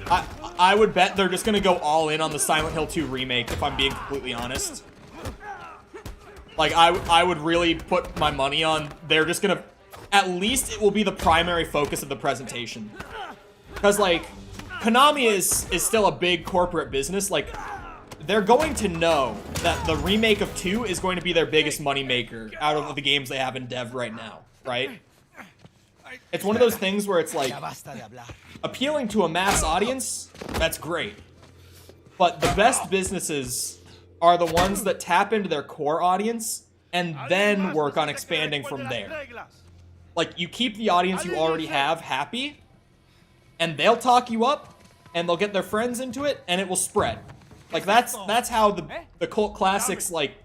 I would bet they're just gonna go all in on the Silent Hill 2 remake, if I'm being completely honest. Like, I would really put my money on they're just gonna... At least it will be the primary focus of the presentation. Because, like, Konami is still a big corporate business. Like, they're going to know that the remake of 2 is going to be their biggest moneymaker out of the games they have in dev right now, right? It's one of those things where it's like, appealing to a mass audience, that's great. But the best businesses are the ones that tap into their core audience and then work on expanding from there. Like, you keep the audience you already have happy, and they'll talk you up, and they'll get their friends into it, and it will spread. Like, that's how the cult classics, like,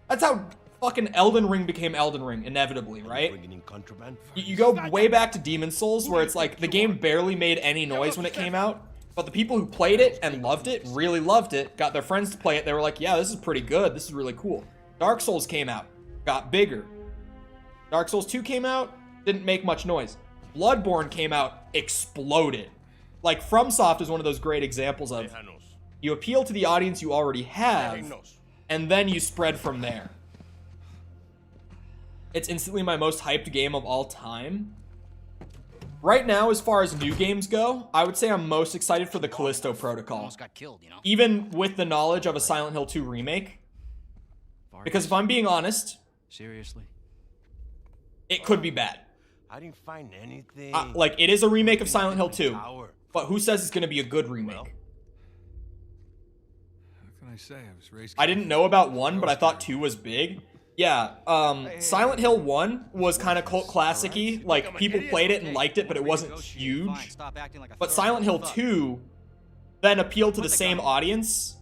that's how fucking Elden Ring became Elden Ring, inevitably, right? You go way back to Demon's Souls, where it's like, the game barely made any noise when it came out, but the people who played it and loved it, really loved it, got their friends to play it, they were like, yeah, this is pretty good, this is really cool. Dark Souls came out, got bigger. Dark Souls 2 came out, didn't make much noise. Bloodborne came out, exploded. Like, FromSoft is one of those great examples of, you appeal to the audience you already have, and then you spread from there. It's instantly my most hyped game of all time. Right now, as far as new games go, I would say I'm most excited for the Callisto Protocol. Almost got killed, you know? Even with the knowledge of a Silent Hill 2 remake. Because if I'm being honest, Seriously? It could be bad. I didn't find anything. Like, it is a remake of Silent Hill 2, but who says it's going to be a good remake? What can I say? I was raised. I didn't know about 1, but I thought 2 was big. Yeah, Silent Hill 1 was kind of cult classic-y. Like, people played it and liked it, but it wasn't huge. But Silent Hill 2 then appealed to the same audience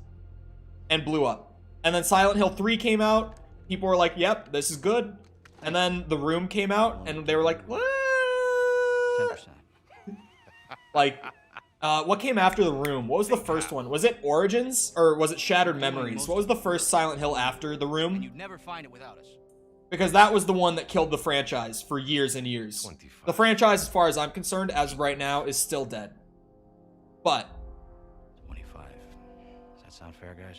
and blew up. And then Silent Hill 3 came out. People were like, yep, this is good. And then The Room came out, and they were like, what? 10%. Like, what came after The Room? What was the first one? Was it Origins, or was it Shattered Memories? What was the first Silent Hill after The Room? You'd never find it without us. Because that was the one that killed the franchise for years and years. 25. The franchise, as far as I'm concerned, as of right now, is still dead. But 25. Does that sound fair, guys?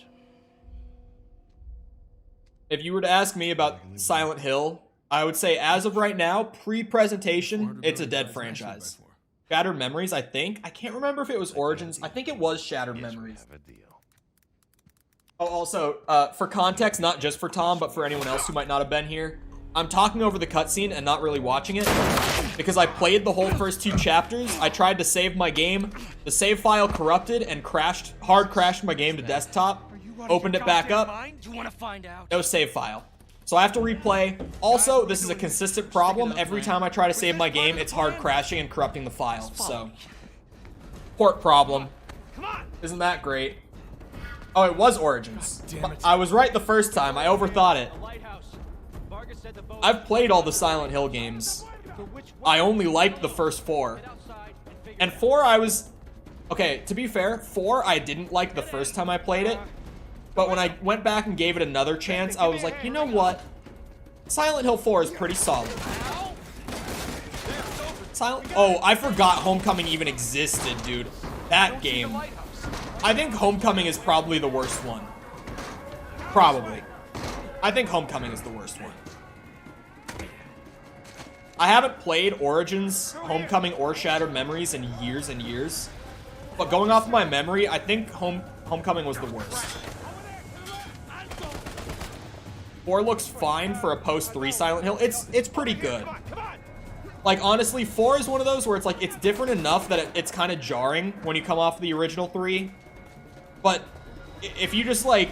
if you were to ask me about Silent Hill, I would say as of right now, pre-presentation, it's a dead franchise. Shattered Memories, I think. I can't remember if it was Origins. I think it was Shattered Memories. Oh, also, for context, not just for Tom, but for anyone else who might not have been here, I'm talking over the cutscene and not really watching it because I played the whole first 2 chapters. I tried to save my game. The save file corrupted and crashed, hard crashed my game to desktop. Opened it back up. No save file. So I have to replay. Also, this is a consistent problem. Every time I try to save my game, it's hard crashing and corrupting the file. So, port problem. Isn't that great? Oh, it was Origins. I was right the first time. I overthought it. I've played all the Silent Hill games. I only liked the first 4. And 4 I was... Okay, to be fair, 4 I didn't like the first time I played it. But when I went back and gave it another chance, I was like, you know what? Silent Hill 4 is pretty solid. Oh, I forgot Homecoming even existed, dude. That game. I think Homecoming is probably the worst one. Probably. I think Homecoming is the worst one. I haven't played Origins, Homecoming, or Shattered Memories in years and years. But going off of my memory, I think Homecoming was the worst. 4 looks fine for a post-3 Silent Hill. It's pretty good. Like, honestly, 4 is one of those where it's like, it's different enough that it's kind of jarring when you come off the original 3. But if you just, like,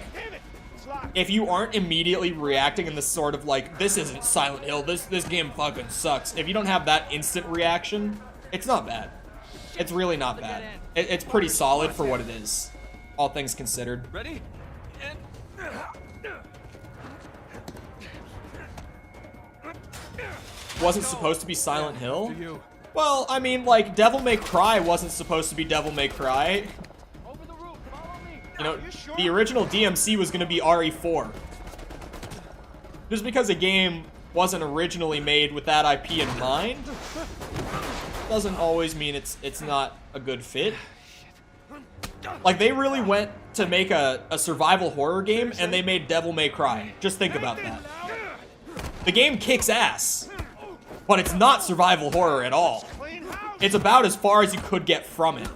if you aren't immediately reacting in this sort of, like, this isn't Silent Hill, this game fucking sucks. If you don't have that instant reaction, it's not bad. It's really not bad. It's pretty solid for what it is, all things considered. Ready? Wasn't supposed to be Silent Hill? Well, I mean, like, Devil May Cry wasn't supposed to be Devil May Cry. You know, the original DMC was going to be RE4. Just because a game wasn't originally made with that IP in mind doesn't always mean it's not a good fit. Like, they really went to make a survival horror game, and they made Devil May Cry. Just think about that. The game kicks ass, but it's not survival horror at all. It's about as far as you could get from it.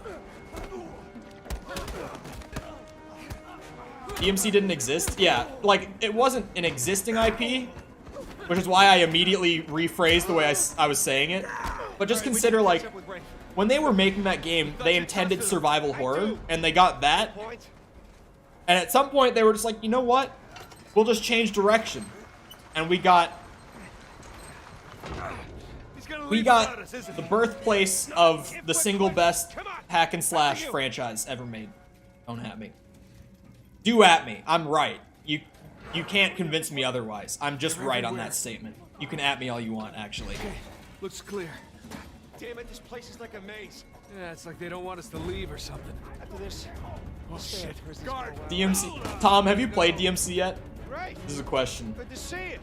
DMC didn't exist? Yeah, like, it wasn't an existing IP, which is why I immediately rephrased the way I was saying it. But just consider, like, when they were making that game, they intended survival horror, and they got that. And at some point, they were just like, you know what? We'll just change direction. And we got the birthplace of the single best hack and slash franchise ever made. Don't at me. Do at me. I'm right. You can't convince me otherwise. I'm just right on that statement. You can at me all you want, actually. Okay, looks clear. Damn it, this place is like a maze. Yeah, it's like they don't want us to leave or something. After this, oh shit. Guard. DMC. Tom, have you played DMC yet? This is a question. Good to see you.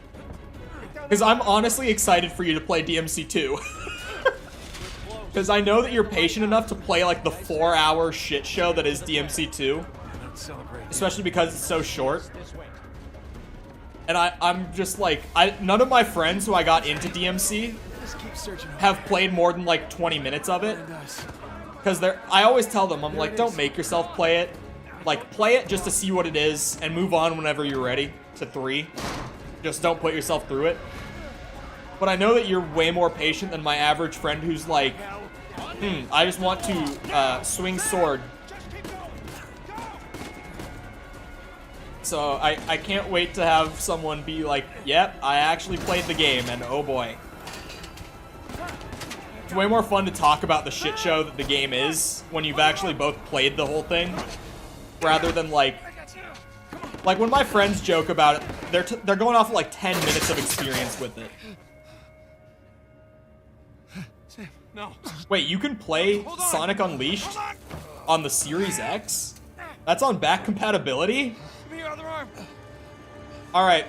Because I'm honestly excited for you to play DMC 2. Because I know that you're patient enough to play like the 4-hour shit show that is DMC 2. Especially because it's so short. And I'm just like, none of my friends who I got into DMC have played more than like 20 minutes of it. Because I always tell them, I'm like, don't make yourself play it. Like, play it just to see what it is and move on whenever you're ready to 3. just don't put yourself through it. But I know that you're way more patient than my average friend who's like, I just want to swing sword. So I can't wait to have someone be like, yep, I actually played the game, and oh boy. It's way more fun to talk about the shit show that the game is when you've actually both played the whole thing, rather than like when my friends joke about it, they're going off of like 10 minutes of experience with it. Sam, no. Wait, you can play Sonic Unleashed on the Series X? That's on back compatibility? Give me your other arm. Alright.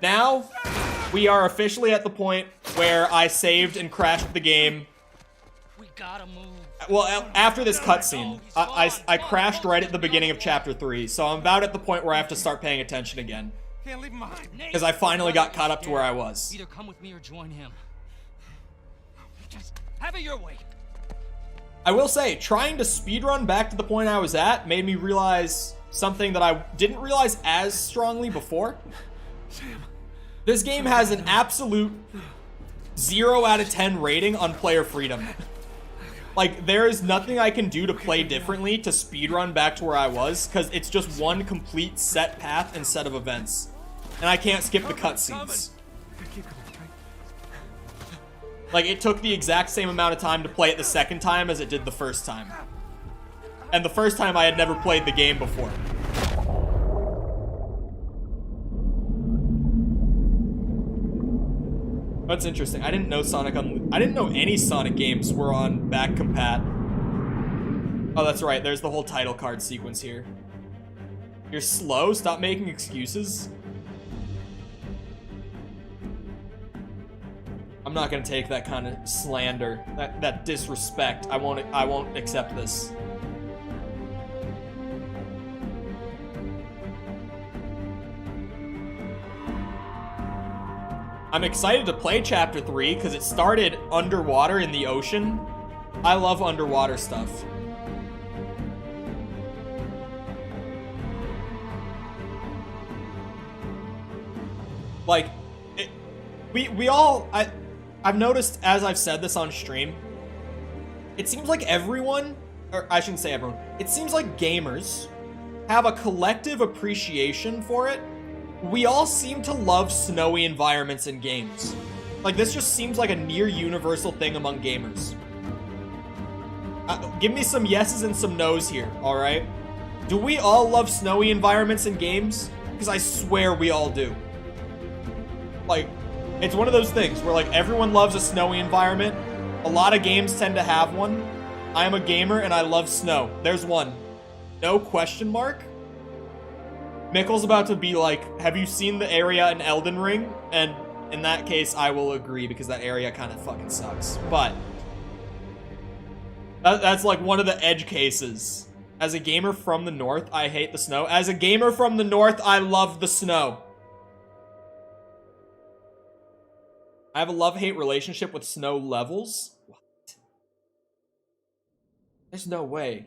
Now, we are officially at the point where I saved and crashed the game. We gotta move. Well, after this cutscene, I crashed right at the beginning of Chapter 3, so I'm about at the point where I have to start paying attention again. Can't leave him behind. Because I finally got caught up to where I was. Either come with me or join him. Just have it your way. I will say, trying to speedrun back to the point I was at made me realize something that I didn't realize as strongly before. This game has an absolute 0 out of 10 rating on player freedom. Like, there is nothing I can do to play differently to speedrun back to where I was, because it's just one complete set path and set of events. And I can't skip the cutscenes. Like, it took the exact same amount of time to play it the second time as it did the first time. And the first time I had never played the game before. That's interesting. I didn't know I didn't know any Sonic games were on back compat. Oh, that's right. There's the whole title card sequence here. You're slow? Stop making excuses. I'm not gonna take that kind of slander, that disrespect. I won't accept this. I'm excited to play Chapter 3 because it started underwater in the ocean. I love underwater stuff. Like, I've noticed, as I've said this on stream, it seems like everyone, or I shouldn't say everyone, it seems like gamers have a collective appreciation for it. We all seem to love snowy environments in games. Like, this just seems like a near universal thing among gamers. Give me some yeses and some nos here, alright? Do we all love snowy environments in games? Because I swear we all do. Like, it's one of those things where, like, everyone loves a snowy environment. A lot of games tend to have one. I am a gamer and I love snow. There's one. No question mark? Mickle's about to be like, have you seen the area in Elden Ring? And in that case, I will agree because that area kind of fucking sucks. But that's like one of the edge cases. As a gamer from the north, I hate the snow. As a gamer from the north, I love the snow. I have a love-hate relationship with snow levels. What? There's no way.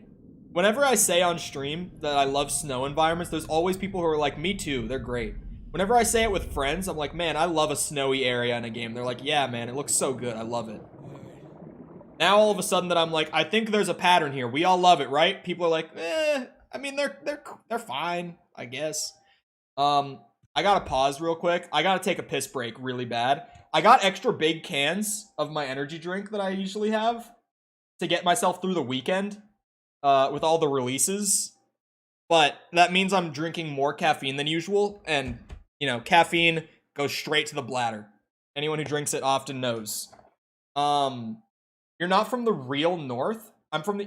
Whenever I say on stream that I love snow environments, there's always people who are like, me too, they're great. Whenever I say it with friends, I'm like, man, I love a snowy area in a game. They're like, yeah, man, it looks so good, I love it. Now all of a sudden that I'm like, I think there's a pattern here. We all love it, right? People are like, I mean, they're fine, I guess. I gotta pause real quick. I gotta take a piss break really bad. I got extra big cans of my energy drink that I usually have to get myself through the weekend. With all the releases, but that means I'm drinking more caffeine than usual, and, you know, caffeine goes straight to the bladder. Anyone who drinks it often knows. You're not from the real north? I'm from the...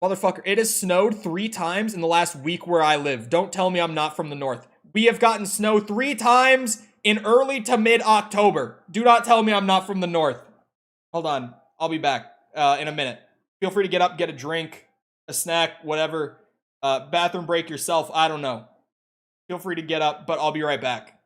Motherfucker, it has snowed 3 times in the last week where I live. Don't tell me I'm not from the north. We have gotten snow 3 times in early to mid-October. Do not tell me I'm not from the north. Hold on, I'll be back in a minute. Feel free to get up, get a drink, a snack, whatever. Bathroom break yourself, I don't know. Feel free to get up, but I'll be right back.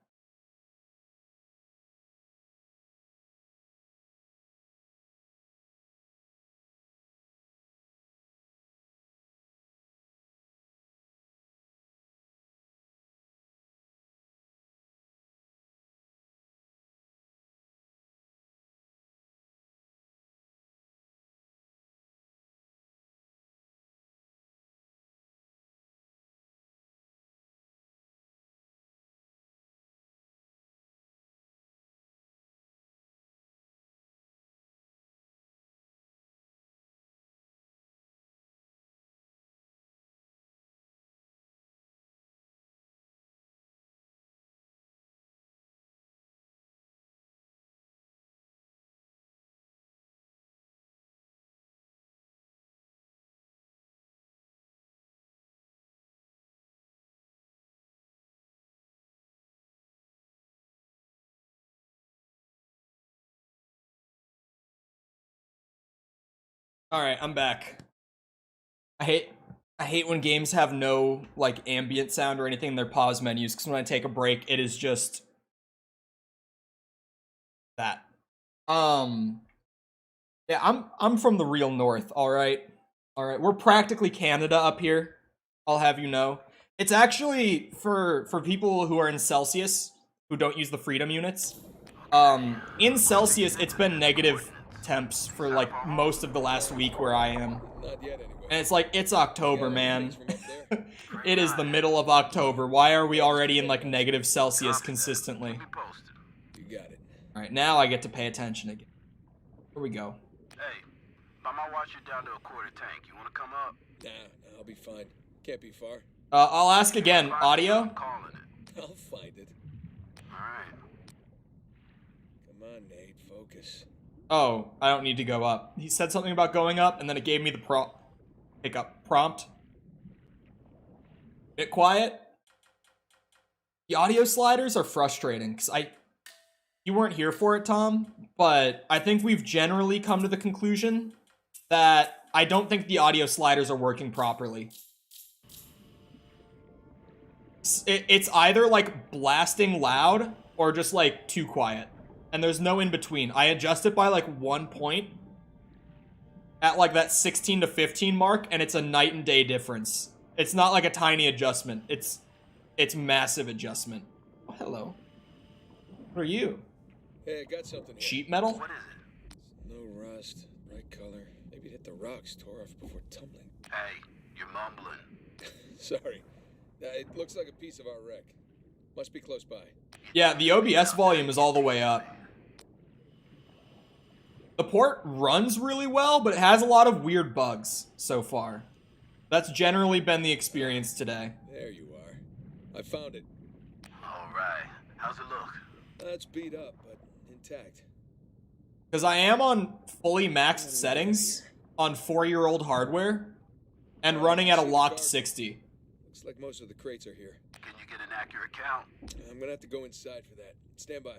Alright, I'm back. I hate when games have no, like, ambient sound or anything in their pause menus, because when I take a break, it is just... that. Yeah, I'm from the real north, alright? Alright, we're practically Canada up here, I'll have you know. It's actually, for people who are in Celsius, who don't use the freedom units, in Celsius, it's been negative temps for, like, most of the last week where I am. And it's like, it's October, man. It is the middle of October. Why are we already in, like, negative Celsius consistently? You got it. Alright, now I get to pay attention again. Here we go. Hey, by my watch, you're down to a quarter tank. You want to come up? Nah, I'll be fine. Can't be far. I'll ask again. Audio? I'll find it. Alright. Come on, Nate. Focus. Oh, I don't need to go up. He said something about going up, and then it gave me the prompt. Bit quiet. The audio sliders are frustrating, because you weren't here for it, Tom, but I think we've generally come to the conclusion that I don't think the audio sliders are working properly. It's either, like, blasting loud or just, like, too quiet. And there's no in between. I adjust it by, like, 1 point at, like, that 16 to 15 mark, and it's a night and day difference. It's not, like, a tiny adjustment. It's massive adjustment. Oh, hello. What are you? Hey, I got something here. Sheet metal? What is it? No rust, bright color. Maybe it hit the rocks, tore off before tumbling. Hey, you're mumbling. Sorry. It looks like a piece of our wreck. Must be close by. Yeah, the OBS volume is all the way up. The port runs really well, but it has a lot of weird bugs so far. That's generally been the experience today. There you are. I found it. Alright. How's it look? It's beat up, but intact. Because I am on fully maxed settings on 4-year-old hardware and running at a locked 60. Looks like most of the crates are here. Can you get an accurate count? I'm gonna have to go inside for that. Stand by.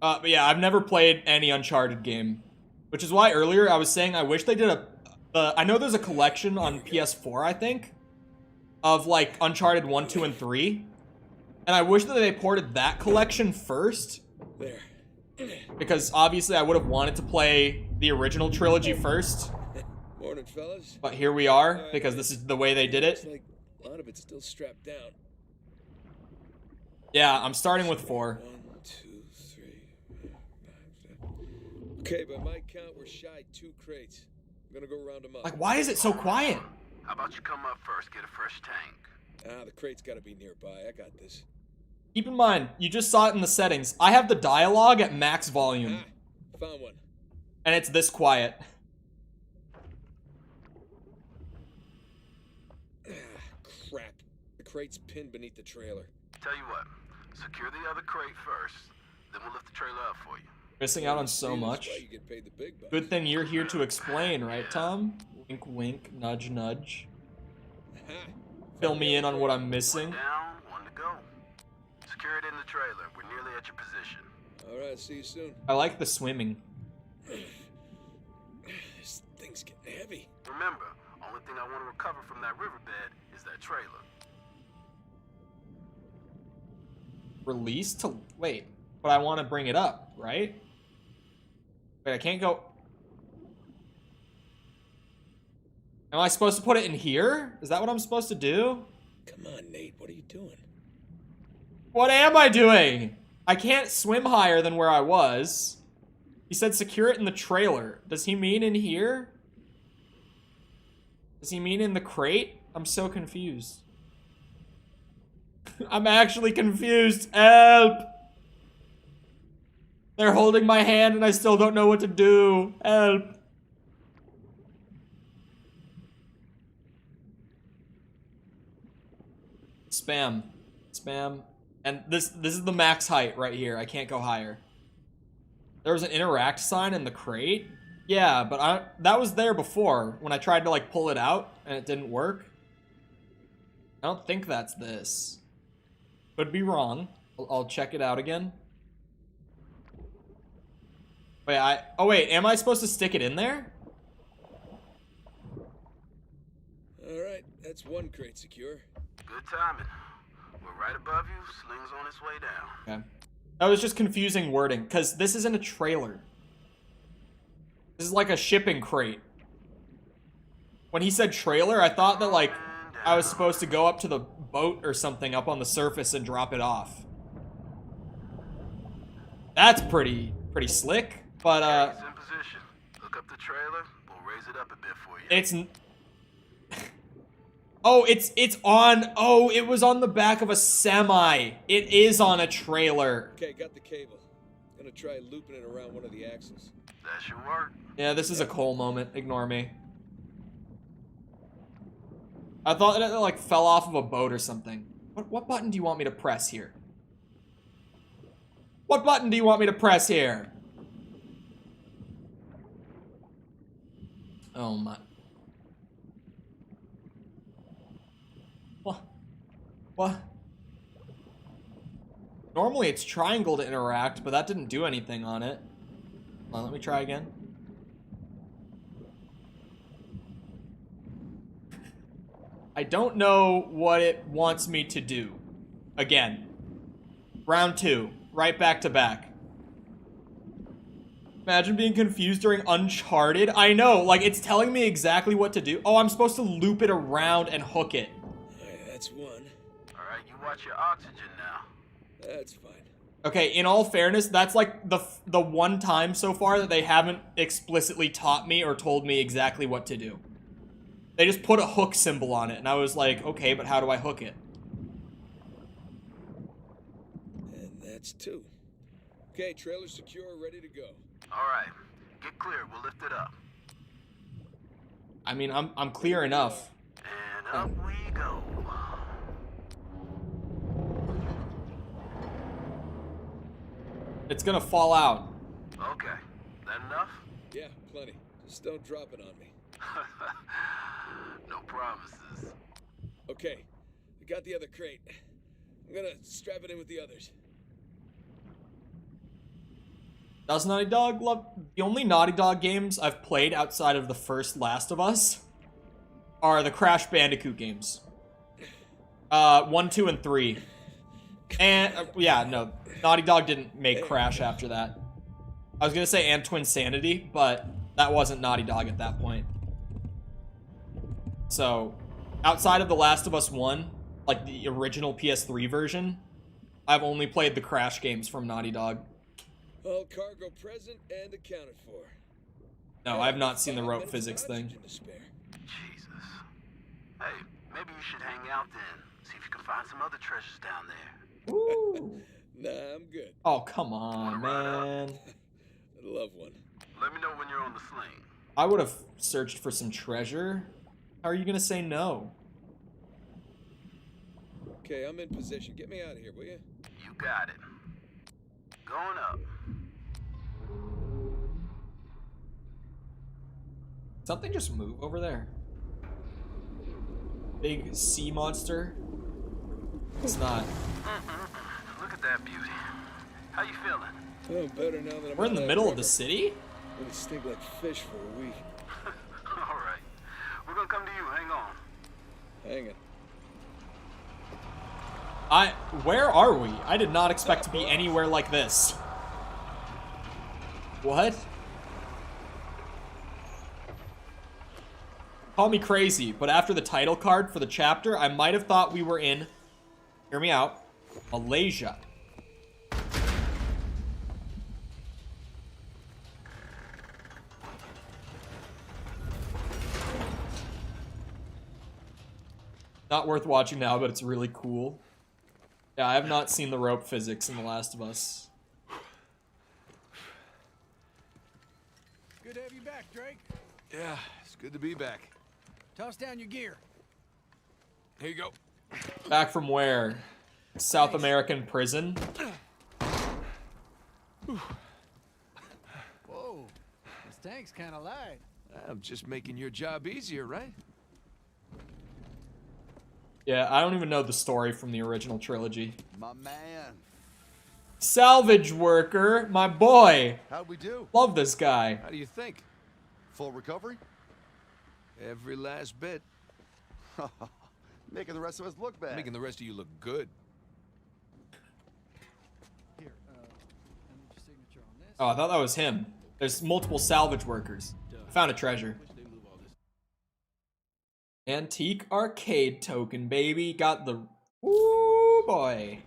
But yeah, I've never played any Uncharted game. Which is why earlier I was saying I wish they did I know there's a collection on PS4, I think, of, like, Uncharted 1, 2, and 3. And I wish that they ported that collection first. There. Because obviously I would have wanted to play the original trilogy first. Morning, fellas. But here we are, because this is the way they did it. Looks like a lot of it's still strapped down. Yeah, I'm starting with 4. 1, 2, 3, 5, 6. Okay, by my count, we're shy 2 crates. I'm gonna go round them up. Like, why is it so quiet? How about you come up first, get a fresh tank? The crate's gotta be nearby. I got this. Keep in mind, you just saw it in the settings. I have the dialogue at max volume. Found one. And it's this quiet. Crap. The crate's pinned beneath the trailer. Tell you what, secure the other crate first, then we'll lift the trailer up for you. Missing out on so much. Good thing you're here to explain, right, Tom? Wink, wink, nudge, nudge. Fill me in on what I'm missing. One down, one to go. Secure it in the trailer. We're nearly at your position. Alright, see you soon. I like the swimming. This thing's getting heavy. Remember, only thing I want to recover from that riverbed is that trailer. Release to... Wait. But I want to bring it up, right? Wait, I can't go... Am I supposed to put it in here? Is that what I'm supposed to do? Come on, Nate. What are you doing? What am I doing? I can't swim higher than where I was. He said secure it in the trailer. Does he mean in here? Does he mean in the crate? I'm so confused. I'm actually confused. Help! They're holding my hand and I still don't know what to do. Help! Spam. Spam. And this is the max height right here. I can't go higher. There was an interact sign in the crate? Yeah, but that was there before when I tried to, like, pull it out and it didn't work. I don't think that's this. Could be wrong. I'll check it out again. Wait, oh wait, am I supposed to stick it in there? That's one crate secure. Good timing. We're right above you. Sling's on its way down. Okay. That was just confusing wording, because this isn't a trailer. This is like a shipping crate. When he said trailer, I thought that, like, I was supposed to go up to the boat or something up on the surface and drop it off. That's pretty slick, but, It's in position. Look up the trailer. We'll raise it up a bit for you. it's... Oh, it's on... Oh, it was on the back of a semi. It is on a trailer. Okay, got the cable. Gonna try looping it around one of the axles. That should work. Yeah, this is a Cole moment. Ignore me. I thought it, like, fell off of a boat or something. What button do you want me to press here? What button do you want me to press here? Oh my... What? Normally it's triangle to interact, but that didn't do anything on it. Hold on, let me try again. I don't know what it wants me to do. Again. Round 2. Right back to back. Imagine being confused during Uncharted. I know, like, it's telling me exactly what to do. Oh, I'm supposed to loop it around and hook it. Alright, that's one. Alright, you watch your oxygen now. That's fine. Okay, in all fairness, that's like the one time so far that they haven't explicitly taught me or told me exactly what to do. They just put a hook symbol on it, and I was like, okay, but how do I hook it? And that's 2. Okay, trailer secure, ready to go. Alright, get clear. We'll lift it up. I mean, I'm clear enough. And up we go. It's gonna fall out. Okay, that enough? Yeah, plenty. Just don't drop it on me. No promises. Okay, I got the other crate. I'm gonna strap it in with the others. Does Naughty Dog love... The only Naughty Dog games I've played outside of the first Last of Us are the Crash Bandicoot games. 1, 2, and 3. And, yeah, no. Naughty Dog didn't make Crash after that. I was gonna say and Twinsanity, but that wasn't Naughty Dog at that point. So, outside of The Last of Us 1, like the original PS3 version, I've only played the Crash games from Naughty Dog. All cargo present and accounted for. No, I've not seen the rope physics thing. Jesus. Hey, maybe you should hang out then. See if you can find some other treasures down there. Ooh. Nah, I'm good. Oh, come on, man. I'd love one. Let me know when you're on the sling. I would have searched for some treasure. How are you gonna say no? Okay, I'm in position. Get me out of here, will you? You got it. Going up. Something just move over there. Big sea monster. It's not. Look at that beauty. How you feeling? Oh, better now that I'm We're in the that middle of river. the city? Gonna stink like fish for a week. All right. We're gonna come to you. Hang on. Hang it. Where are we? I did not expect to be anywhere like this. What? Call me crazy, but after the title card for the chapter, I might have thought we were in, hear me out, Malaysia. Not worth watching now, but it's really cool. Yeah, I have not seen the rope physics in The Last of Us. Good to have you back, Drake. Yeah, it's good to be back. Toss down your gear. Here you go. Back from where? South American prison? Whoa, this tank's kind of light. I'm just making your job easier, right? Yeah, I don't even know the story from the original trilogy. My man. Salvage worker, my boy. How'd we do? Love this guy. How do you think? Full recovery? Every last bit. Making the rest of us look bad. Making the rest of you look good. Oh, I thought that was him. There's multiple salvage workers. Found a treasure. Antique arcade token, baby. Got the... Ooh, boy.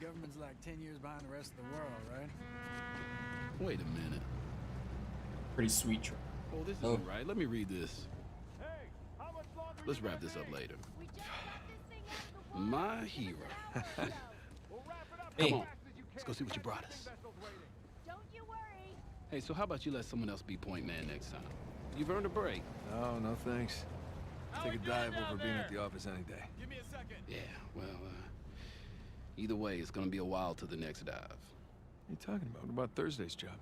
Government's like 10 years behind the rest of the world, right? Wait a minute. Pretty sweet treasure. Oh, this isn't right. Let me read this. Let's wrap this up later. My hero. Hey. Come on. Let's go see what you brought us. Hey, so how about you let someone else be point man next time? You've earned a break. No, no thanks. Take a dive over being at the office any day. Give me a second. Yeah, well, either way, it's gonna be a while to the next dive. What are you talking about? What about Thursday's job?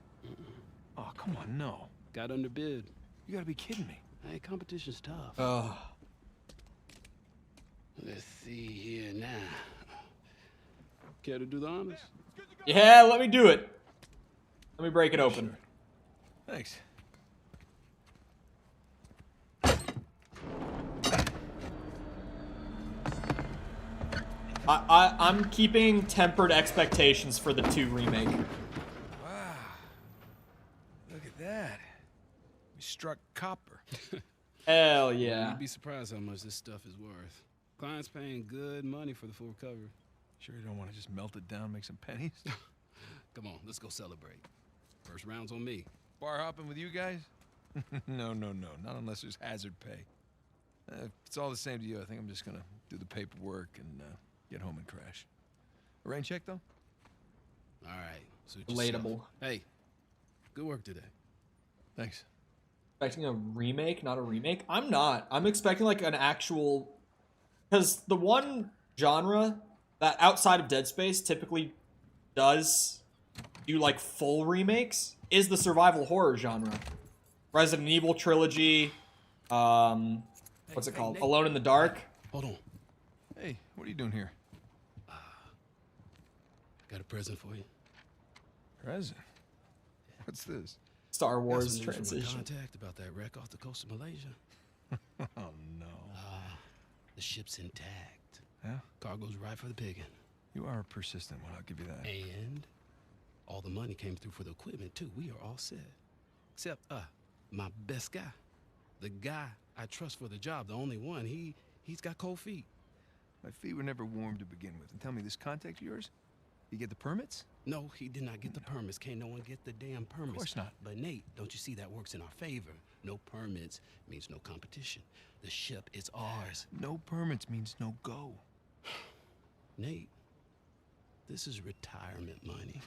Oh, come on, no. Got underbid. You gotta be kidding me. Hey, competition's tough. Oh. Let's see here now. Care to do the honors? Yeah, let me do it. Let me break it open. Sure. Thanks. I'm keeping tempered expectations for the 2 remake. Wow. Look at that. We struck copper. Hell yeah. You'd be surprised how much this stuff is worth. Clients paying good money for the full recovery. Sure you don't want to just melt it down, make some pennies? Come on, let's go celebrate. First round's on me. Bar hopping with you guys? No, no, no. Not unless there's hazard pay. If it's all the same to you, I think I'm just gonna do the paperwork and get home and crash. A rain check, though? All right. Suit Relatable. yourself. Hey, good work today. Thanks. Expecting a remake, not a remake? I'm not. I'm expecting like an actual... Because the one genre that outside of Dead Space typically does do like full remakes is the survival horror genre. Resident Evil trilogy, what's it called? Alone in the Dark. Hold on. Hey, what are you doing here? Got a present for you. Present? What's this? Star Got Wars some news from a transition. contact about that wreck off the coast of Malaysia. Oh, no. The ship's intact. Yeah? Cargo's right for the picking. You are a persistent one, I'll give you that. And all the money came through for the equipment, too. We are all set. Except, my best guy. The guy I trust for the job, the only one. He's got cold feet. My feet were never warm to begin with. And tell me, this contact of yours? You get the permits? No, he did not get the permits. Can't no one get the damn permits. Of course not. But Nate, don't you see that works in our favor? No permits means no competition. The ship is ours. No permits means no go. Nate, this is retirement money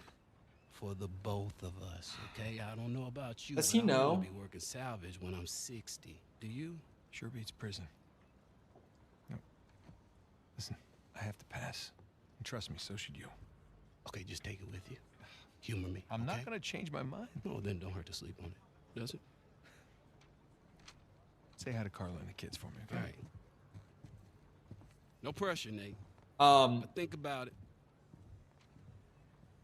for the both of us, okay? I don't know about you, Does but he know? I'm gonna be working salvage when I'm 60. Do you? Sure beats prison. No. Listen, I have to pass. And trust me, so should you. Okay, just take it with you. Humor me. I'm not okay? gonna change my mind. No, then don't hurt to sleep on it, does it? Say hi to Carla and the kids for me, okay? All right. No pressure, Nate. Um, Think about it.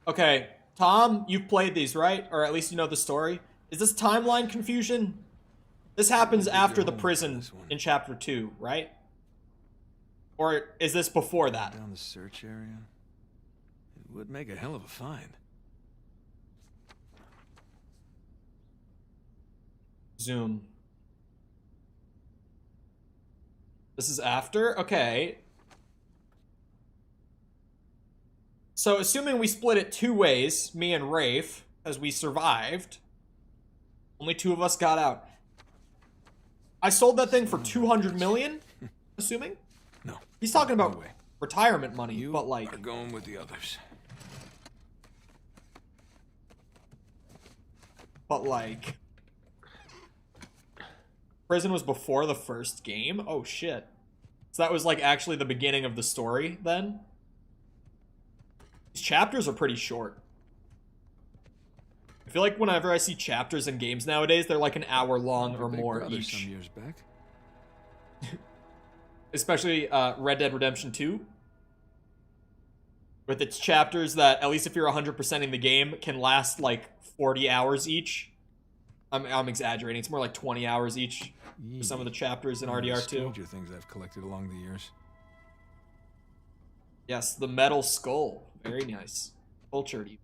Okay, Tom, you've played these, right? Or at least you know the story. Is this timeline confusion? This happens after the prison in chapter 2, right? Or is this before that? Down the search area. It would make a hell of a find. Zoom. This is after? Okay. So, assuming we split it 2 ways, me and Rafe, as we survived, only 2 of us got out. I sold that thing for 200 million, assuming? No. He's talking about No way. retirement money, You but like... are going with the others. But like... Prison was before the first game? Oh shit. So that was like actually the beginning of the story then? These chapters are pretty short. I feel like whenever I see chapters in games nowadays, they're like an hour long or Big more Brother each. some years back. Especially Red Dead Redemption 2. With its chapters that, at least if you're 100%ing the game, can last like 40 hours each. I'm exaggerating. It's more like 20 hours each for some of the chapters in RDR2. Stranger things I've collected along the years. Yes, the metal skull. Very nice. Cultured.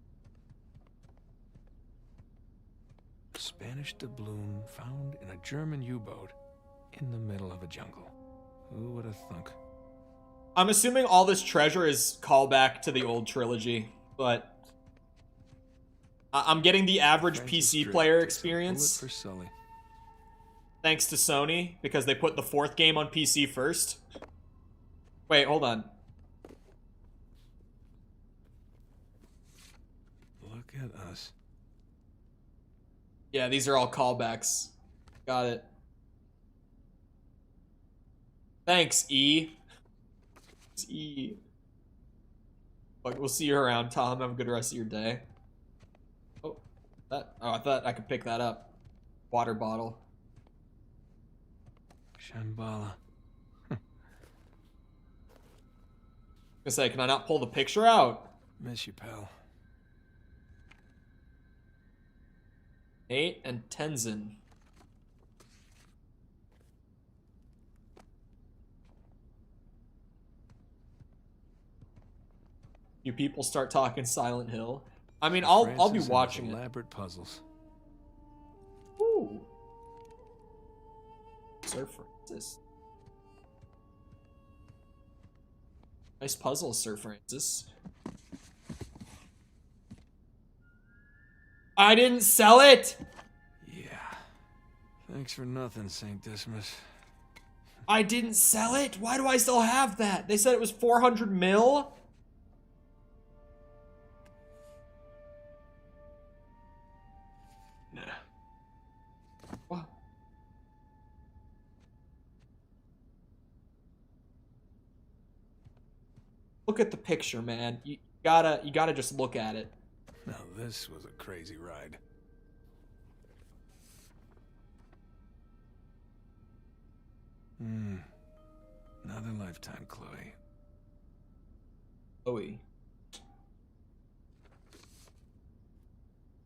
Spanish doubloon found in a German U-boat in the middle of a jungle. Who would have thunk? I'm assuming all this treasure is callback to the old trilogy, but I'm getting the average PC player experience. For Sully. Thanks to Sony, because they put the 4th game on PC first. Wait, hold on. Look at us. Yeah, these are all callbacks. Got it. Thanks, E. It's E. Fuck, we'll see you around, Tom. Have a good rest of your day. Oh, I thought I could pick that up. Water bottle. Shambhala. I say, can I not pull the picture out? Miss you, pal. Nate and Tenzin. You people start talking Silent Hill. I mean, I'll be watching it. Elaborate puzzles. Ooh. Sir Francis. Nice puzzle, Sir Francis. I didn't sell it! Yeah. Thanks for nothing, St. Dismas. I didn't sell it? Why do I still have that? They said it was 400 mil? Nah. What? Look at the picture, man. You gotta just look at it. Now this was a crazy ride. Another lifetime, Chloe. Chloe.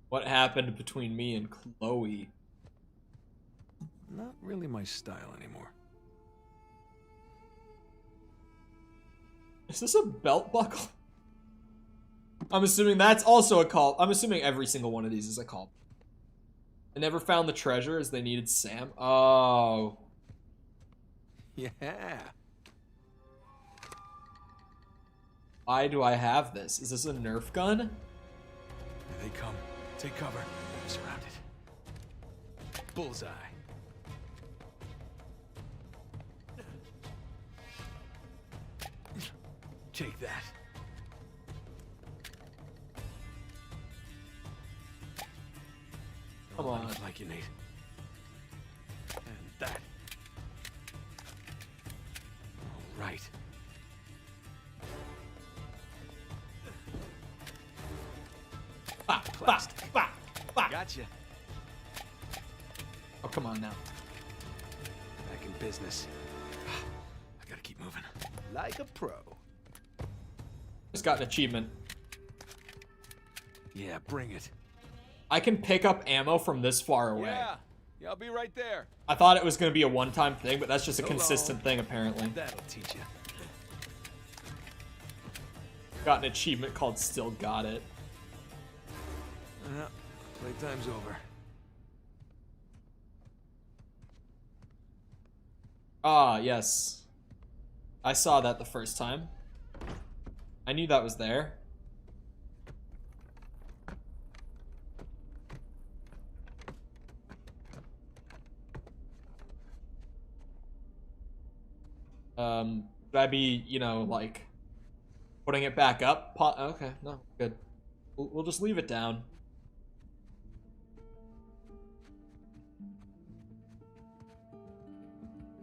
What happened between me and Chloe? Not really my style anymore. Is this a belt buckle? I'm assuming that's also a call. I'm assuming every single one of these is a call. I never found the treasure as they needed Sam. Oh. Yeah. Why do I have this? Is this a Nerf gun? Here they come. Take cover. I'm surrounded. Bullseye. Take that. Come on. Like you, Nate. And that. All right. Gotcha. Oh, come on now. Back in business. I gotta keep moving. Like a pro. Just got an achievement. Yeah, bring it. I can pick up ammo from this far away. Yeah, I'll be right there. I thought it was going to be a one-time thing, but that's just a consistent thing, apparently. That'll teach you. Got an achievement called Still Got It. Playtime's over. Ah, yes. I saw that the first time. I knew that was there. Should I be, you know, like, putting it back up? Okay, no, good. We'll just leave it down.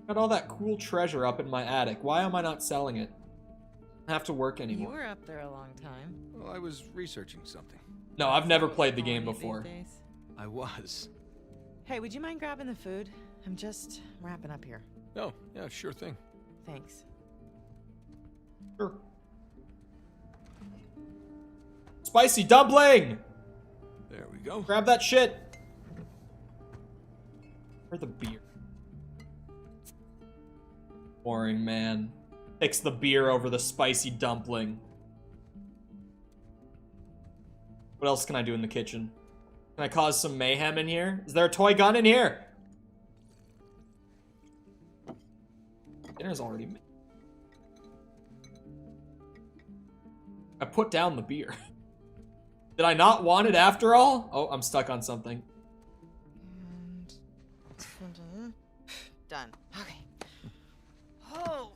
Got all that cool treasure up in my attic. Why am I not selling it? I don't have to work anymore. You were up there a long time. Well, I was researching something. No, I've never played the game before. I was. Hey, would you mind grabbing the food? I'm just wrapping up here. Oh, yeah, sure thing. Thanks. Sure. Spicy dumpling! There we go. Grab that shit. Where's the beer? Boring, man. Picks the beer over the spicy dumpling. What else can I do in the kitchen? Can I cause some mayhem in here? Is there a toy gun in here? Dinner's already made. I put down the beer. Did I not want it after all? Oh, I'm stuck on something. Done. Okay. Oh.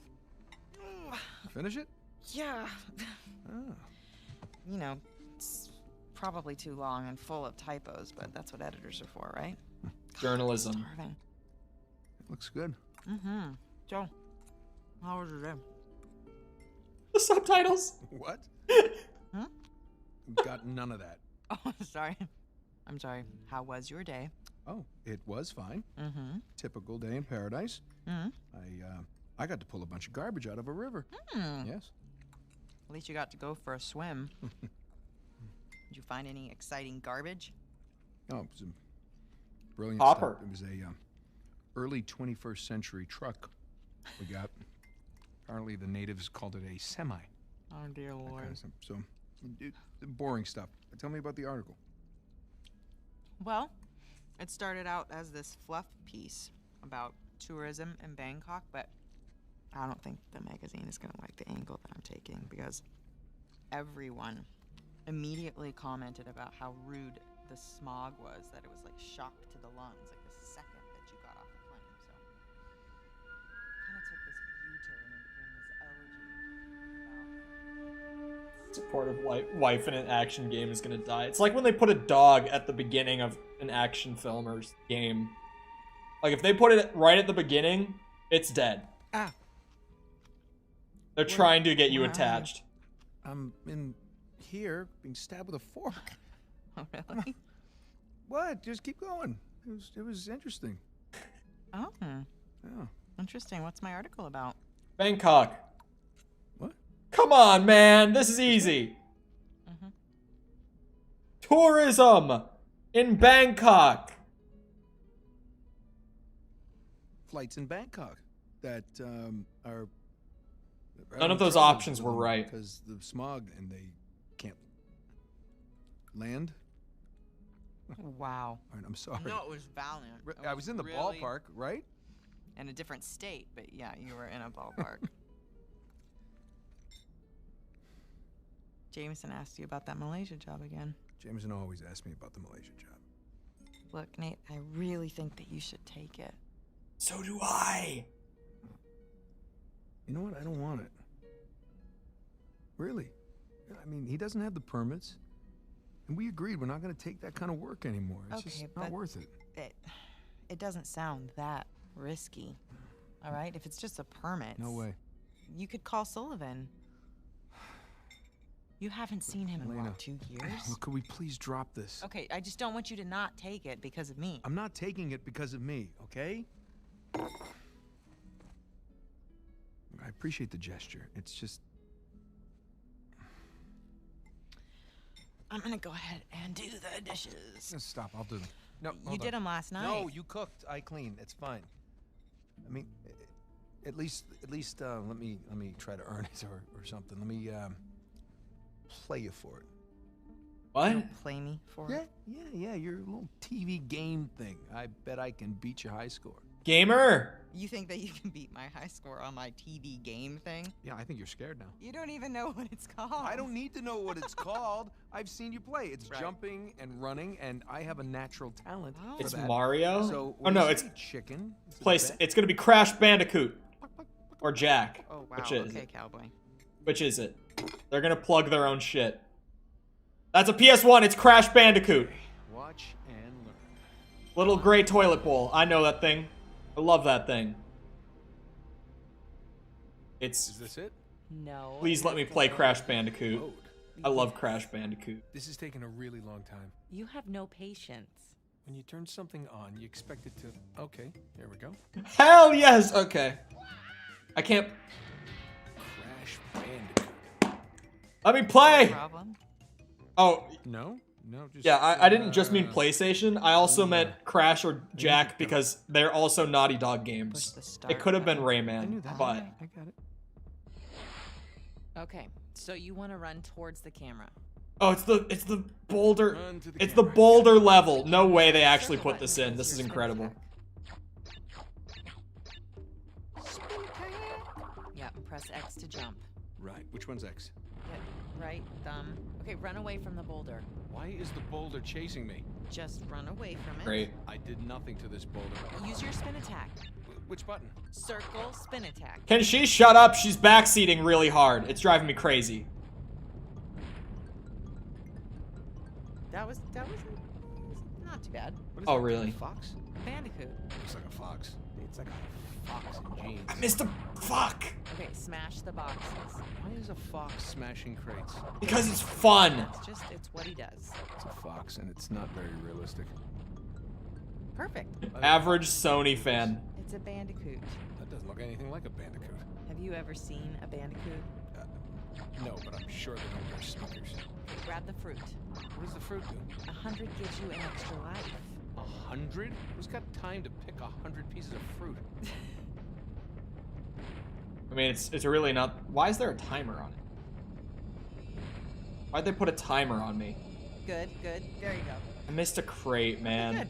Finish it? Yeah. Oh. You know, it's probably too long and full of typos, but that's what editors are for, right? Journalism. Starving. It looks good. Mm-hmm. Joe, how was your day? The subtitles. What? Huh? Got none of that. Oh, sorry. I'm sorry. How was your day? Oh, it was fine. Mm-hmm. Typical day in paradise. Mm-hmm. I got to pull a bunch of garbage out of a river. Yes. At least you got to go for a swim. Did you find any exciting garbage? Oh, it was a brilliant Hopper. stuff. It was a early 21st century truck we got. Apparently the natives called it a semi. Oh, dear Lord. Kind of so, boring stuff. Tell me about the article. Well, it started out as this fluff piece about tourism in Bangkok, but I don't think the magazine is going to like the angle that I'm taking because everyone immediately commented about how rude the smog was, that it was like shock to the lungs, like the second that you got off the plane. So kind of took this U-turn and became this elegy about Supportive wife in an action game is gonna die. It's like when they put a dog at the beginning of an action film or game. Like if they put it right at the beginning, it's dead. Ah. They're trying to get you attached. I'm in here being stabbed with a fork. Oh, really? What? Just keep going. It was interesting. Oh. Yeah. Interesting. What's my article about? Bangkok. What? Come on, man. This is easy. Mm-hmm. Tourism in Bangkok. Flights in Bangkok that are... None of those options were right. Because the smog and they can't land. Wow. All right, I'm sorry. No, it was valiant. I was in the really ballpark, right? in a different state, but yeah, you were in a ballpark. Jameson asked you about that Malaysia job again. Jameson always asks me about the Malaysia job. Look, Nate, I really think that you should take it. So do I. You know what? I don't want it. Really. I mean, he doesn't have the permits. And we agreed we're not going to take that kind of work anymore. It's just not worth it. It doesn't sound that risky. All right? If it's just a permit. No way. You could call Sullivan. You haven't seen him in what, 2 years? Well, could we please drop this? Okay, I just don't want you to not take it because of me. I'm not taking it because of me, okay? I appreciate the gesture. It's just... I'm gonna go ahead and do the dishes. Stop, I'll do them. No, You did them last night. No, you cooked. I cleaned. It's fine. I mean, at least, let me try to earn it or something. Let me play you for it. What? You don't play me for it? Yeah. Your little TV game thing. I bet I can beat your high score. Gamer. You think that you can beat my high score on my TV game thing? Yeah, I think you're scared now. You don't even know what it's called. I don't need to know what it's called. I've seen you play. It's jumping and running, and I have a natural talent. Oh. for It's that. Mario? So, Oh no, it's chicken. It's gonna be Crash Bandicoot or Jack. Oh wow. Which is Okay, it? cowboy. Which is it? They're gonna plug their own shit. That's a PS1. It's Crash Bandicoot. Watch and learn. Little gray toilet bowl. I know that thing. I love that thing. Is this it? No. Please let me play Crash Bandicoot. I love Crash Bandicoot. This is taking a really long time. You have no patience. When you turn something on, you expect it to... Okay, there we go. Hell yes! Okay. I can't... Crash Bandicoot. Let me play! Problem? Oh. No, just... Yeah, I didn't just mean PlayStation. I also meant Crash or Jack because they're also Naughty Dog games. It could have been Rayman, but... I got it. Okay, so you want to run towards the camera. Oh, it's the boulder. It's the boulder level. No way they actually put this in. This is incredible. Yeah, press X to jump. Right. Which one's X? Yeah, right thumb. Okay, run away from the boulder. Why is the boulder chasing me? Just run away from it. Great. I did nothing to this boulder. Use your spin attack. Which button? Circle, spin attack. Can she shut up? She's backseating really hard. It's driving me crazy. That was not too bad. What is Oh, that, really? A fox? Bandicoot. Looks like a fox. It's like a fox in jeans. I missed a fuck. Okay, smash the boxes. Why is a fox smashing crates? Because it's fun. It's what he does. It's a fox, and it's not very realistic. Perfect. Average Sony fan. It's a Bandicoot. That doesn't look anything like a bandicoot. Have you ever seen a Bandicoot? No, but I'm sure they don't wear sneakers. Okay, grab the fruit. What does the fruit do? 100 gives you an extra life. 100? Who's got time to pick 100 pieces of fruit? I mean, it's really not. Why is there a timer on it? Why'd they put a timer on me? Good. There you go. I missed a crate, man. Good.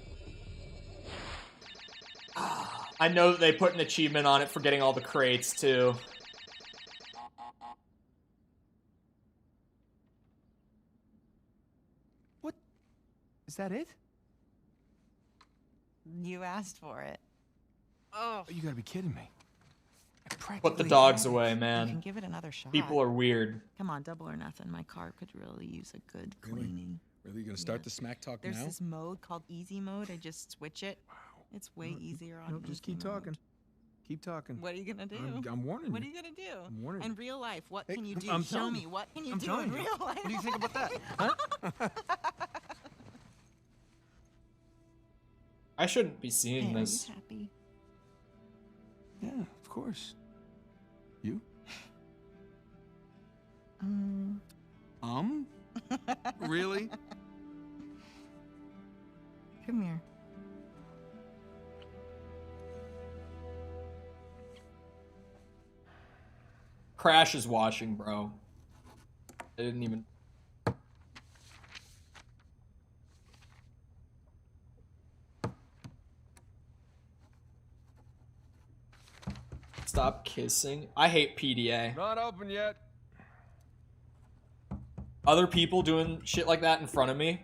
I know that they put an achievement on it for getting all the crates, too. What? Is that it? You asked for it. Oh, you gotta be kidding me. Put the dogs have it. away, You man. can give it another shot. People are weird. Come on, double or nothing. My car could really use a good cleaning. Really? You gonna start the smack talk There's now? this mode called easy mode. I just switch it. Wow. It's way easier on Nope, just keep easy mode. talking. Keep talking. What are you gonna do? I'm warning What are you. you gonna do? I'm warning In you. real life, what Hey, can you do? I'm Show telling me. you. What can you I'm do telling in you. real life? What do you think about that? Huh? I shouldn't be seeing Hey, this. Are you happy? Yeah, of course. You? Really? Come here. Crash is watching, bro. I didn't even... Stop kissing. I hate PDA. Not open yet. Other people doing shit like that in front of me,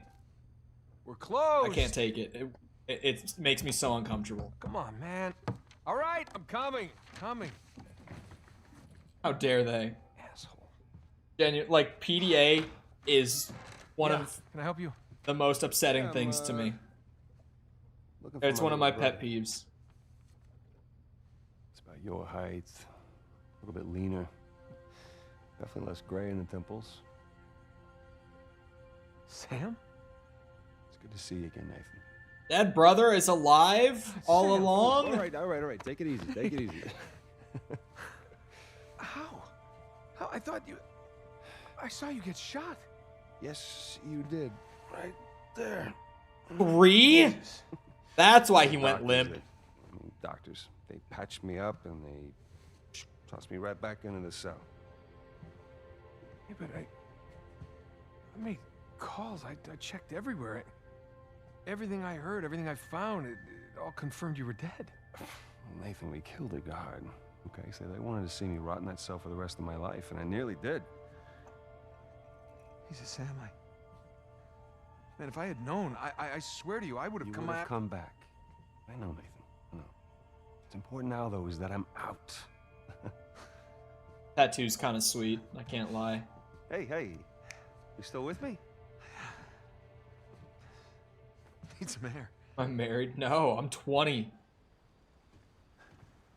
We're closed. I can't take it. It makes me so uncomfortable. Come on, man. All right, I'm coming. Coming. How dare they? Asshole. Like, PDA is one of Can I help you? the most upsetting things to me. It's one of my pet peeves. It's about your height, a little bit leaner, definitely less gray in the temples. Sam? It's good to see you again, Nathan. Dead brother is alive all Sam. along? All right. Take it easy. Take it easy. How? I thought you... I saw you get shot. Yes, you did. Right there. 3? That's why he went Doctors, limp. Doctors, they patched me up and they tossed me right back into the cell. Yeah, but I made calls. I checked everywhere. Everything I heard, everything I found, it all confirmed you were dead. Nathan, we killed a guard. Okay, so they wanted to see me rot in that cell for the rest of my life, and I nearly did. Jesus, Sam, man, if I had known, I swear to you, I would have You come would have out. come back. I know, Nathan. I know. What's important now, though, is that I'm out. Tattoo's kind of sweet, I can't lie. Hey, you still with me? Need some air. I'm married? No, I'm 20.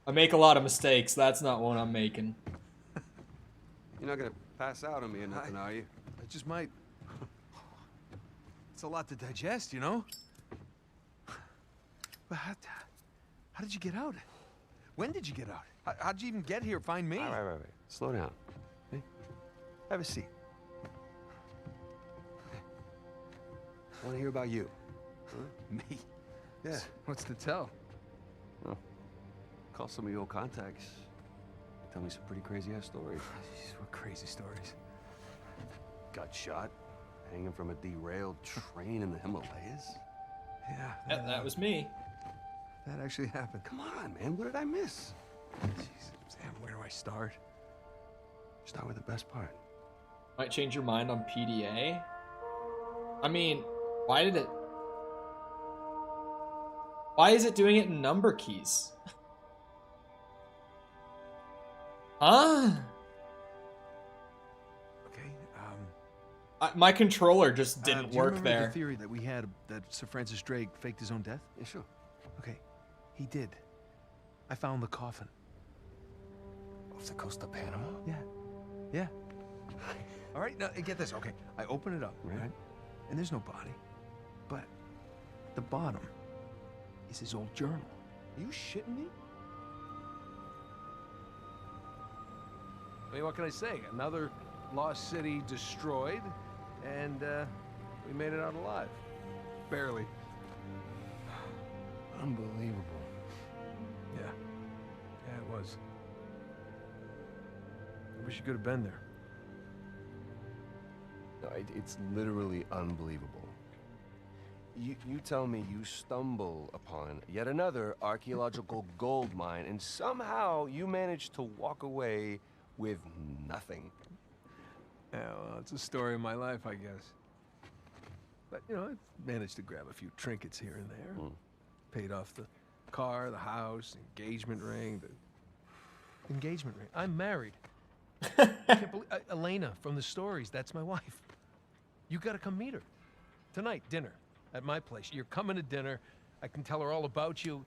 I make a lot of mistakes. That's not one I'm making. You're not gonna pass out on me or nothing, are you? I just might. It's a lot to digest, you know? But how did you get out? When did you get out? How'd you even get here? Find me? All right. Slow down. Okay? Have a seat. I want to hear about you. Huh? Me? Yeah. What's to tell? Well, call some of your old contacts. Tell me some pretty crazy-ass stories. Jeez, what crazy stories. Got shot, hanging from a derailed train in the Himalayas. Yeah. That was me. That actually happened. Come on, man. What did I miss? Jeez, Sam, where do I start? Start with the best part. Might change your mind on PDA. I mean, why is it doing it in number keys? Huh? Okay. My controller just didn't do you work remember there. the theory that we had that Sir Francis Drake faked his own death? Yeah, sure. Okay, he did. I found the coffin. Off the coast of Panama? Yeah. Yeah. All right, now get this. Okay, I open it up, right? And there's no body. But at the bottom is his old journal. Are you shitting me? I mean, what can I say? Another lost city destroyed, and we made it out alive. Barely. Unbelievable. Yeah. Yeah, it was. I wish you could have been there. No, it's literally unbelievable. You tell me you stumble upon yet another archaeological gold mine, and somehow you manage to walk away with nothing. Yeah, well, it's a story of my life, I guess. But, you know, I managed to grab a few trinkets here and there. Paid off the car, the house, engagement ring, the engagement ring. I'm married. I can't believe, Elena from the stories, that's my wife. You gotta come meet her. Tonight, dinner, at my place. You're coming to dinner. I can tell her all about you.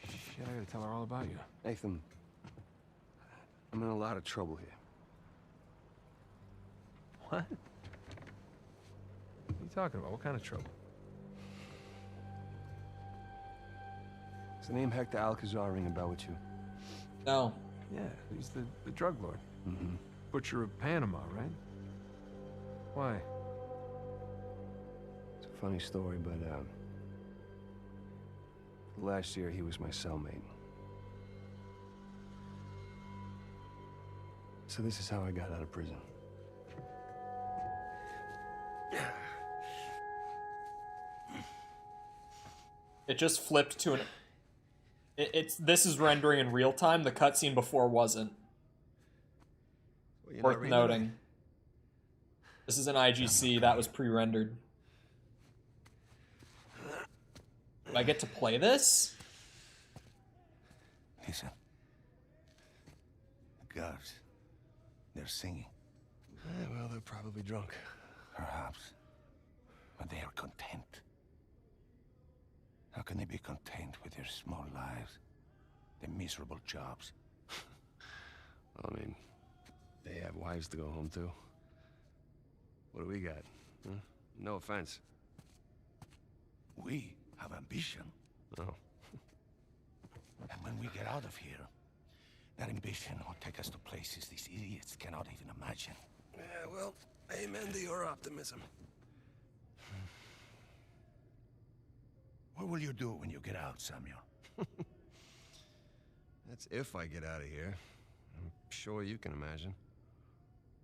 Shit, I gotta tell her all about you. Nathan, I'm in a lot of trouble here. What? What are you talking about? What kind of trouble? Does the name Hector Alcazar ring a bell with you? No. Yeah, he's the drug lord. Butcher of Panama, right? Why? It's a funny story, but last year he was my cellmate. So this is how I got out of prison. It just flipped to an... This is rendering in real time. The cutscene before wasn't. Well, Worth noting. This is an IGC. That was pre-rendered. Do I get to play this? Listen. The guards. They're singing. Well, they're probably drunk. Perhaps. But they are content. How can they be content with their small lives? Their miserable jobs? I mean, they have wives to go home to. What do we got? Huh? No offense. We have ambition. Oh. And when we get out of here, that ambition will take us to places these idiots cannot even imagine. Yeah, well, amen to your optimism. What will you do when you get out, Samuel? That's if I get out of here. I'm sure you can imagine.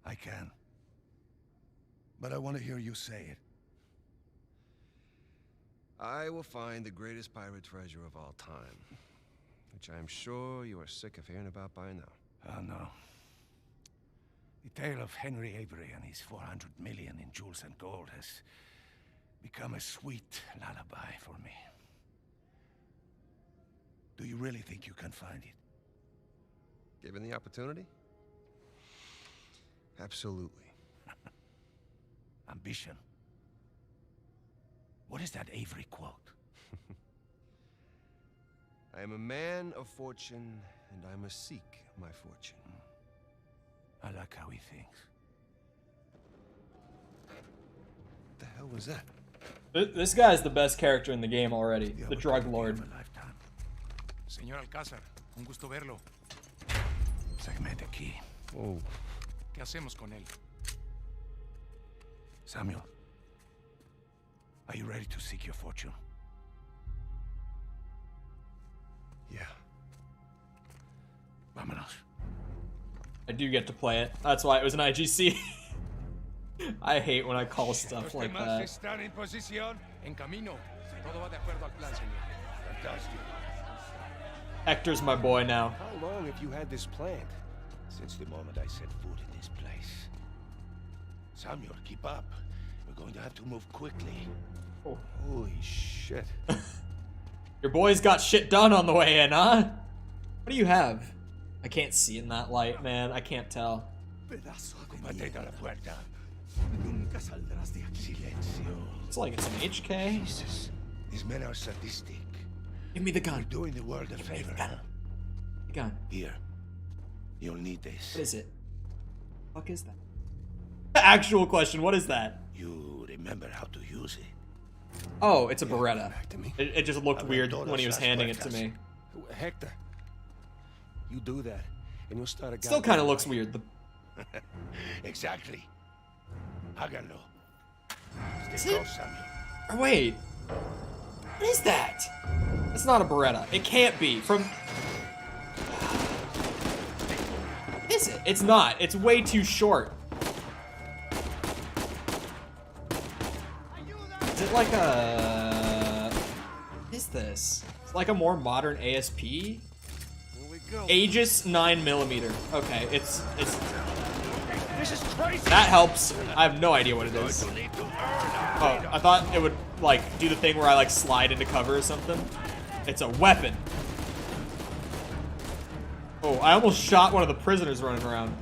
I can. But I want to hear you say it. I will find the greatest pirate treasure of all time, which I'm sure you are sick of hearing about by now. Oh, no. The tale of Henry Avery and his 400 million in jewels and gold has become a sweet lullaby for me. Do you really think you can find it? Given the opportunity? Absolutely. Ambition. What is that Avery quote? I am a man of fortune, and I must seek my fortune. I like how he thinks. What the hell was that? This guy's the best character in the game already. The drug lord. Señor Alcázar, un gusto verlo. Segmente aquí. Whoa. ¿Qué hacemos con él? Samuel, are you ready to seek your fortune? Yeah. Vámonos. I do get to play it. That's why it was an IGC. I hate when I call stuff like that. Están en posición. En camino. Todo va de acuerdo al plan, señor. Fantastic. Hector's my boy now. How long have you had this planned? Since the moment I set foot in this place. Samuel, keep up. We're going to have to move quickly. Oh. Holy shit. Your boy's got shit done on the way in, huh? What do you have? I can't see in that light, man. I can't tell. Combate a la puerta. Nunca saldrás de aquí. Silencio. It's like it's an HK. Jesus. These men are sadistic. Give me the gun. We're doing the world a favor. The gun. Here. You'll need this. What is it? What the fuck is that? Actual question, what is that? You remember how to use it. Oh, it's a Beretta. It just looked weird when he was handing it to me. Hector, you do that, and you'll start a Still kind of looks weird. Exactly. Hágalo. Is Stay it? close, Samuel. Oh, wait. What is that? It's not a Beretta. It can't be. From... Is it? It's not. It's way too short. Is it like a... What is this? It's like a more modern ASP? Aegis 9mm. Okay, it's... This is crazy. That helps. I have no idea what it is. Oh, I thought it would, like, do the thing where I, like, slide into cover or something. It's a weapon. Oh, I almost shot one of the prisoners running around.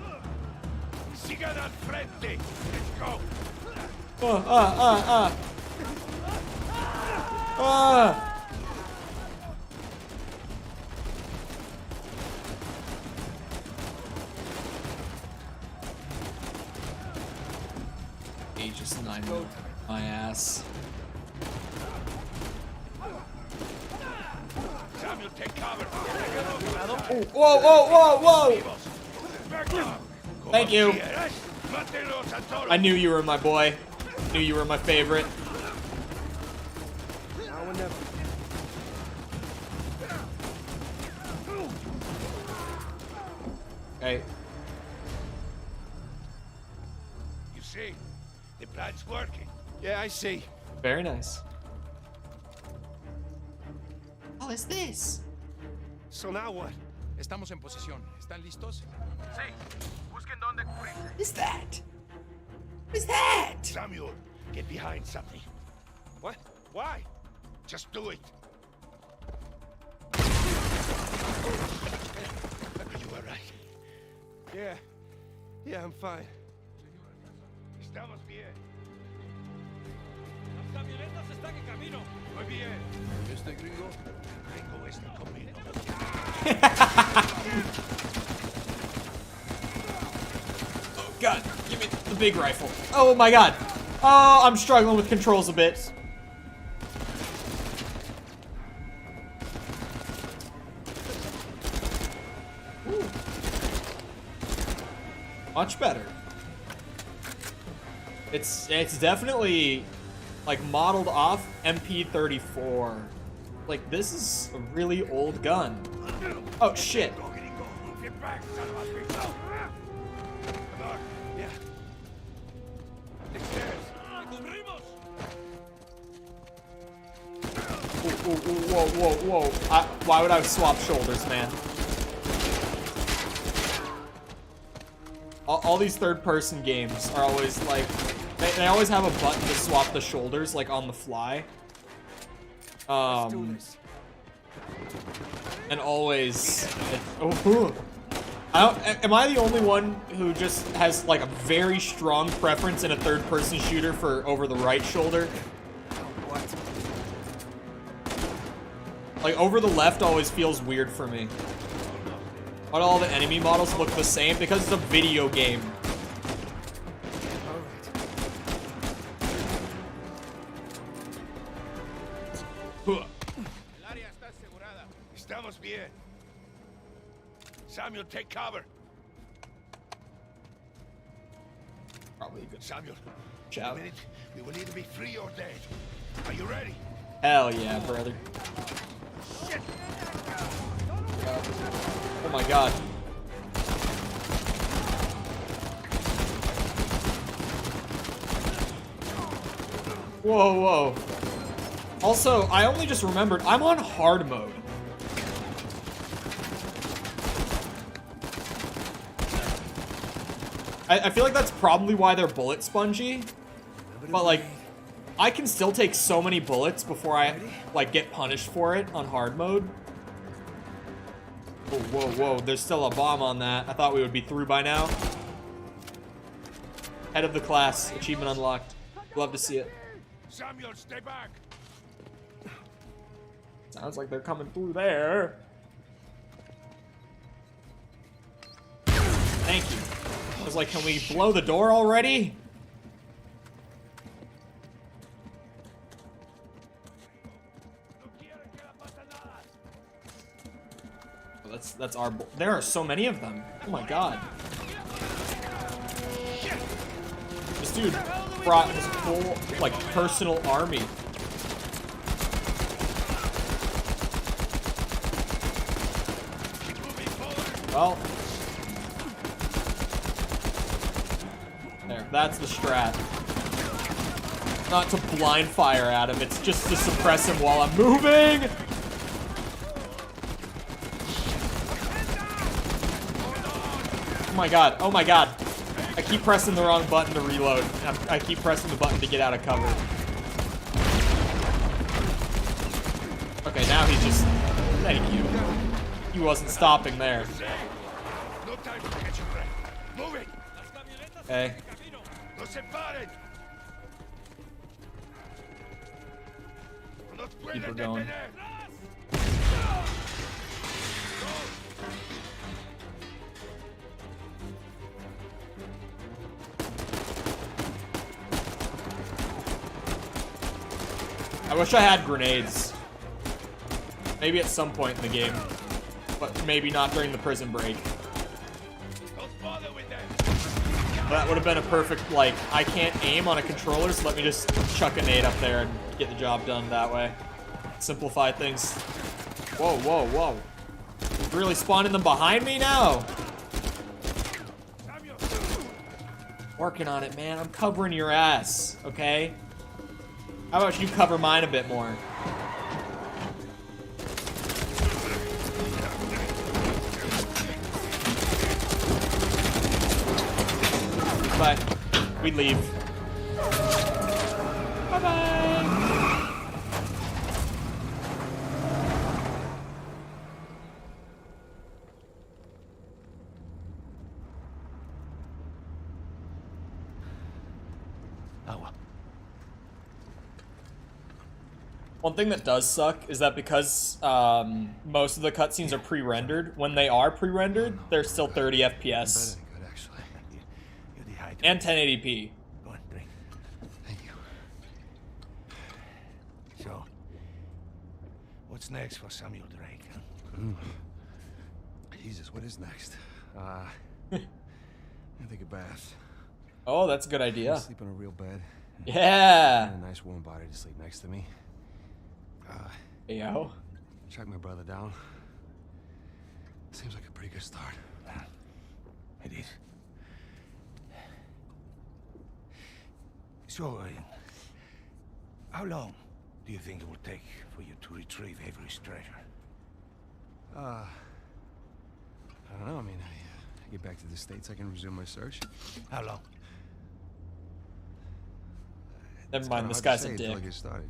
Sigan al frente. Let's go. Aegis 9 my ass. Samuel, take cover. Oh, whoa, whoa, whoa, whoa! Thank you. I knew you were my boy. Knew you were my favorite. Now or never. Okay. You see, the plan's working. Yeah, I see. Very nice. What is this? So now what? Estamos en posición. ¿Están listos? Sí. Busquen dónde cubrirse. What is that? What is that? Samuel, get behind something. What? Why? Just do it. Are you alright? Yeah. Yeah, I'm fine. Estamos bien. Las camionetas están en camino. Muy bien. Este gringo. Gringo está conmigo. Oh god, give me the big rifle. Oh my god. Oh, I'm struggling with controls a bit. Ooh. Much better. It's definitely like modeled off MP34. Like this is a really old gun. Oh shit. Get back, son of a bitch. Come on. Yeah. The stairs. Whoa, whoa, whoa. Why would I swap shoulders, man? All these third-person games are always like, they always have a button to swap the shoulders, like on the fly. And always, am I the only one who just has like a very strong preference in a third-person shooter for over the right shoulder? Like over the left always feels weird for me. But all the enemy models look the same because it's a video game. Estamos bien. Samuel, take cover. Probably good. Samuel, Ciao. in a minute, we will either be free or dead. Are you ready? Hell yeah, brother. Shit. Oh my god. Whoa, whoa. Also, I only just remembered, I'm on hard mode. I feel like that's probably why they're bullet spongy. But, like, I can still take so many bullets before I, like, get punished for it on hard mode. Whoa, whoa, whoa. There's still a bomb on that. I thought we would be through by now. Head of the class. Achievement unlocked. Love to see it. Samuel, stay back. Sounds like they're coming through there. Thank you. I was like, can we blow the door already? Oh, that's our. There are so many of them. Oh my god. This dude brought his whole like personal army. Well, there, that's the strat. Not to blind fire at him, it's just to suppress him while I'm moving! Oh my god, oh my god. I keep pressing the wrong button to reload. I keep pressing the button to get out of cover. Okay, now he's just... Thank you. He wasn't stopping there. Okay. Keep her going. I wish I had grenades. Maybe at some point in the game. But maybe not during the prison break. That would have been a perfect, like, I can't aim on a controller, so let me just chuck a nade up there and get the job done that way. Simplify things. Whoa, whoa, whoa. Really spawning them behind me now? Working on it, man. I'm covering your ass, okay? How about you cover mine a bit more? Bye. We leave. Bye-bye. One thing that does suck is that because most of the cutscenes are pre-rendered, when they are pre-rendered, they're still 30 FPS. And 1080p. Go on, drink. Thank you. So, what's next for Samuel Drake? Huh? Jesus, what is next? I take a bath. Oh, that's a good idea. Sleep in a real bed. Yeah. And a nice warm body to sleep next to me. Yo. Track my brother down. Seems like a pretty good start. It is. So, how long do you think it will take for you to retrieve Avery's treasure? I don't know. I mean, I get back to the States, I can resume my search. How long? Never mind, this guy's a dick. Until I get started.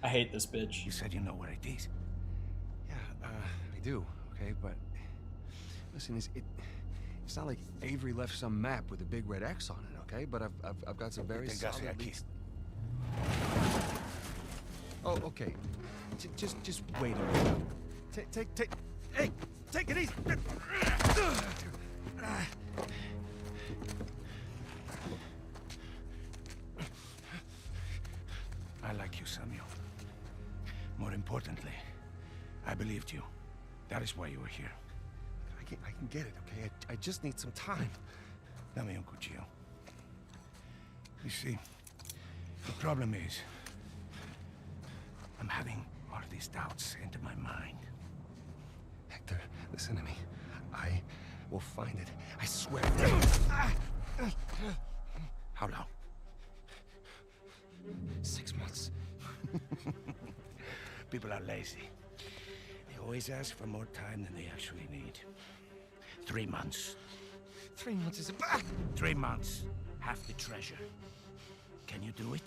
I hate this bitch. You said you know where it is. Yeah, I do. Okay, but listen, it's not like Avery left some map with a big red X on it. Okay, but I've got some very solid leads. Oh, okay. Just wait a minute. Hey, take it easy. I like you, Samuel. More importantly, I believed you. That is why you were here. I can get it, okay? I just need some time. Dame un cuchillo. You see, the problem is, I'm having all these doubts into my mind. Hector, listen to me. I will find it. I swear. How long? months. People are lazy. They always ask for more time than they actually need. 3 months. 3 months is a... 3 months. Half the treasure. Can you do it?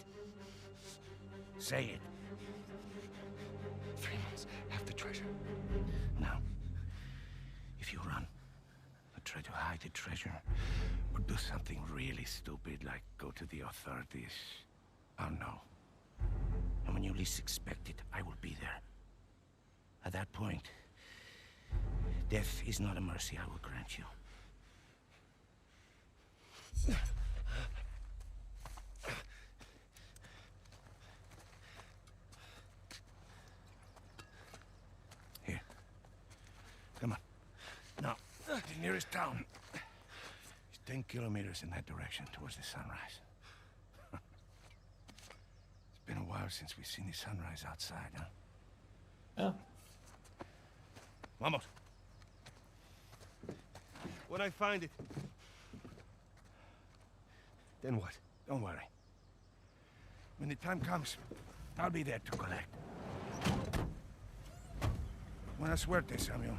Say it. 3 months, half the treasure. Now, if you run, or try to hide the treasure, or do something really stupid like go to the authorities, I'll know. And when you least expect it, I will be there. At that point, death is not a mercy I will grant you. Here. Come on. Now, the nearest town is 10 kilometers in that direction towards the sunrise. It's been a while since we've seen the sunrise outside, huh? Yeah. Vamos. When I find it, then what? Don't worry. When the time comes, I'll be there to collect. Buena suerte, Samuel.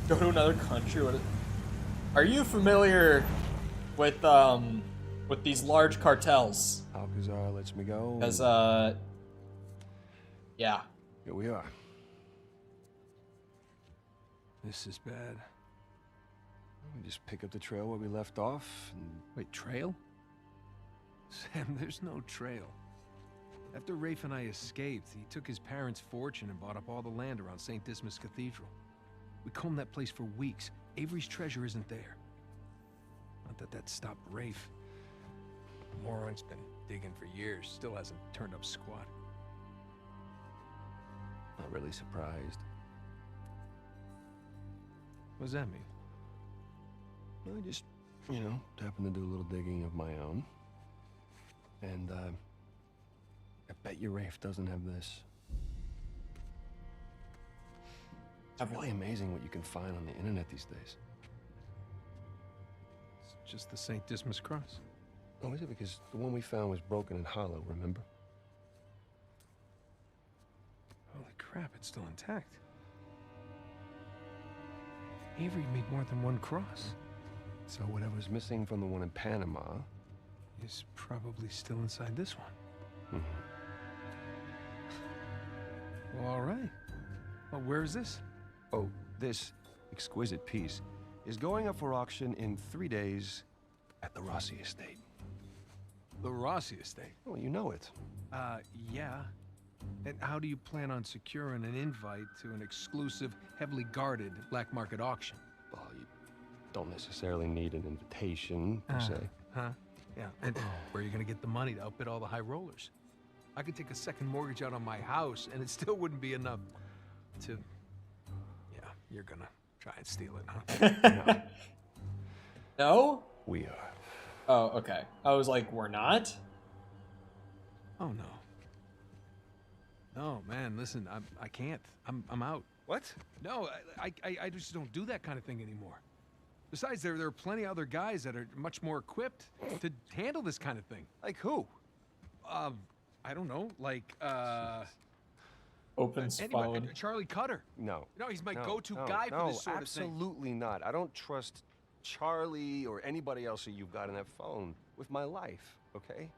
Go to another country. Are you familiar with these large cartels? Alcazar lets me go. As yeah. Here we are. This is bad. We just pick up the trail where we left off. And... Wait, trail? Sam, there's no trail. After Rafe and I escaped, he took his parents' fortune and bought up all the land around St. Dismas Cathedral. We combed that place for weeks. Avery's treasure isn't there. Not that that stopped Rafe. The moron's been digging for years, still hasn't turned up squat. Not really surprised. What does that mean? Well, I just, you know, happened to do a little digging of my own. And, I bet you Rafe doesn't have this. It's really amazing what you can find on the internet these days. It's just the St. Dismas cross. Oh, is it? Because the one we found was broken and hollow, remember? Holy crap, it's still intact. Avery made more than one cross. So whatever's missing from the one in Panama is probably still inside this one. Well, all right. Well, where is this? Oh, this exquisite piece is going up for auction in 3 days at the Rossi estate. The Rossi estate? Well, you know it. Yeah. And how do you plan on securing an invite to an exclusive, heavily guarded black market auction? Well, you don't necessarily need an invitation, per se. Huh? Yeah. And where are you gonna get the money to outbid all the high rollers? I could take a second mortgage out on my house, and it still wouldn't be enough to... Yeah, you're gonna try and steal it, huh? No? We are. Oh, okay. I was like, we're not? Oh, no. No, man, listen, I can't. I'm out. What? No, I just don't do that kind of thing anymore. Besides, there are plenty of other guys that are much more equipped to handle this kind of thing. Like who? I don't know, like, Opens anybody, phone. Charlie Cutter. No. No, he's my No, go-to no, guy no, for this sort of thing. absolutely not. I don't trust Charlie or anybody else that you've got on that phone with my life, okay?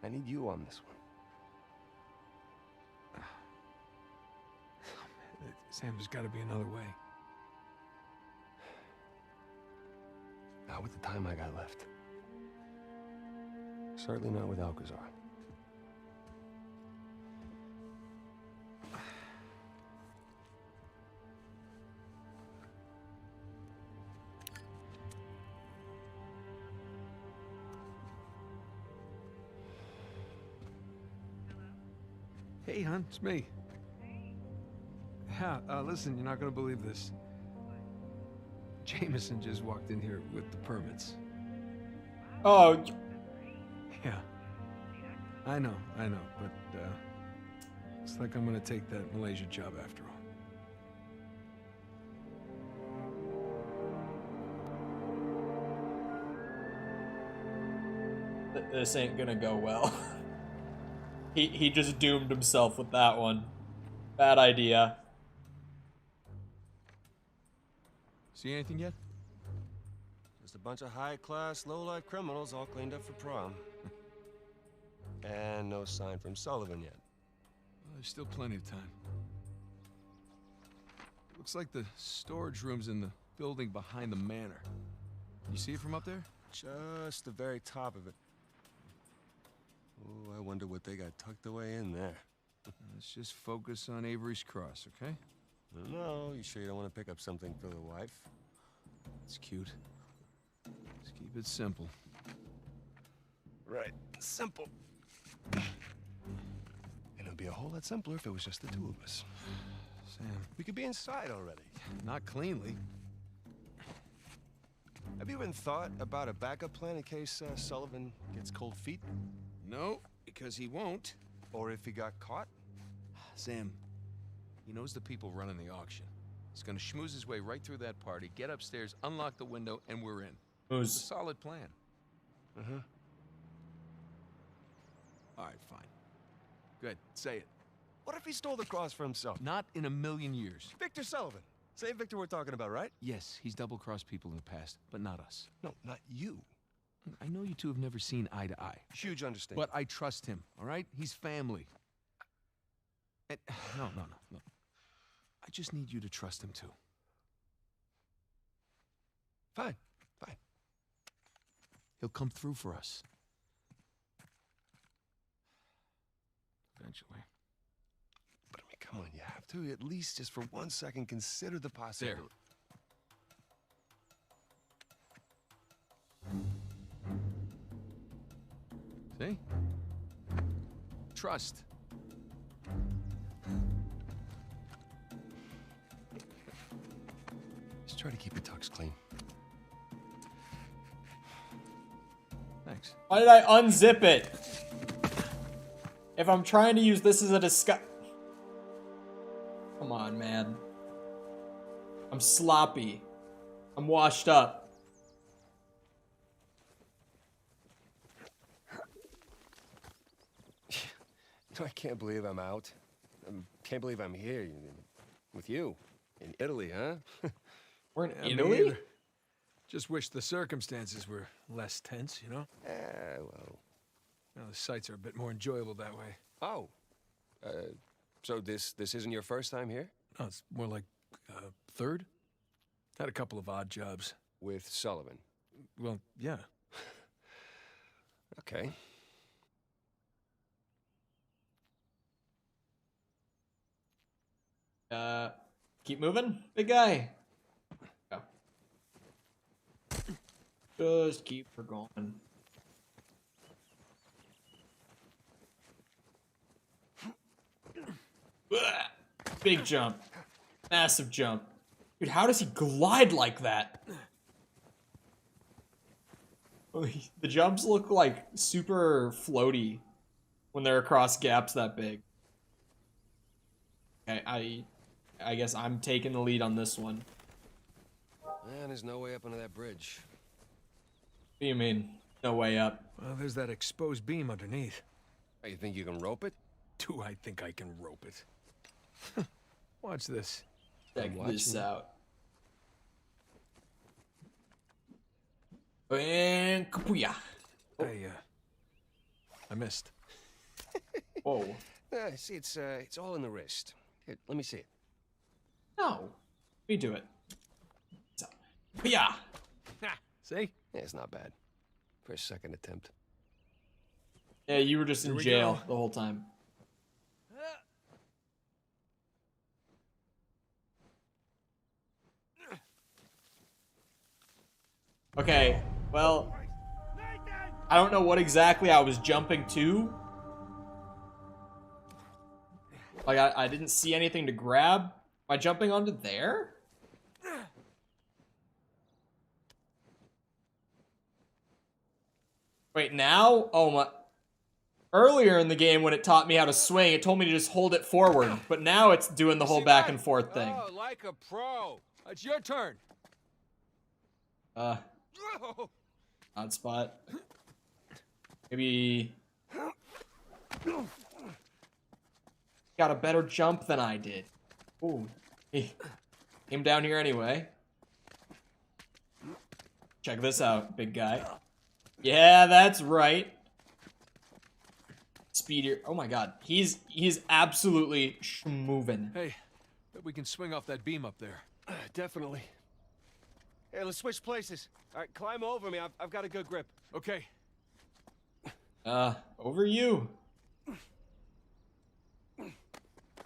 I need you on this one. Sam, there's got to be another way. Not with the time I got left. Certainly not with Alcazar. Hey, hon, it's me. Yeah, listen, you're not gonna believe this. Jameson just walked in here with the permits. Oh. Yeah. I know, but, looks like I'm gonna take that Malaysia job after all. This ain't gonna go well. He just doomed himself with that one. Bad idea. See anything yet? Just a bunch of high-class, low-life criminals all cleaned up for prom. And no sign from Sullivan yet. Well, there's still plenty of time. Looks like the storage room's in the building behind the manor. Can you see it from up there? Just the very top of it. Oh, I wonder what they got tucked away in there. Let's just focus on Avery's Cross, okay? No, you sure you don't want to pick up something for the wife? It's cute. Let's keep it simple. Right, simple. And it would be a whole lot simpler if it was just the two of us. Sam. We could be inside already. Not cleanly. Have you even thought about a backup plan in case Sullivan gets cold feet? No, because he won't. Or if he got caught? Sam, he knows the people running the auction. He's gonna schmooze his way right through that party, get upstairs, unlock the window, and we're in. It's a solid plan. Uh-huh. All right, fine. Good, say it. What if he stole the cross for himself? Not in a million years. Victor Sullivan. Same Victor we're talking about, right? Yes, he's double-crossed people in the past, but not us. No, not you. I know you two have never seen eye to eye. Huge understanding. But I trust him, all right? He's family. And, no. I just need you to trust him, too. Fine. He'll come through for us. Eventually. But I mean, come on, you have to at least just for 1 second consider the possibility. See? Trust. Just try to keep your tux clean. Thanks. Why did I unzip it? If I'm trying to use this as a disguise... Come on, man. I'm sloppy. I'm washed up. I can't believe I'm out. I can't believe I'm here with you. In Italy, huh? We're in Me Italy? neither. Just wish the circumstances were less tense, you know? Well. Well, the sights are a bit more enjoyable that way. Oh. So this isn't your first time here? No, it's more like third. Had a couple of odd jobs. With Sullivan? Well, yeah. Okay. Keep moving, big guy. Go. Just keep her going. Big jump. Massive jump. Dude, how does he glide like that? The jumps look like super floaty when they're across gaps that big. Okay, I guess I'm taking the lead on this one. Man, there's no way up under that bridge. What do you mean? No way up. Well, there's that exposed beam underneath. Oh, you think you can rope it? Do I think I can rope it? Watch this. Check this out. And kapuya. Oh. I missed. Whoa. See, it's all in the wrist. Here, let me see it. No. We do it. So, yeah. See? Yeah, it's not bad. For a second attempt. Yeah, you were just in jail the whole time. Okay, well, I don't know what exactly I was jumping to. Like, I didn't see anything to grab. Am I jumping onto there? Wait, now? Oh my... Earlier in the game when it taught me how to swing, it told me to just hold it forward. But now it's doing the whole back and forth thing. Oh, like a pro. It's your turn. Odd spot. Maybe... Got a better jump than I did. Ooh. He came down here anyway. Check this out, big guy. Yeah, that's right. Speedier. Oh my god. He's absolutely schmovin'. Hey, bet we can swing off that beam up there. Definitely. Hey, let's switch places. All right, climb over me. I've got a good grip. Okay. Over you.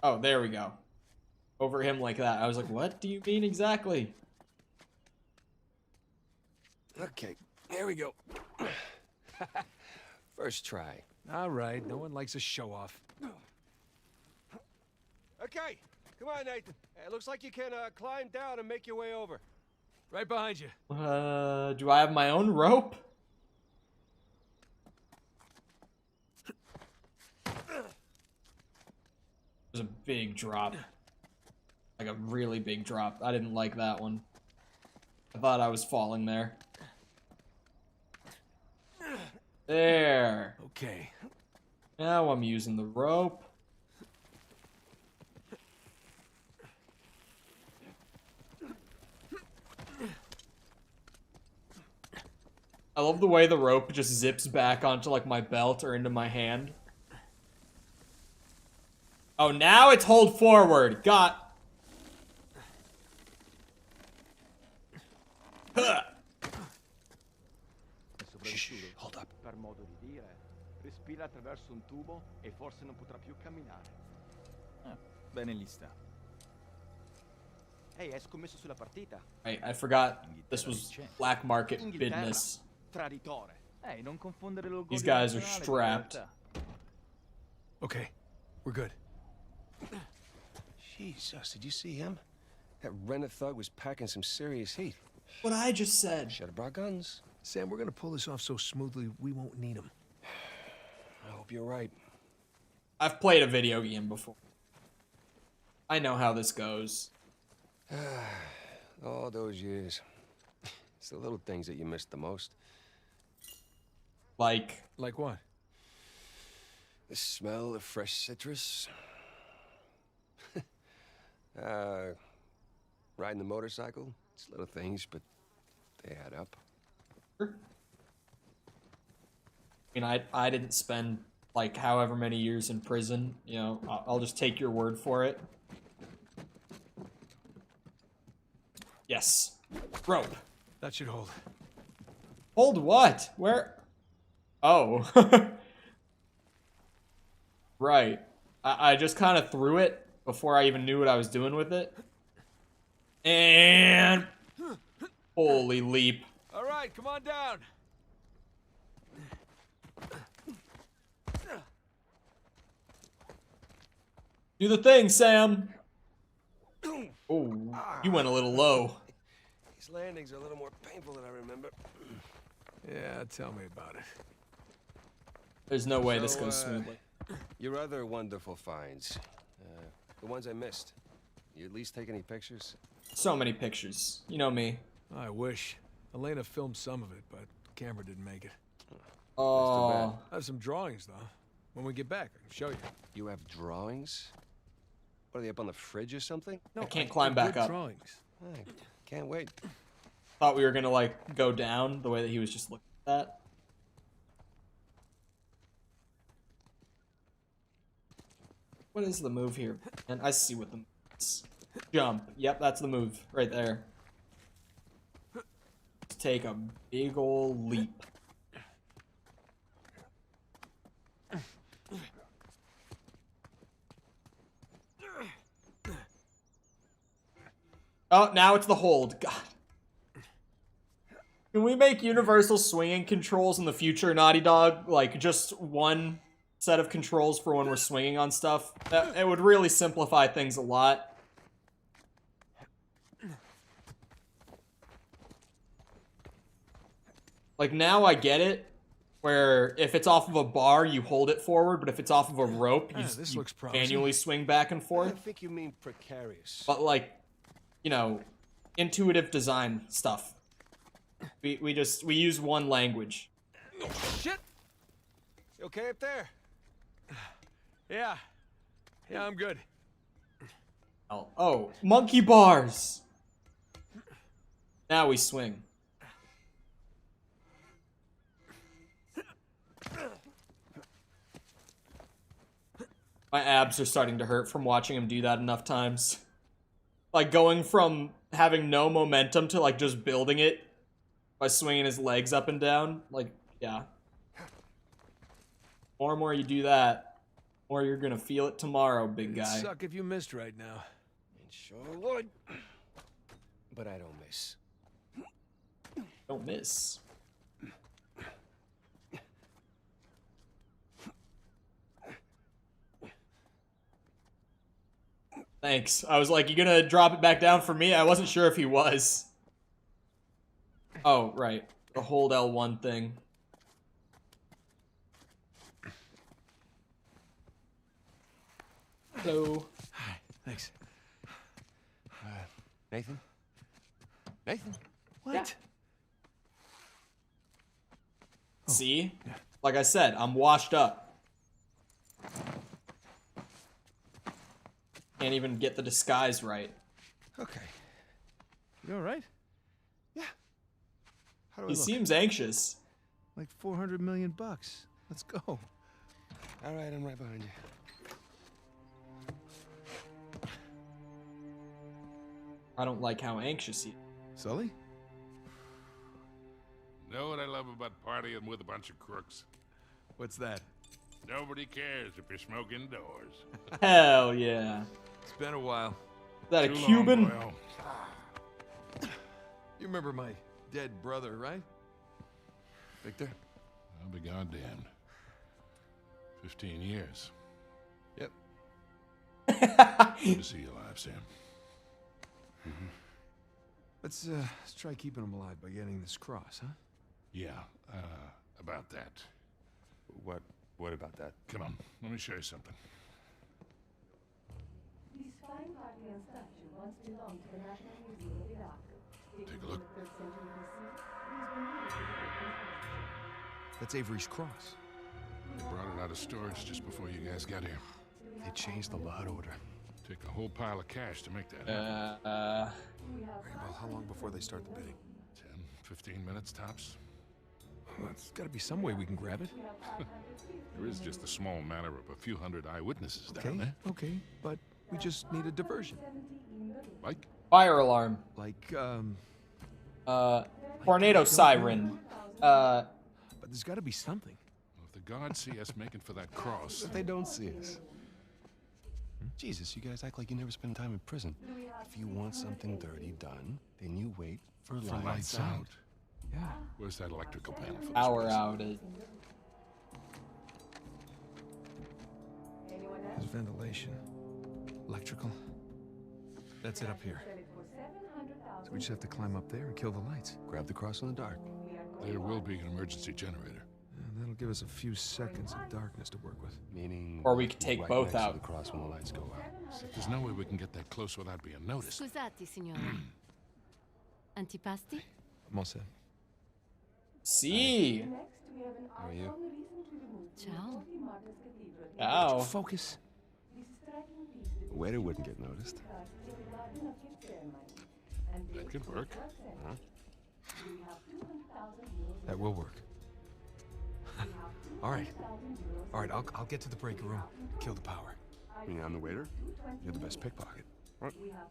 Oh, there we go. Over him like that. I was like, what do you mean exactly? Okay, here we go. First try. All right, no one likes a show-off. Okay, come on, Nathan. It looks like you can climb down and make your way over. Right behind you. Do I have my own rope? There's a big drop. Like a really big drop. I didn't like that one. I thought I was falling there. There. Okay. Now I'm using the rope. I love the way the rope just zips back onto like my belt or into my hand. Oh, now it's hold forward. Got. Huh. Shh, hold up. Per modo di dire, respira attraverso un tubo e forse non potrà più camminare. Bene lista. Ehi, hai scommesso sulla partita? I forgot this was black market business. Traditore. Non confondere l'orgoglio These guys are nazionale con la strapped. realtà. Okay, we're good. Jesus, did you see him? That Renner thug was packing some serious heat. What I just said. Should have brought guns. Sam, we're gonna pull this off so smoothly we won't need them. I hope you're right. I've played a video game before. I know how this goes. All those years. It's the little things that you miss the most. Like what? The smell of fresh citrus. Riding the motorcycle. It's little things, but they add up. I mean, I didn't spend like however many years in prison. You know, I'll just take your word for it. Yes. Rope. That should hold. Hold what? Where? Oh. Right. I just kind of threw it before I even knew what I was doing with it. And... Holy leap. All right, come on down. Do the thing, Sam. Oh, you went a little low. These landings are a little more painful than I remember. Yeah, tell me about it. There's no way this goes smoothly. Your other wonderful finds. The ones I missed. You at least take any pictures? So many pictures. You know me. I wish. Elena filmed some of it, but the camera didn't make it. Oh. I have some drawings, though. When we get back, I can show you. You have drawings? What, are they up on the fridge or something? No, I can't climb back up. Drawings. I can't wait. Thought we were gonna like go down the way that he was just looking at that. What is the move here? And I see what the move is. Jump. Yep, that's the move right there. Let's take a big ol' leap. Oh, now it's the hold. God. Can we make universal swinging controls in the future, Naughty Dog? Like, just one set of controls for when we're swinging on stuff? It would really simplify things a lot. Like, now I get it, where if it's off of a bar, you hold it forward, but if it's off of a rope, you, This you looks promising. manually swing back and I forth. think you mean precarious. But, like, you know, intuitive design stuff. We use one language. Shit! You okay up there? Yeah. Yeah, I'm good. Oh, monkey bars. Now we swing. My abs are starting to hurt from watching him do that enough times. Like going from having no momentum to like just building it by swinging his legs up and down. Like, yeah. More and more you do that, more you're gonna feel it tomorrow, big guy. It'd suck if you missed right now. It sure would. But I don't miss. Don't miss. Thanks. I was like, you gonna drop it back down for me? I wasn't sure if he was. Oh, right. The hold L1 thing. Hello. Hi. Thanks. Nathan? Nathan? What? Yeah. See? Like I said, I'm washed up. Can't even get the disguise right. Okay. You all right? Yeah. How do I He look? seems anxious. Like 400 million bucks. Let's go. All right, I'm right behind you. I don't like how anxious he is. Sully? Know what I love about partying with a bunch of crooks? What's that? Nobody cares if you smoke indoors. Hell yeah. It's been a while. Is that a Too long, Cuban? Boyle. You remember my dead brother, right? Victor? I'll be goddamned. 15 years. Yep. Good to see you alive, Sam. Let's try keeping him alive by getting this cross, huh? Yeah, about that. What about that? Come on, let me show you something. This fine Parthian statue once belonged to the National Museum of Iraq. Take a look. That's Avery's cross. They brought it out of storage just before you guys got here. They changed the lot order. Took a whole pile of cash to make that. Well, how long before they start the bidding? 10, 15 minutes tops. Well, there's got to be some way we can grab it. There is just a small matter of a few hundred eyewitnesses down there. Okay, but we just need a diversion. Like? Fire alarm. Like, tornado siren. But there's got to be something. Well, if the guards see us making for that cross... If they don't see us. Jesus, you guys act like you never spend time in prison. If you want something dirty done, then you wait for lights out. Yeah. Where's that electrical panel for this Power place? outage. There's ventilation. Electrical. That's it up here. So we just have to climb up there and kill the lights. Grab the cross in the dark. There will be an emergency generator. And that'll give us a few seconds of darkness to work with. Meaning... Or we could take right both next to out. the cross when the lights go out. Except there's no way we can get that close without being noticed. Scusate, signora. Antipasti? I'm all set. See. How are you? Ciao. Ow. Focus. The waiter wouldn't get noticed. That could work. Huh? That will work. All right. All right, I'll get to the break room. Kill the power. You mean I'm the waiter? You're the best pickpocket.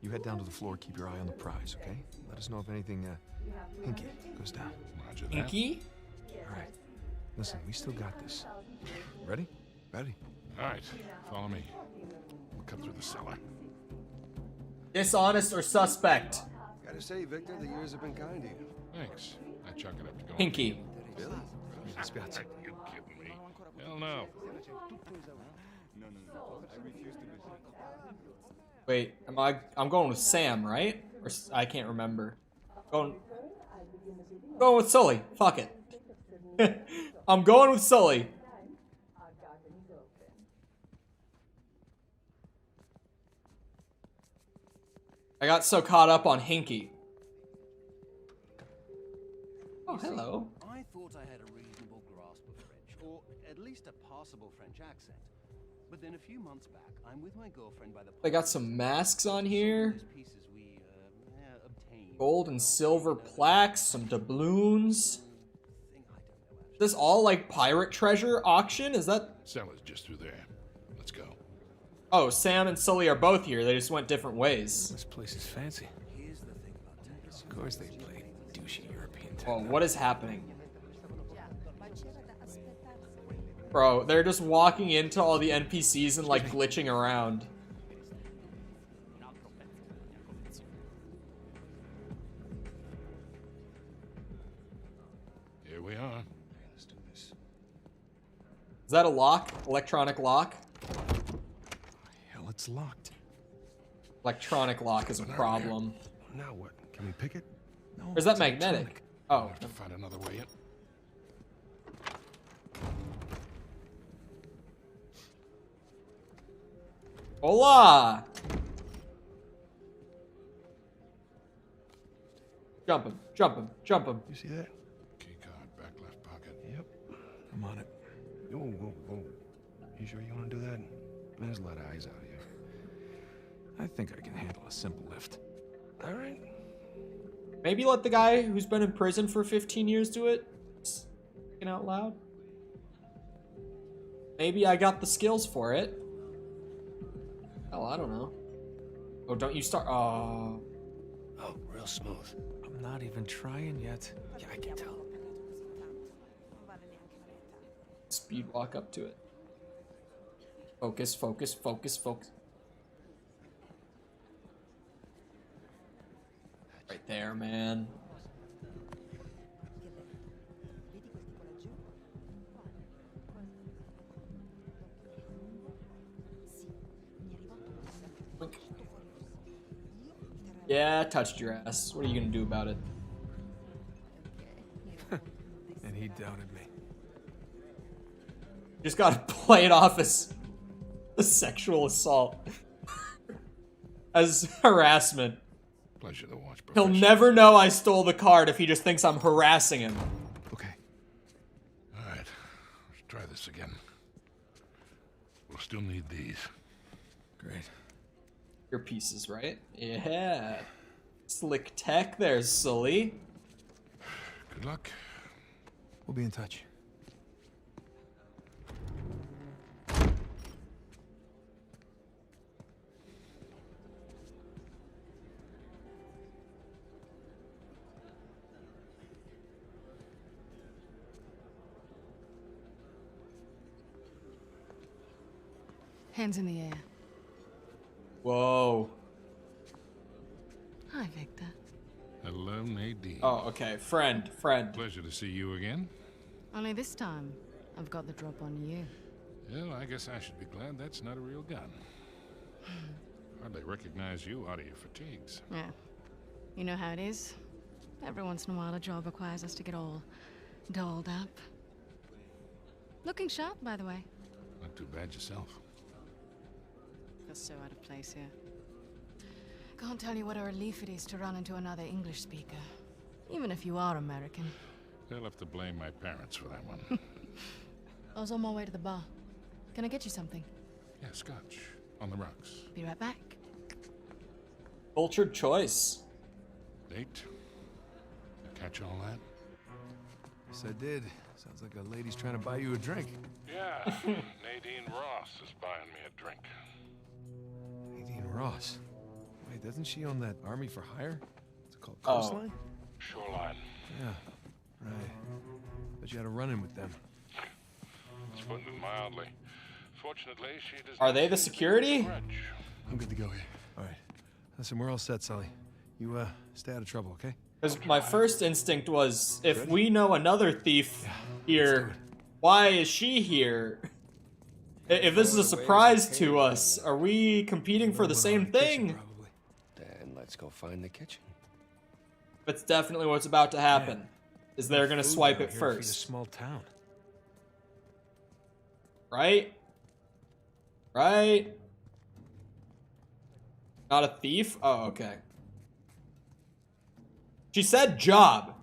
You head down to the floor, keep your eye on the prize, okay? Let us know if anything, hinky goes down. Roger that. Inky? All right. Listen, we still got this. Ready? Ready. All right, follow me. We'll cut through the cellar. Dishonest or suspect? Gotta say, Victor, the years have been kind to you. Thanks. I chalk it up to go. Pinky. Really? Spiazzi. You kidding me? Hell no. Wait, I'm going with Sam, right? Or I can't remember. Going with Sully. Fuck it. I'm going with Sully. I got so caught up on Hinky. Oh, hello. I thought I had a reasonable grasp of French. or at least a possible French accent. But then a few months back, I'm with my girlfriend by the They got some masks on here. Gold and silver plaques, some doubloons. Is this all like pirate treasure auction? Is that? Cellar's just through there. Let's go. Oh, Sam and Sully are both here. They just went different ways. This place is fancy. Of course they play douchey European Oh, what is happening? Bro, they're just walking into all the NPCs and like glitching around. Here we are. Let's do this. Is that a lock? Electronic lock? Hell, it's locked. Electronic lock is a problem. Now what? Can we pick it? No. Or is that it's magnetic? electronic. Oh. We'll have to find another way in. Hola! Jump him, jump him, jump him. You see that? Key card, back left pocket. Yep. I'm on it. Whoa, whoa, whoa. You sure you want to do that? There's a lot of eyes out here. I think I can handle a simple lift. All right. Maybe let the guy who's been in prison for 15 years do it? Just thinking out loud. Maybe I got the skills for it. Hell, I don't know. Oh, don't you start. Oh. Oh, real smooth. I'm not even trying yet. Yeah, I can tell. Speed walk up to it. Focus, focus, focus, focus. Right there, man. Yeah, I touched your ass. What are you gonna do about it? And he doubted me. Just gotta play it off as a sexual assault. As harassment. Pleasure to watch. He'll never know I stole the card if he just thinks I'm harassing him. Okay. All right. Let's try this again. We'll still need these. Great. Your pieces, right? Yeah. Slick tech there, Sully. Good luck. We'll be in touch. Hands in the air. Whoa. Hi, Victor. Hello, Nadine. Oh, okay. Friend. Pleasure to see you again. Only this time, I've got the drop on you. Well, I guess I should be glad that's not a real gun. Hardly recognize you out of your fatigues. Yeah. You know how it is. Every once in a while, a job requires us to get all dolled up. Looking sharp, by the way. Not too bad yourself. Feel so out of place here. Can't tell you what a relief it is to run into another English speaker. Even if you are American. They'll have to blame my parents for that one. I was on my way to the bar. Can I get you something? Yeah, scotch. On the rocks. Be right back. Cultured choice. Date? Catch all that? Yes, I did. Sounds like a lady's trying to buy you a drink. Yeah. Nadine Ross is buying me a drink. Nadine Ross? Wait, doesn't she own that Army for Hire? What's it called? Oh. Coastline? Shoreline. Yeah, right. But you had a run-in with them. It's putting it mildly. Fortunately, she does Are not they the seem to security? bear a grudge. I'm good to go here. All right. Listen, we're all set, Sully. You, stay out of trouble, okay? Because my first instinct was, if we know another thief here, why is she here? If this is a surprise to us, are we competing for the same thing? Then let's go find the kitchen. That's definitely what's about to happen. Is they're gonna swipe it It's a first, small town. right? Right? Not a thief? Oh, okay. She said job.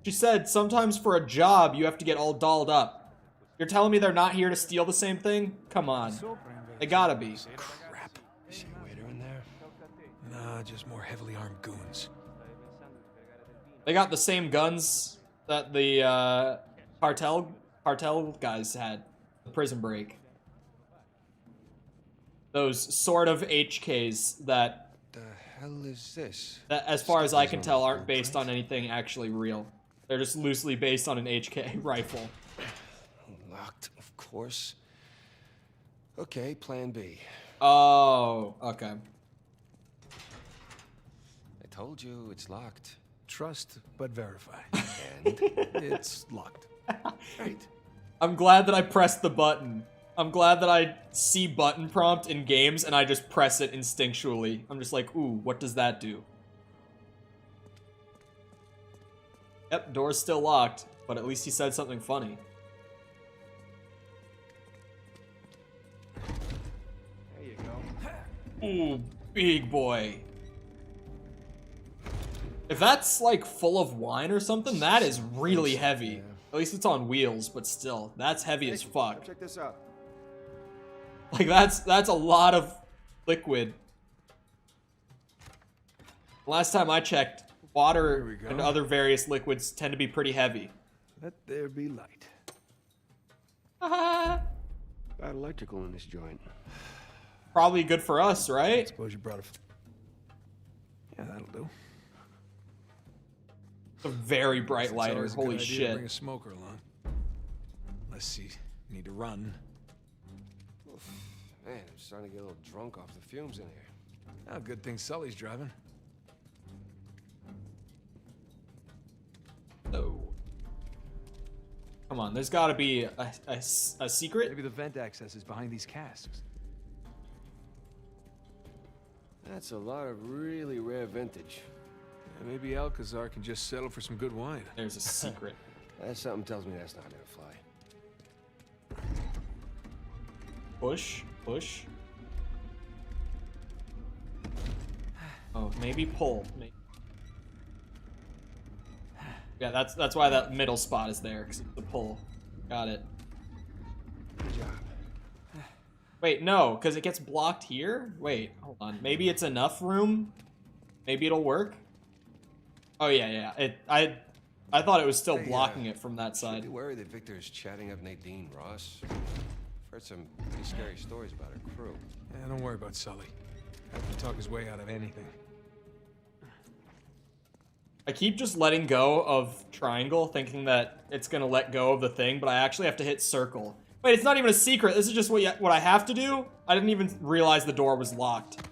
She said sometimes for a job you have to get all dolled up. You're telling me they're not here to steal the same thing? Come on. They gotta be. Crap. See a waiter in there? Nah, just more heavily armed goons. They got the same guns that the cartel guys had. The Prison Break. Those sort of HKs that... The hell is this? That, as far as I can tell, aren't based on anything actually real. They're just loosely based on an HK rifle. Locked, of course. Okay, plan B. Oh, okay. I told you, it's locked. Trust, but verify. And it's locked. Right. I'm glad that I pressed the button. I'm glad that I see button prompt in games and I just press it instinctually. I'm just like, ooh, what does that do? Yep, door's still locked, but at least he said something funny. There you go. Ooh, big boy. If that's like full of wine or something, that is really heavy. At least it's on wheels, but still, that's heavy as fuck. Check this out. Like that's a lot of liquid. Last time I checked, water and other various liquids tend to be pretty heavy. Let there be light. Got electrical in this joint. Probably good for us, right? I suppose you brought a... Yeah, that'll do. It's a very bright It's lighter. always a good Holy idea to shit. bring a smoker along. Unless you need to run. Oof. Man, I'm starting to get a little drunk off the fumes in here. Oh, good thing Sully's driving. Oh. Come on, there's gotta be a secret? Maybe the vent access is behind these casks. That's a lot of really rare vintage. Yeah, maybe Alcazar can just settle for some good wine. There's a secret. That's something tells me that's not gonna fly. Push, push. Oh, maybe pull. Yeah, that's why that middle spot is there, because it's the pull. Got it. Good job. Wait, no, because it gets blocked here? Wait, hold on. Maybe it's enough room? Maybe it'll work? Oh, yeah. I thought it was still blocking it from that side. Be wary that Victor is chatting up Nadine Ross. I've heard some pretty scary stories about her crew. Yeah, don't worry about Sully. I can talk his way out of anything. I keep just letting go of triangle, thinking that it's gonna let go of the thing, but I actually have to hit circle. Wait, it's not even a secret. This is just what I have to do? I didn't even realize the door was locked.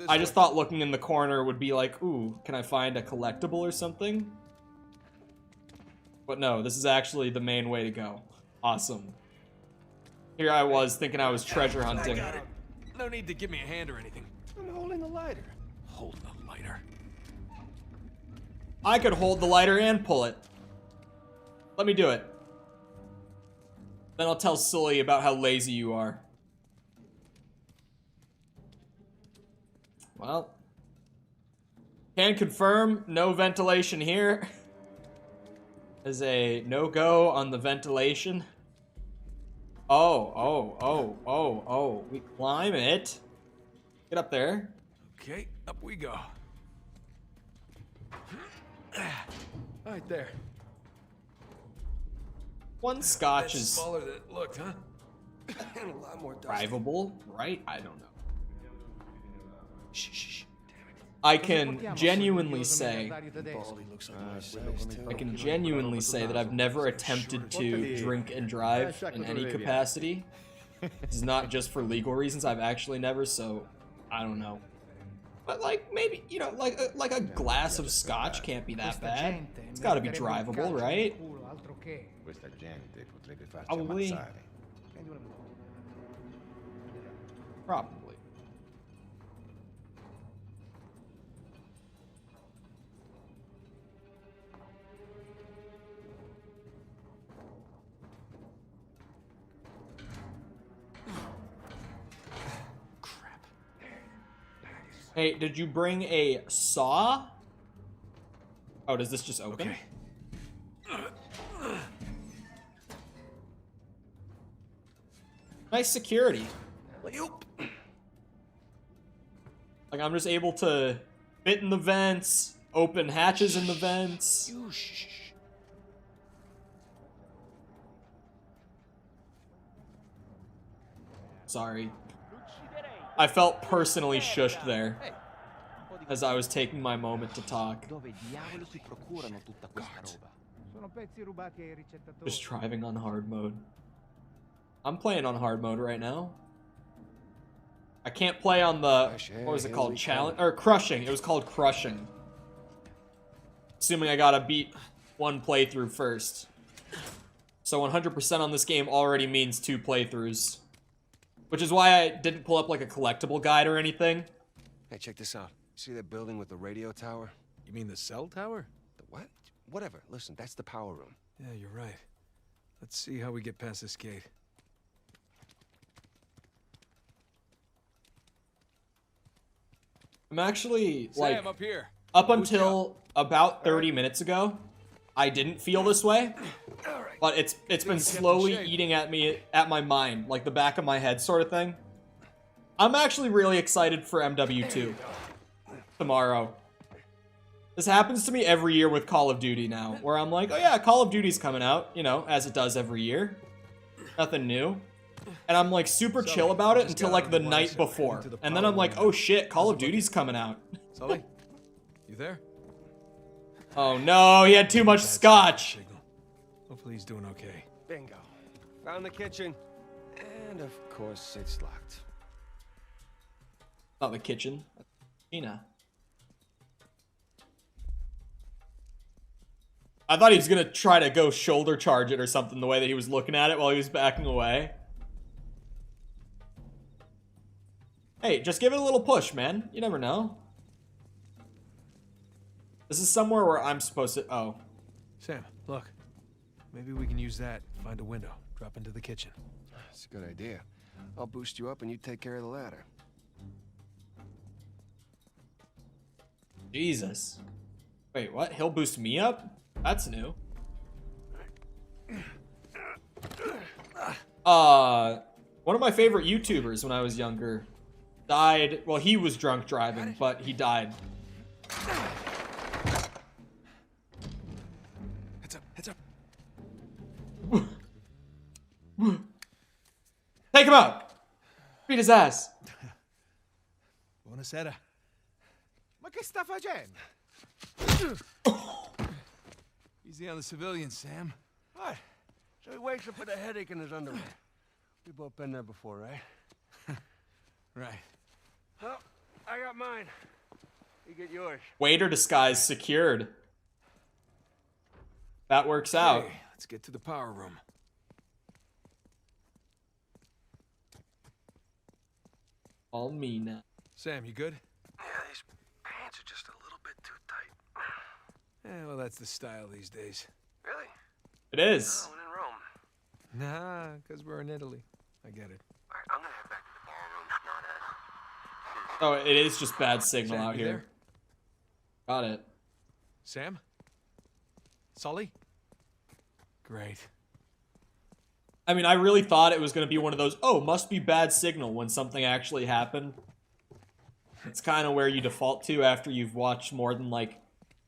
I just thought looking in the corner would be like, ooh, can I find a collectible or something? But no, this is actually the main way to go. Awesome. Here I was thinking I was treasure hunting. I got it. No need to give me a hand or anything. I'm holding the lighter. Hold the lighter. I could hold the lighter and pull it. Let me do it. Then I'll tell Sully about how lazy you are. Well. Can confirm, no ventilation here. There's a no-go on the ventilation. Oh. We climb it. Get up there. Okay, up we go. Right there. One scotch That's is smaller than it looked, huh? And a lot more dusty. drivable, right? I don't know. I can genuinely say that I've never attempted to drink and drive in any capacity. It's not just for legal reasons. I've actually never, so I don't know. But like maybe, you know, like a glass of scotch can't be that bad. It's got to be drivable, right? Probably. Probably. Hey, did you bring a saw? Oh, does this just open? Okay. Nice security. Like, I'm just able to fit in the vents, open hatches in the vents. Sorry. I felt personally shushed there as I was taking my moment to talk. Just driving on hard mode. I'm playing on hard mode right now. I can't play on the, what was it called? Challenge, or Crushing. It was called Crushing. Assuming I gotta beat one playthrough first. So 100% on this game already means 2 playthroughs. Which is why I didn't pull up like a collectible guide or anything. Hey, check this out. See that building with the radio tower? You mean the cell tower? The what? Whatever. Listen, that's the power room. Yeah, you're right. Let's see how we get past this gate. I'm actually, like, Sam, up here. up until about 30 minutes ago, I didn't feel this way. But it's been slowly eating at me, at my mind, like the back of my head sort of thing. I'm actually really excited for MW2 tomorrow. This happens to me every year with Call of Duty now, where I'm like, oh yeah, Call of Duty's coming out, you know, as it does every year. Nothing new. And I'm like super chill about it until like the night before. And then I'm like, oh shit, Call of Duty's coming out. Sully, you there? Oh no, he had too much scotch. Hopefully he's doing okay. Bingo. Found the kitchen. And of course, it's locked. Not the kitchen. Tina. I thought he was gonna try to go shoulder charge it or something, the way that he was looking at it while he was backing away. Hey, just give it a little push, man. You never know. This is somewhere where I'm supposed to... Oh. Sam, look. Maybe we can use that. Find a window. Drop into the kitchen. That's a good idea. I'll boost you up and you take care of the ladder. Jesus. Wait, what? He'll boost me up? That's new. One of my favorite YouTubers when I was younger died. Well, he was drunk driving, but he died. Heads up, heads up. Take him out! Beat his ass. Buonasera. Ma che sta facendo? Easy on the civilians, Sam. What? So he wakes up with a headache in his underwear. We've both been there before, right? Right. Well, I got mine. You get yours. Waiter disguise secured. That works out. Okay, let's get to the power room. All me now. Sam, you good? Yeah, these pants are just a little bit too tight. Yeah, well, that's the style these days. Really? It is. Oh, and in Rome. Nah, because we're in Italy. I get it. All right, I'm gonna head back to the ballroom. Oh, it is just bad signal Sam, out you here. there? Got it. Sam? Sully? Great. I mean, I really thought it was going to be one of those, oh, must be bad signal when something actually happened. It's kind of where you default to after you've watched more than, like,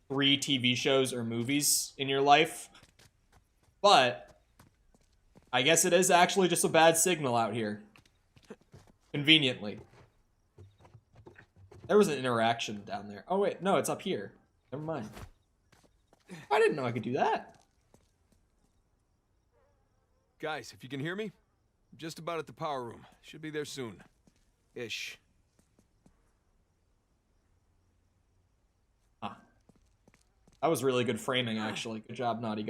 3 TV shows or movies in your life. But I guess it is actually just a bad signal out here. Conveniently. There was an interaction down there. Oh, wait. No, it's up here. Never mind. I didn't know I could do that. Guys, if you can hear me, I'm just about at the power room. Should be there soon. Ish. Ah. That was really good framing, actually. Good job, Naughty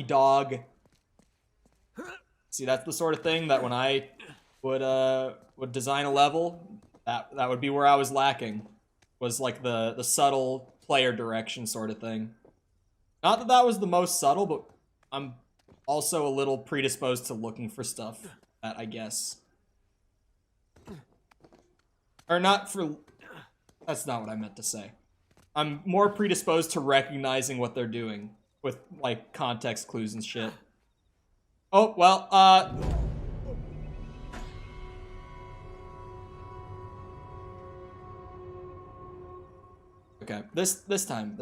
Dog. See, that's the sort of thing that when I would design a level, that would be where I was lacking. Was like the subtle player direction sort of thing. Not that that was the most subtle, but I'm also a little predisposed to looking for stuff that, I guess. Or not for... That's not what I meant to say. I'm more predisposed to recognizing what they're doing with, like, context clues and shit. Oh, well, Okay. This time.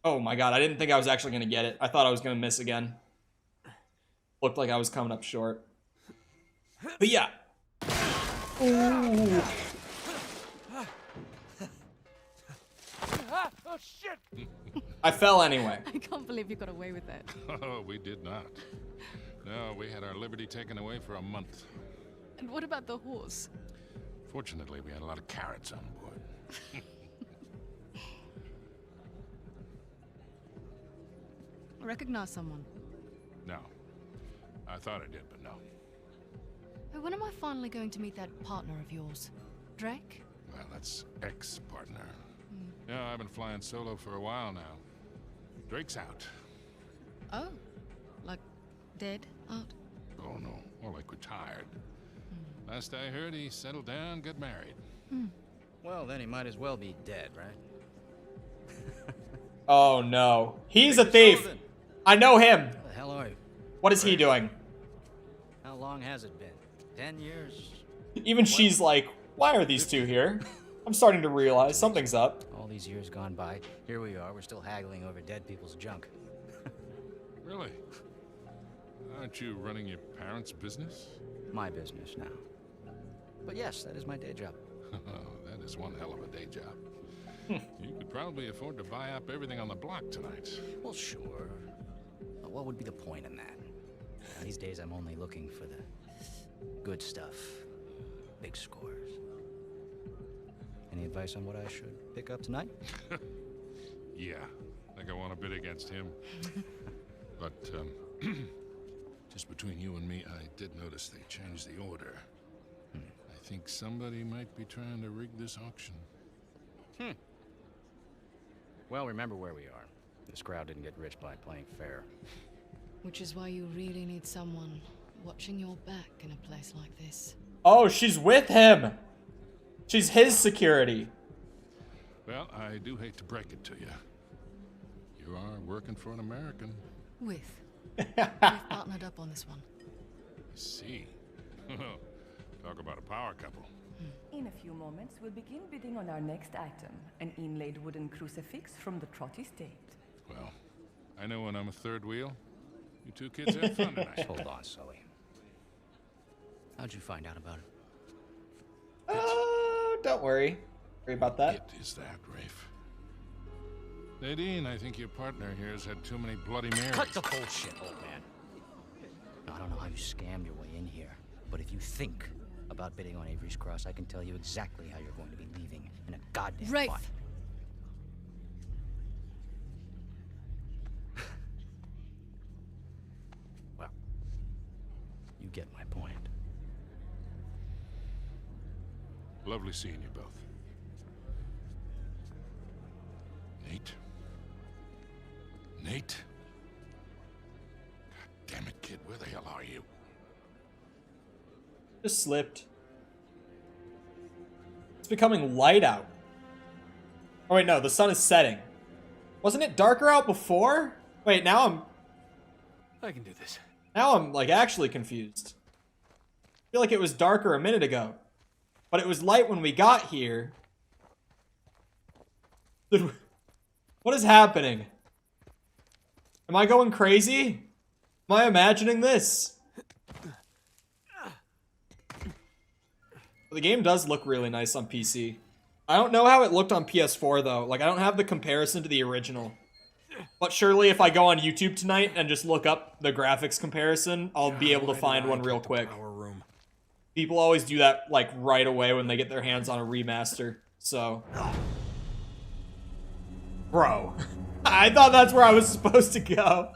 Oh my god, I didn't think I was actually gonna get it. I thought I was gonna miss again. Looked like I was coming up short. But yeah. Ooh. Oh shit! I fell anyway. I can't believe you got away with that. Oh, we did not. No, we had our liberty taken away for a month. And what about the horse? Fortunately, we had a lot of carrots on board. Recognize someone? No. I thought I did, but no. Hey, when am I finally going to meet that partner of yours? Drake? Well, that's ex-partner. Yeah, I've been flying solo for a while now. Drake's out. Oh, like dead out? Oh, no. More like retired. Last I heard, he settled down, got married. Well, then he might as well be dead, right? Oh no. He's a thief. I know him. Where the hell are you? What is he doing? How long has it been? 10 years? Even she's like, why are these two here? I'm starting to realize something's up. All these years gone by, here we are, we're still haggling over dead people's junk. Really? Aren't you running your parents' business? My business now. But yes, that is my day job. That is one hell of a day job. You could probably afford to buy up everything on the block tonight. Well, sure. But what would be the point in that? These days I'm only looking for the good stuff. Big scores. Any advice on what I should pick up tonight? Yeah, I think I want to bid against him. But, just between you and me, I did notice they changed the order. I think somebody might be trying to rig this auction. Well, remember where we are. This crowd didn't get rich by playing fair. Which is why you really need someone watching your back in a place like this. Oh, she's with him. She's his security. Well, I do hate to break it to you. You are working for an American. We've partnered up on this one. I see. Talk about a power couple. In a few moments, we'll begin bidding on our next item, an inlaid wooden crucifix from the Trotty State. Well, I know when I'm a third wheel. You two kids have fun tonight. Hold on, Sully. How'd you find out about it? Don't worry. Worry about that. It is that, Rafe. Nadine, I think your partner here has had too many Bloody Marys. Cut the bullshit, old man. I don't know how you scammed your way in here, but if you think about bidding on Avery's Cross, I can tell you exactly how you're going to be leaving in a goddamn Rafe. fight. Well, you get my point. Lovely seeing you both. Nate? Nate? God damn it, kid, where the hell are you? Just slipped. It's becoming light out. Oh wait, no, the sun is setting. Wasn't it darker out before? Wait, now I can do this. Now I'm like actually confused. I feel like it was darker a minute ago. But it was light when we got here. What is happening? Am I going crazy? Am I imagining this? The game does look really nice on PC. I don't know how it looked on PS4 though. Like I don't have the comparison to the original. But surely if I go on YouTube tonight and just look up the graphics comparison, I'll be able to find one real quick. People always do that like right away when they get their hands on a remaster. So, bro, I thought that's where I was supposed to go.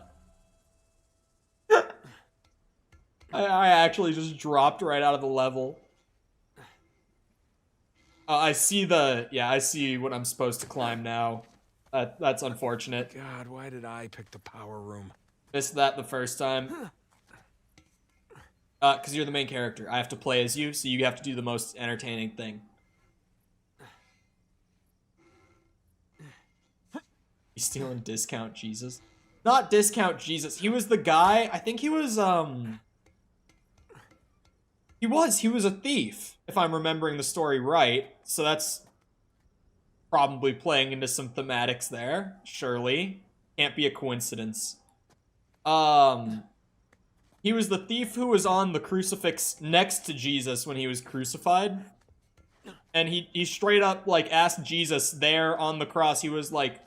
I actually just dropped right out of the level. I see I see what I'm supposed to climb now. That's unfortunate. God, why did I pick the power room? Missed that the first time. Because you're the main character. I have to play as you, so you have to do the most entertaining thing. He's stealing Discount Jesus. Not Discount Jesus. He was the guy, I think he was He was a thief, if I'm remembering the story right. So that's probably playing into some thematics there. Surely. Can't be a coincidence. He was the thief who was on the crucifix next to Jesus when he was crucified. And he straight up, like, asked Jesus there on the cross. He was like,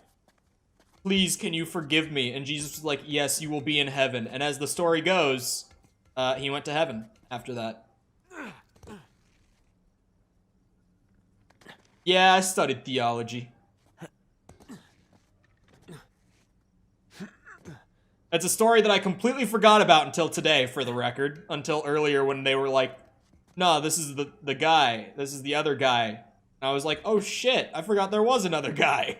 please, can you forgive me? And Jesus was like, yes, you will be in heaven. And as the story goes, he went to heaven after that. Yeah, I studied theology. It's a story that I completely forgot about until today, for the record. Until earlier when they were like, no, this is the guy. This is the other guy. And I was like, oh shit, I forgot there was another guy.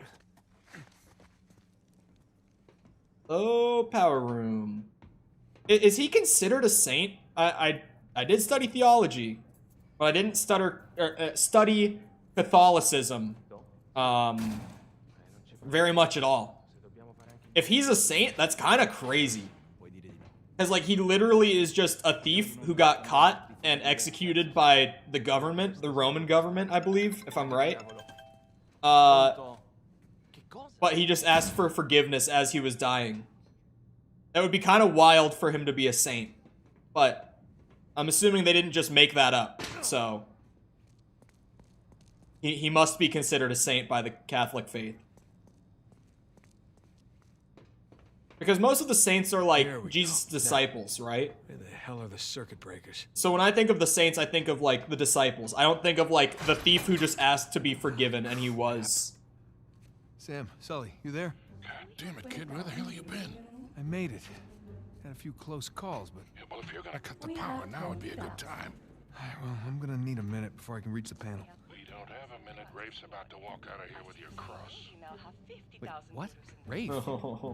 Oh, Power Room. Is he considered a saint? I did study theology, but I didn't study Catholicism very much at all. If he's a saint, that's kind of crazy. Because, like, he literally is just a thief who got caught and executed by the government, the Roman government, I believe, if I'm right. But he just asked for forgiveness as he was dying. That would be kind of wild for him to be a saint. But I'm assuming they didn't just make that up, so he must be considered a saint by the Catholic faith. Because most of the saints are like Jesus' disciples, right? Where the hell are the circuit breakers? So when I think of the saints, I think of like the disciples. I don't think of like the thief who just asked to be forgiven, and he was. Sam, Sully, you there? God damn it, kid, where the hell have you been? I made it. Had a few close calls, but... Yeah, well, if you're gonna cut the power, now would be a good time. Well, I'm gonna need a minute before I can reach the panel. We don't have a minute. Rafe's about to walk out of here with your cross. Wait, what? Rafe?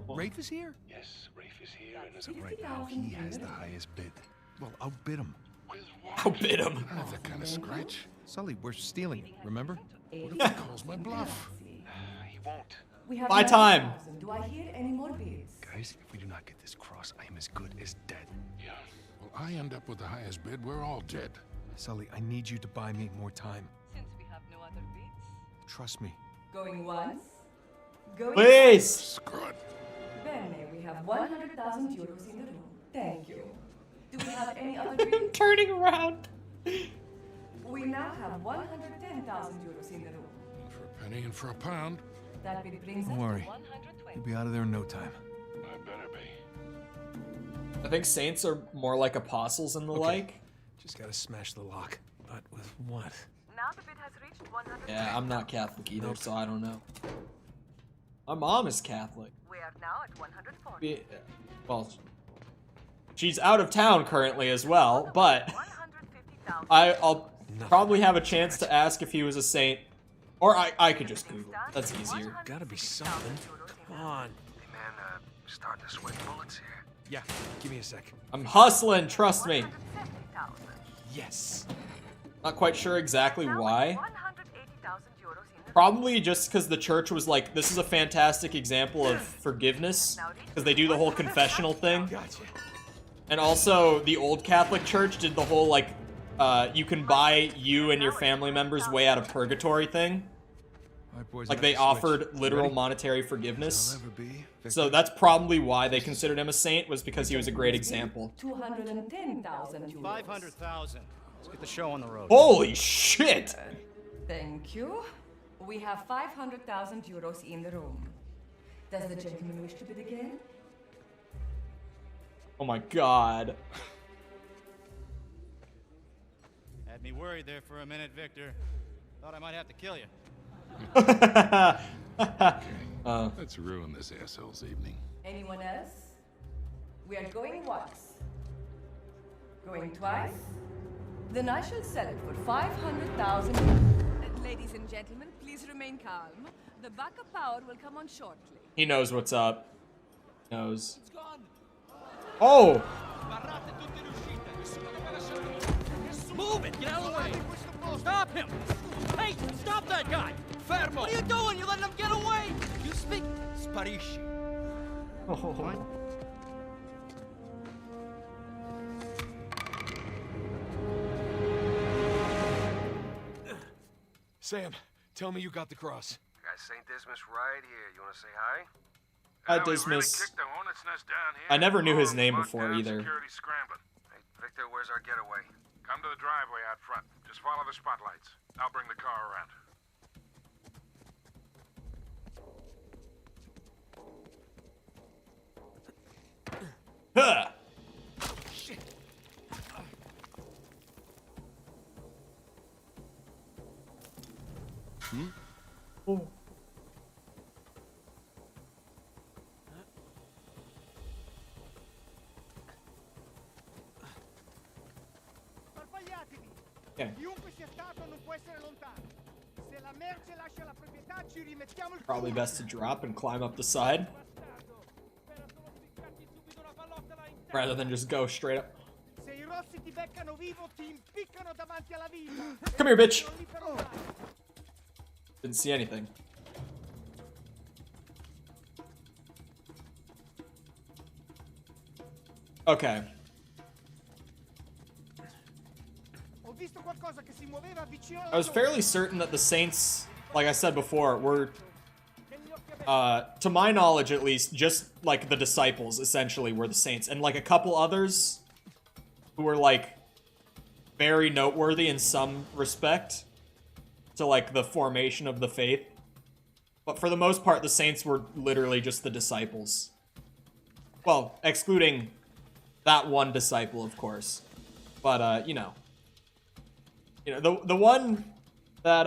Rafe is here? Yes, Rafe is here, and as of right now, he has the highest bid. Well, outbid him. With what? Outbid him. I don't have that kind of scratch. Sully, we're stealing it, remember? What if he calls my bluff? He won't. We have My time. 9,000. Do I hear any more bids? Guys, if we do not get this cross, I am as good as dead. Yeah. Well, I end up with the highest bid. We're all dead. Sully, I need you to buy me more time. Since we have no other bids. Trust me. Going once. Going Please. Screw it. Bene, we have 100,000 euros in the room. Thank you. Do we have any other bids? Turning around. We now have 110,000 euros in the room. For a penny and for a pound. That bid brings Don't us worry. to 120. You'll be out of there in no time. I better be. I think saints are more like apostles and the like. Just gotta smash the lock. But with what? Now the bid has reached 100. Yeah, I'm not Catholic either, so I don't know. My mom is Catholic. We are now at 140. Well, she's out of town currently as well, but I'll probably have a chance to ask if he was a saint. Or I could just Google. That's easier. Gotta be something. Come on. Hey, man, starting to sweat bullets here. Yeah, give me a sec. I'm hustling, trust me. Yes. Not quite sure exactly why. Probably just because the church was like, this is a fantastic example of forgiveness. Because they do the whole confessional thing. Gotcha. And also, the old Catholic Church did the whole, like, you can buy you and your family members way out of purgatory thing. Right, boys, Like, they offered literal monetary forgetfulness. I'll ever be. So that's probably why they considered him a saint, was because he was a great example. 210,000 euros. 500,000. Let's get the show on the road. Holy shit! Thank you. We have 500,000 euros in the room. Does the gentleman wish to bid again? Oh my god. Had me worried there for a minute, Victor. Thought I might have to kill you. Let's ruin this asshole's evening. Anyone else? We are going once. Going twice? Then I shall sell it for 500,000. Ladies and gentlemen, please remain calm. The backup power will come on shortly. He knows what's up. Knows. Oh! Move it! Get out of the way! Stop him! Hey! Stop that guy! Fermo! What are you doing? You letting him get away? You speak... Sparisci. Oh. Sam, tell me you got the cross. got St. Dismas right here. You want to say hi? Hi, We really Dismas. kicked the hornet's nest down here. I never knew his Oh, name locked before down, either. Security scrambling. Hey, Victor, where's our getaway? Come to the driveway out front. Just follow the spotlights. I'll bring the car around. Huh. Oh. Okay. Chiunque sia stato non può essere lontano. Se la merce lascia la proprietà, ci rimettiamo il Probably best to drop and climb up the side rather than just go straight up. Se i rossi ti beccano vivo, ti impiccano davanti alla vita. Come here, bitch. Didn't see anything. Okay. Ho visto qualcosa che si muoveva vicino alla I was fairly certain that the Saints, like I said before, were, to my knowledge at least, just like the disciples, essentially, were the Saints. And like a couple others who were like very noteworthy in some respect to like the formation of the faith. But for the most part, the Saints were literally just the disciples. Well, excluding that one disciple, of course. But, you know, the one that,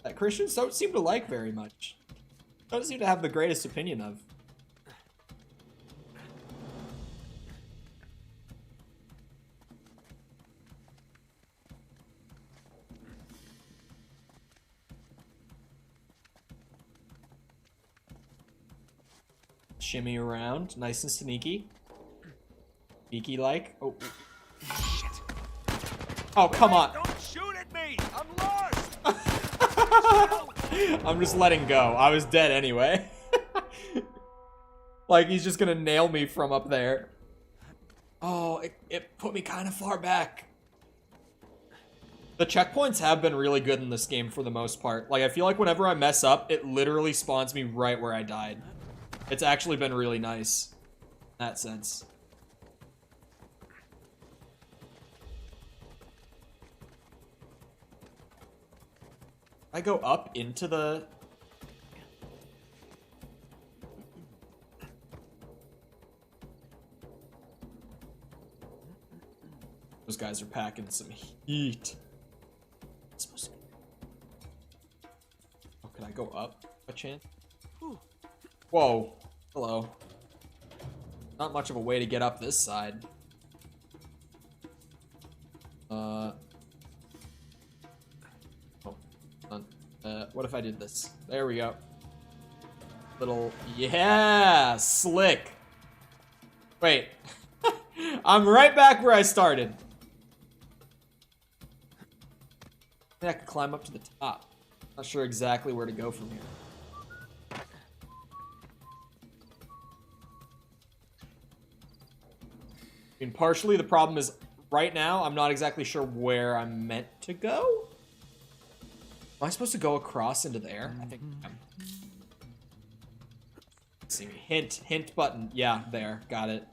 that Christians don't seem to like very much. Don't seem to have the greatest opinion of. Shimmy around, nice and sneaky. Sneaky like. Oh. Shit. Oh, come on. Don't shoot at me! I'm lost! I'm just letting go. I was dead anyway. Like, he's just gonna nail me from up there. Oh, it put me kind of far back. The checkpoints have been really good in this game for the most part. Like, I feel like whenever I mess up, it literally spawns me right where I died. It's actually been really nice in that sense. I go up into the... Those guys are packing some heat. Oh, can I go up a chance? Whoa. Hello. Not much of a way to get up this side. What if I did this? There we go. Little... Yeah! Slick! Wait. I'm right back where I started. I think I could climb up to the top. Not sure exactly where to go from here. I mean, partially the problem is right now I'm not exactly sure where I'm meant to go. Am I supposed to go across into there? I think let's see. Hint button. Yeah, there. Got it.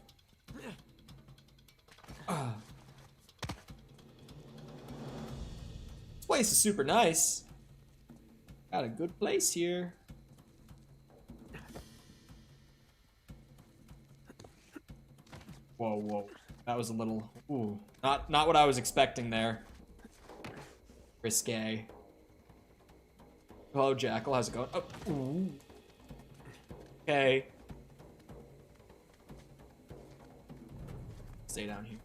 This place is super nice. Got a good place here. Whoa, whoa. That was a little... Ooh. Not what I was expecting there. Risque. Hello, Jackal. How's it going? Oh, ooh. Okay. Stay down here.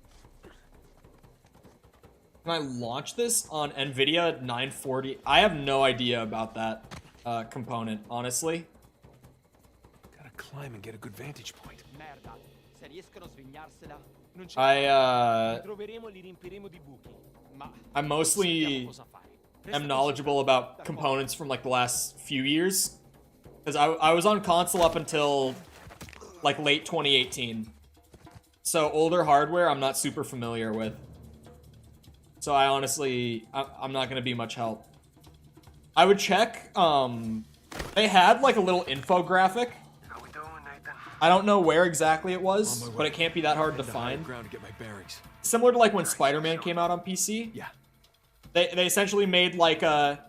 Can I launch this on NVIDIA 940? I have no idea about that component, honestly. Gotta climb and get a good vantage point. Merda. Se riescono a svignarsela, non c'è. I Troveremo e li riempiremo di buchi. Ma I mostly am knowledgeable about components from like the last few years, because I was on console up until like late 2018, so older hardware I'm not super familiar with. So I honestly, I'm not gonna be much help. I would check, they had like a little infographic. How we doing, Nathan? I don't know where exactly it was, but it can't be that hard to find. Ground to get my bearings. Similar to like when Spider-Man came out on PC. Yeah. They essentially made like a,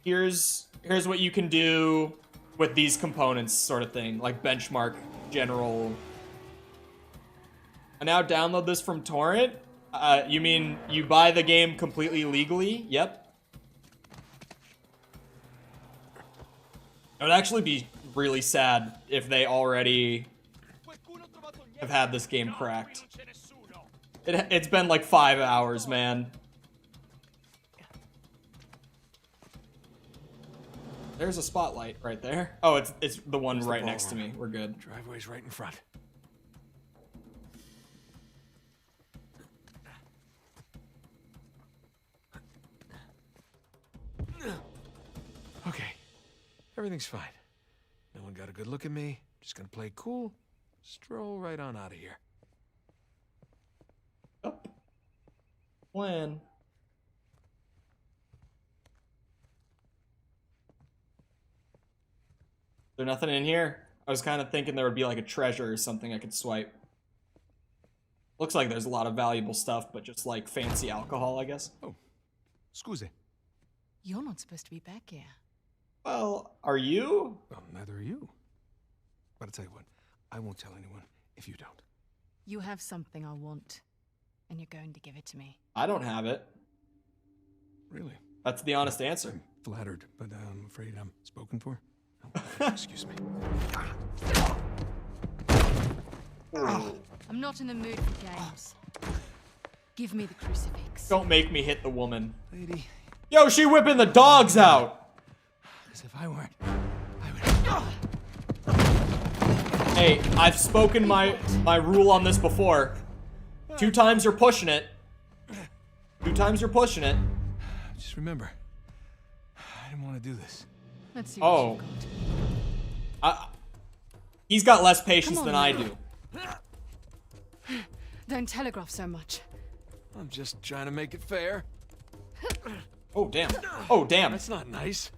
here's what you can do with these components sort of thing, like benchmark general. I now download this from torrent. You mean you buy the game completely legally? Yep. It would actually be really sad if they already have had this game cracked. It's been like 5 hours, man. There's a spotlight right there. Oh, it's the one right next to me. We're good. Driveway's right in front. Okay. Everything's fine. No one got a good look at me. Just gonna play cool. Stroll right on out of here. Plan. Is there nothing in here? I was kind of thinking there would be like a treasure or something I could swipe. Looks like there's a lot of valuable stuff, but just like fancy alcohol, I guess. Oh, scusi. You're not supposed to be back here. Well, are you? Well, neither are you. But I'll tell you what, I won't tell anyone if you don't. You have something I want, and you're going to give it to me. I don't have it. Really? That's the honest answer. I'm flattered, but I'm afraid I'm spoken for. Oh, excuse me. I'm not in the mood for games. Give me the crucifix. Don't make me hit the woman. Lady. Yo, she whipping the dogs out! As if I weren't. Hey, I've spoken my rule on this before. 2 times you're pushing it. 2 times you're pushing it. Just remember, I didn't want to do this. Let's see what you've got. He's got less patience than I do. Don't telegraph so much. I'm just trying to make it fair. Oh, damn. Oh, damn. That's not nice.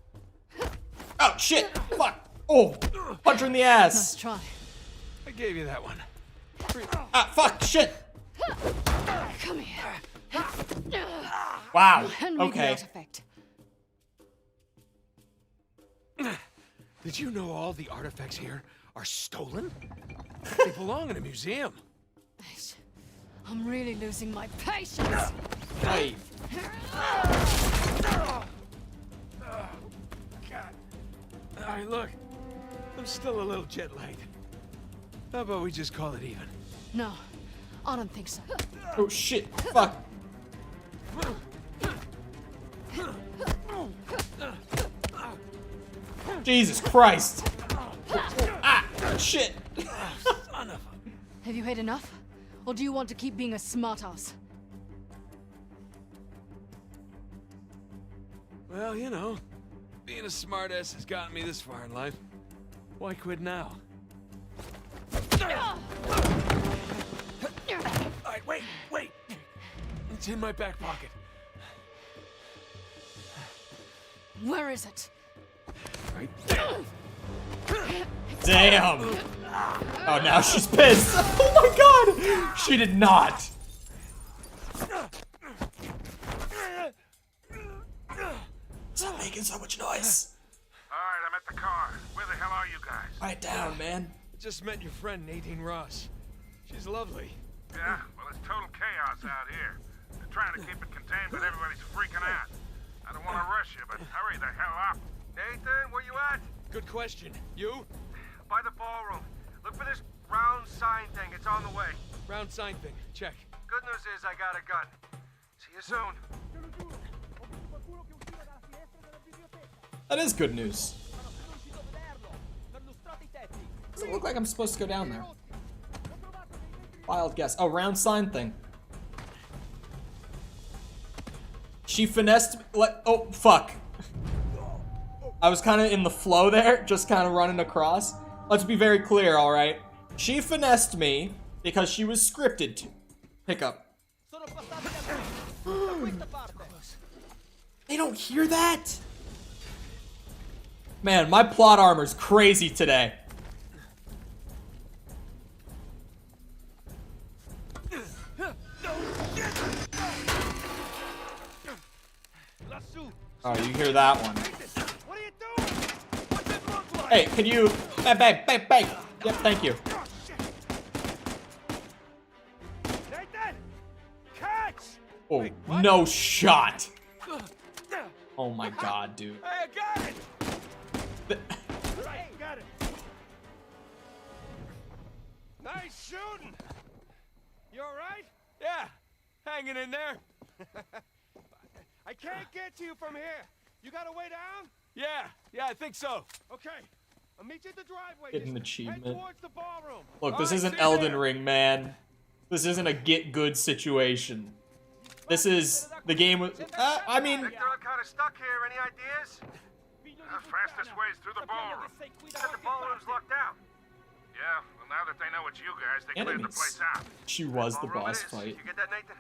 Oh, shit. Fuck. Oh, punch her in the ass. Nice try. I gave you that one. Ah, fuck. Shit. Come here. Wow. Okay. Did you know all the artifacts here are stolen? They belong in a museum. I'm really losing my patience. Hey. God. All right, look. I'm still a little jet lagged. How about we just call it even? No, I don't think so. Oh, shit. Fuck. Jesus Christ. Ah, shit. Have you had enough? Or do you want to keep being a smartass? Well, you know, being a smartass has gotten me this far in life. Why quit now? Alright, wait! It's in my back pocket. Where is it? Right there. Damn. Oh, now she's pissed. Oh my god. She did not. Stop making so much noise. Alright, I'm at the car. Where the hell are you guys? Quiet down, man. Just met your friend Nadine Ross. She's lovely. Yeah, well, it's total chaos out here. They're trying to keep it contained, but everybody's freaking out. I don't want to rush you, but hurry the hell up. Nathan, where you at? Good question. You? By the ballroom. Look for this round sign thing. It's on the way. Round sign thing. Check. Good news is I got a gun. See you soon. That is good news. Does it look like I'm supposed to go down there? Wild guess. Oh, round sign thing. She finessed. Oh, fuck. I was kind of in the flow there, just kind of running across. Let's be very clear, alright? She finessed me because she was scripted to. Hiccup. They don't hear that? Man, my plot armor's crazy today. Oh, you hear that one. Hey, can you... Bang, bang, bang, bang. Yep, thank you. Oh, no shot. Oh my god, dude. Hey, I got it! Right, got it. Nice shooting! You alright? Yeah, hanging in there. I can't get to you from here. You got a way down? Yeah, I think so. Okay, I'll meet you at the driveway. Get an achievement. Head towards the ballroom. Look, this isn't Elden Ring, man. This isn't a get good situation. This is the game with... I mean... Victor, I'm kind of stuck here. Any ideas? Fastest way is through the ballroom. Said the ballroom's locked out. Yeah, well, now that they know it's you guys, they cleared the place out. She was the boss fight. You get that, Nathan?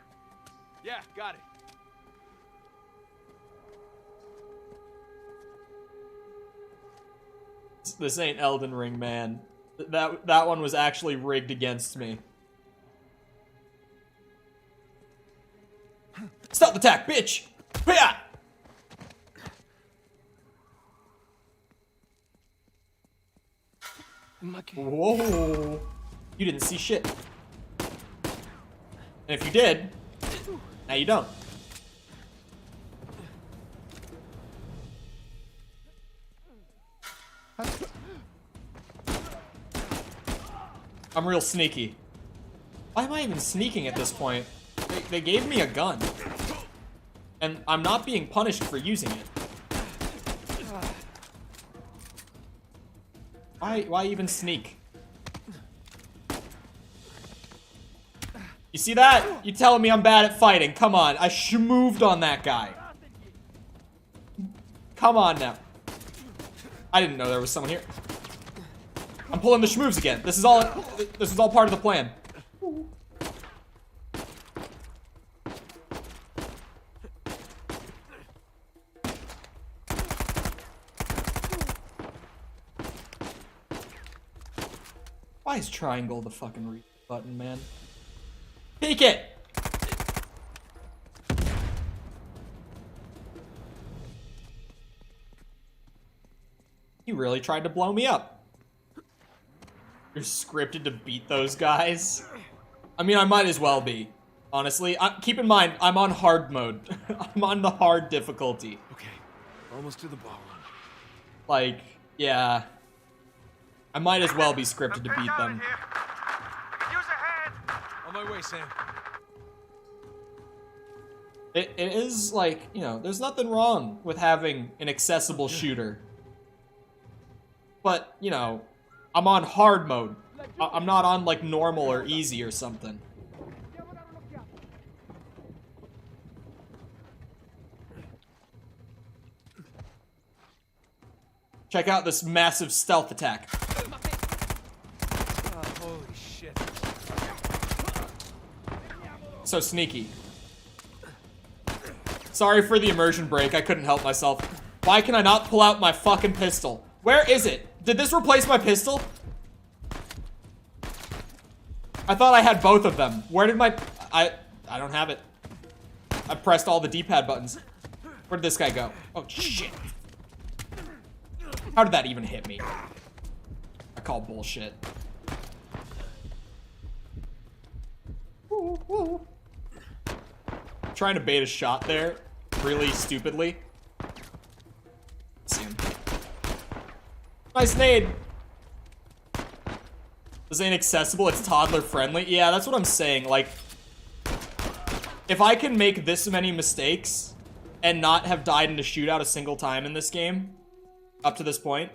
Yeah, got it. This ain't Elden Ring, man. That one was actually rigged against me. Stealth attack, bitch! Yeah! Whoa! You didn't see shit. And if you did, now you don't. I'm real sneaky. Why am I even sneaking at this point? They gave me a gun. And I'm not being punished for using it. Why even sneak? You see that? You telling me I'm bad at fighting. Come on, I moved on that guy. Come on now. I didn't know there was someone here. I'm pulling the schmoves again. This is all part of the plan. Why is triangle the fucking reset button, man? Peek it! You really tried to blow me up. You're scripted to beat those guys? I mean, I might as well be. Honestly, keep in mind, I'm on hard mode. I'm on the hard difficulty. Okay, almost to the ballroom. Like, yeah. I might as well be scripted to beat them. On my way, Sam. It is like, you know, there's nothing wrong with having an accessible shooter. But, you know, I'm on hard mode. I'm not on like normal or easy or something. Check out this massive stealth attack. Oh, holy shit. So sneaky. Sorry for the immersion break, I couldn't help myself. Why can I not pull out my fucking pistol? Where is it? Did this replace my pistol? I thought I had both of them. Where did my... I don't have it. I pressed all the D-pad buttons. Where did this guy go? Oh, shit. How did that even hit me? I call bullshit. Trying to bait a shot there, really stupidly. See him. Nice nade. This ain't accessible, it's toddler friendly. Yeah, that's what I'm saying. Like, if I can make this many mistakes and not have died in a shootout a single time in this game, up to this point,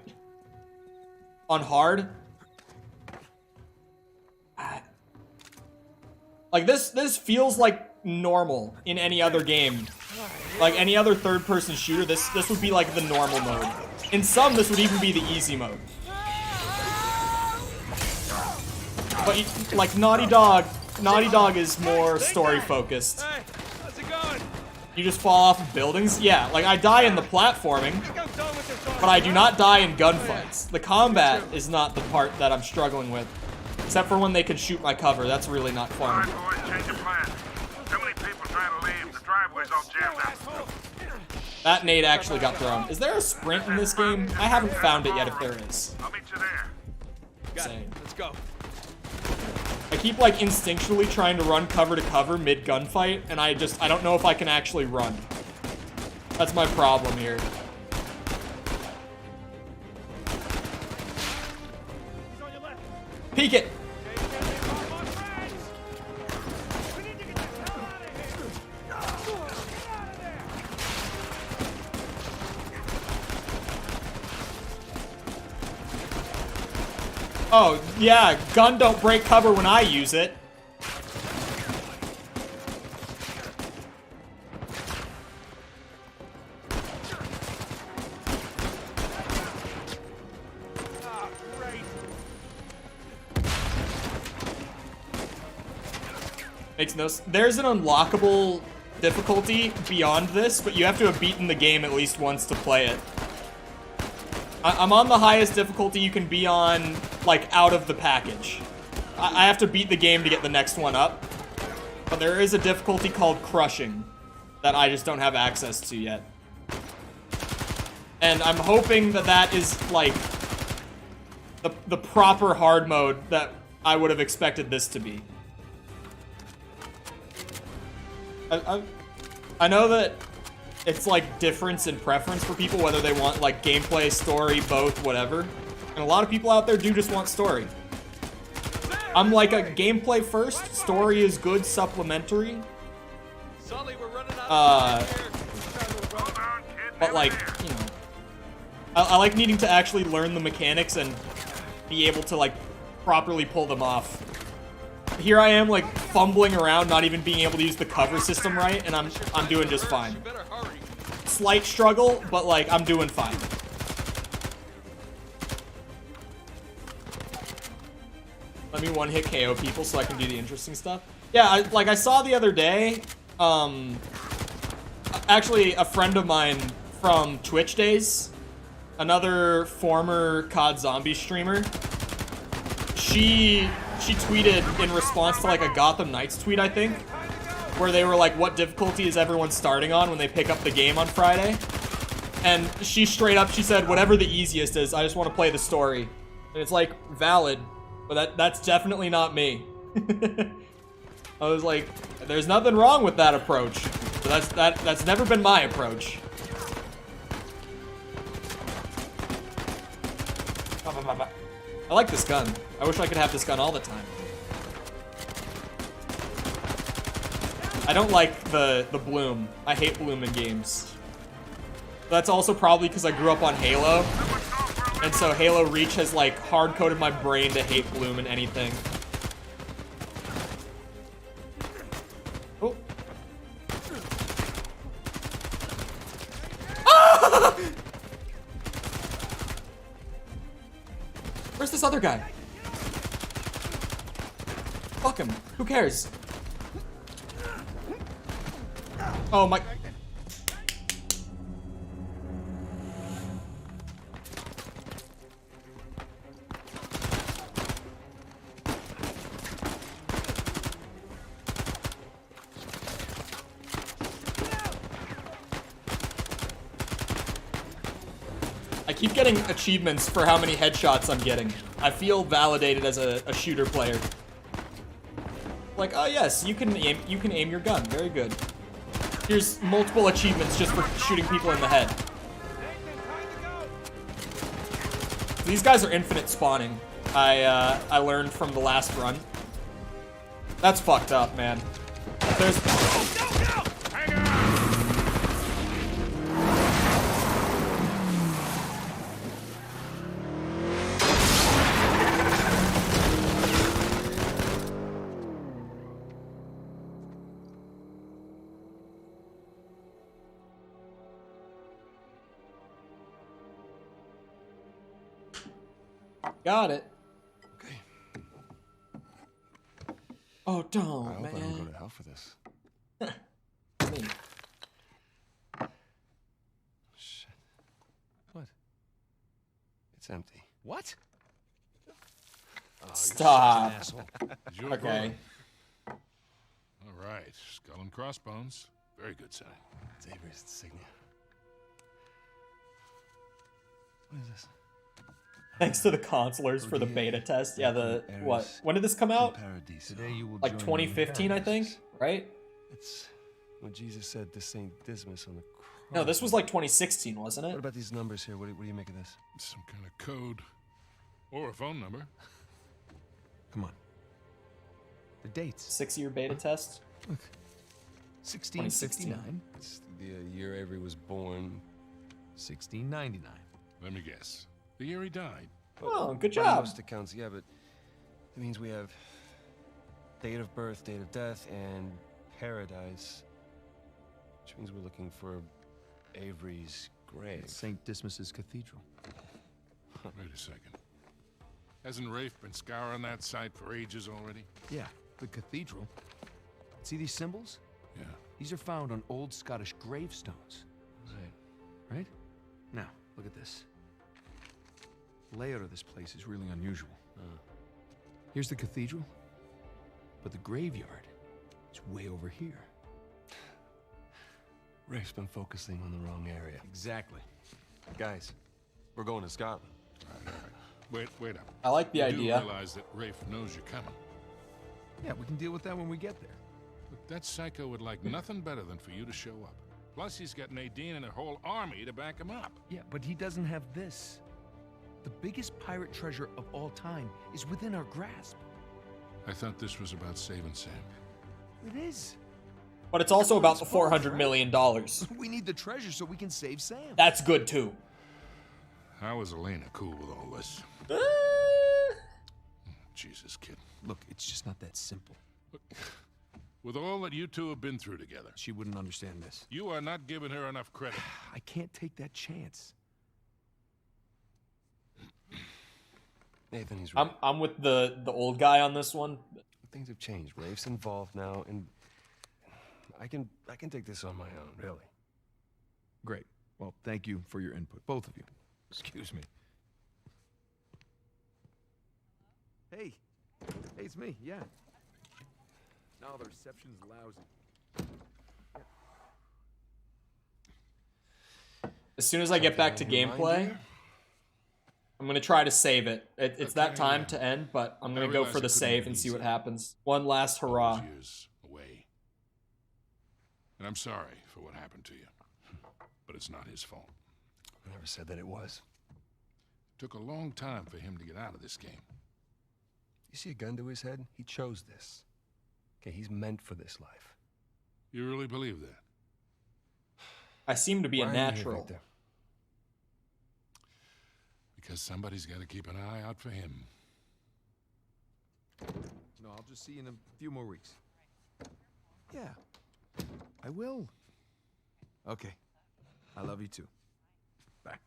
on hard, like this feels like normal in any other game. Like any other third-person shooter, this would be like the normal mode. In some, this would even be the easy mode. But like Naughty Dog is more story-focused. Hey, how's it going? You just fall off of buildings? Yeah, like I die in the platforming, but I do not die in gunfights. The combat is not the part that I'm struggling with. Except for when they can shoot my cover. That's really not fun. Alright, boys, change of plan. Too many people trying to leave. The driveway's all jammed up. That nade actually got thrown. Is there a sprint in this game? I haven't found it yet if there is. I'll meet you there. Got it. Let's go. I keep like instinctually trying to run cover to cover mid gunfight, and I don't know if I can actually run. That's my problem here. Peek it! Oh, yeah, gun don't break cover when I use it. Makes no sense. There's an unlockable difficulty beyond this, but you have to have beaten the game at least once to play it. I'm on the highest difficulty you can be on, like, out of the package. I have to beat the game to get the next one up. But there is a difficulty called Crushing that I just don't have access to yet. And I'm hoping that that is, like, the proper hard mode that I would have expected this to be. I know that it's like difference in preference for people, whether they want like gameplay, story, both, whatever. And a lot of people out there do just want story. I'm like a gameplay first, story is good, supplementary. But like, you know, I like needing to actually learn the mechanics and be able to like properly pull them off. Here I am like fumbling around, not even being able to use the cover system right, and I'm doing just fine. Slight struggle, but like I'm doing fine. Let me one-hit KO people so I can do the interesting stuff. Yeah, I saw the other day, actually a friend of mine from Twitch days, another former COD Zombie streamer, she tweeted in response to like a Gotham Knights tweet, I think, where they were like, what difficulty is everyone starting on when they pick up the game on Friday? And she straight up, she said, whatever the easiest is, I just want to play the story. And it's like, valid, but that's definitely not me. I was like, there's nothing wrong with that approach, but that's never been my approach. I like this gun. I wish I could have this gun all the time. I don't like the bloom. I hate bloom in games. That's also probably because I grew up on Halo. And so Halo Reach has like hard-coded my brain to hate bloom in anything. Oh. Ah! Where's this other guy? Fuck him. Who cares? Oh my... I keep getting achievements for how many headshots I'm getting. I feel validated as a shooter player. Like, oh yes, you can aim your gun. Very good. Here's multiple achievements just for shooting people in the head. These guys are infinite spawning. I learned from the last run. That's fucked up, man. There's... Got it. Okay. Oh, don't, I hope man. I don't go to hell for this. Me. Shit. What? empty. What? Oh, Stop. It's your Okay. book. All right, skull and crossbones. Very good sign. It's Avery's insignia. What is this? Thanks to the consulars for the beta test. Yeah, what? When did this come out? Today you will Like 2015, I think, right? It's what Jesus said to Saint Dismas on the cross. No, this was like 2016, wasn't What it? about these numbers here? What do you make of this? Some kind of code. Or a phone number. Come on. The dates. 6-year beta test. Look. 1659. It's the year Avery was born. 1699. Let me guess. The year he died. Oh, good By job. most accounts, yeah, but it means we have date of birth, date of death, and paradise. Which means we're looking for Avery's grave. St. Dismas's Cathedral. Wait a second. Hasn't Rafe been scouring that site for ages already? Yeah, the cathedral. See these symbols? Yeah. These are found on old Scottish gravestones. Right? Now, look at this. The layout of this place is really unusual. Here's the cathedral, but the graveyard is way over here. Rafe's been focusing on the wrong area. Exactly. Guys, we're going to Scotland. All right. Wait up. I like the you idea. Do realize that Rafe knows you're coming. Yeah, we can deal with that when we get there. Look, that psycho would like nothing better than for you to show up. Plus, he's got Nadine and a whole army to back him up. Yeah, but he doesn't have this. The biggest pirate treasure of all time is within our grasp. I thought this was about saving Sam. It is. But it's also about the $400 million. We need the treasure so we can save Sam. That's good too. How is Elena cool with all this? Jesus, kid. Look, it's just not that simple. With all that you two have been through together, She wouldn't understand this. you are not giving her enough credit. I can't take that chance. Nathan, he's right. I'm with the old guy on this one. Things have changed. Rafe's involved now, and I can take this on my own, really. Great. Well, thank you for your input, both of you. Excuse me. Hey. Hey, it's me, yeah. No, the reception's lousy. As soon as I get back to gameplay, I'm gonna try to save it. It's that time to end, but I'm gonna go for the save and see what happens. One last hurrah. Years away. And I'm sorry for what happened to you. But it's not his fault. I never said that it was. It took a long time for him to get out of this game. You see a gun to his head? He chose this. Okay, he's meant for this life. You really believe that? I seem to be a Why are you here, natural. Victor? Because somebody's got to keep an eye out for him. No, I'll just see you in a few more weeks. Yeah, I will. Okay. I love you too. Bye.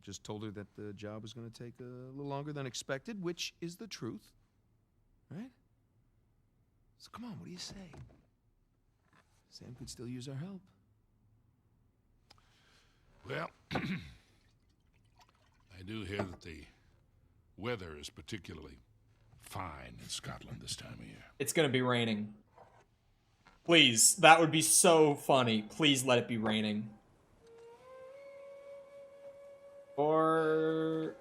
Just told her that the job was going to take a little longer than expected, which is the truth. Right? So come on, what do you say? Sam could still use our help. Well, I do hear that the weather is particularly fine in Scotland this time of year. It's gonna be raining. Please, that would be so funny. Please let it be raining. Or...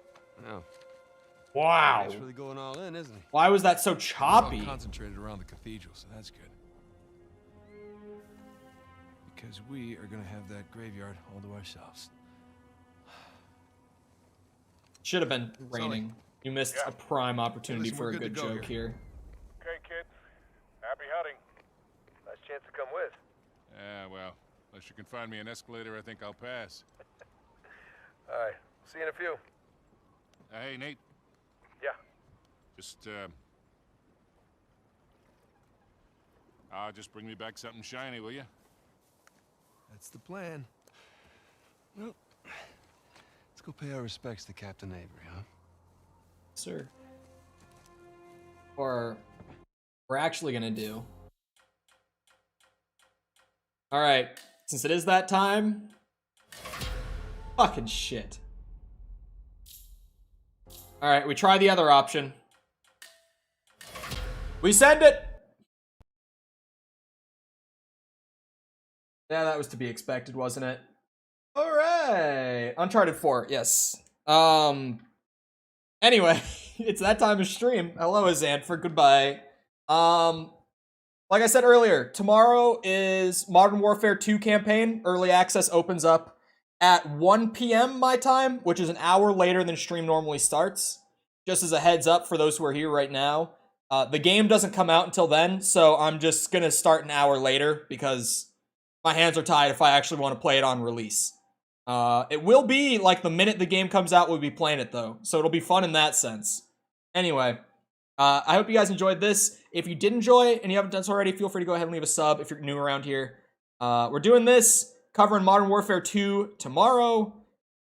No. Wow. He's really going all in, isn't he? Why was that so We're choppy? all concentrated around the cathedral, so that's good. Because we are going to have that graveyard all to ourselves. Should have been raining. You missed a prime opportunity Listen, for we're a good good to go joke here. Okay, kid. Happy hunting. Nice chance to come with. Yeah, well, unless you can find me an escalator, I think I'll pass. All right. See you in a few. Hey, Nate. Yeah. Just bring me back something shiny, will you? That's the plan. Well, let's go pay our respects to Captain Avery, huh? Sir. Or we're actually gonna do. Alright, since it is that time, Fucking shit. Alright, we try the other option. We send it! Yeah, that was to be expected, wasn't it? Alright. Uncharted 4, yes. Anyway, it's that time of stream. Hello, Xanfer. Goodbye. Like I said earlier, tomorrow is Modern Warfare 2 campaign. Early access opens up at 1 p.m. my time, which is an hour later than stream normally starts. Just as a heads up for those who are here right now. The game doesn't come out until then, so I'm just gonna start an hour later because my hands are tied if I actually want to play it on release. It will be like the minute the game comes out, we'll be playing it though, so it'll be fun in that sense. Anyway, I hope you guys enjoyed this. If you did enjoy and you haven't done so already, feel free to go ahead and leave a sub if you're new around here. We're doing this, covering Modern Warfare 2 tomorrow,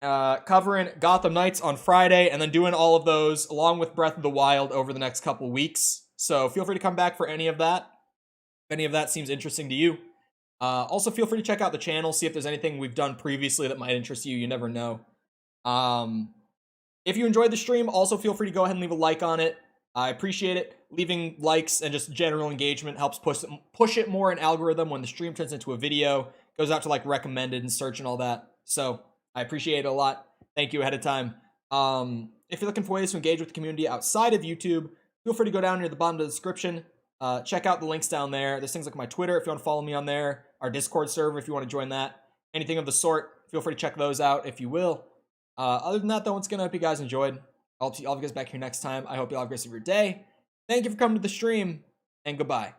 covering Gotham Knights on Friday, and then doing all of those along with Breath of the Wild over the next couple weeks. So feel free to come back for any of that, if any of that seems interesting to you. Also, feel free to check out the channel, see if there's anything we've done previously that might interest you. You never know. If you enjoyed the stream, also feel free to go ahead and leave a like on it. I appreciate it. Leaving likes and just general engagement helps push it more in algorithm when the stream turns into a video. Goes out to like recommended and search and all that. So I appreciate it a lot. Thank you ahead of time. If you're looking for ways to engage with the community outside of YouTube, feel free to go down near the bottom of the description. Check out the links down there. There's things like my Twitter if you want to follow me on there. Our Discord server if you want to join that. Anything of the sort, feel free to check those out if you will. Other than that, though, once again, I hope you guys enjoyed. I'll see all of you guys back here next time. I hope you all have a great rest of your day. Thank you for coming to the stream, and goodbye.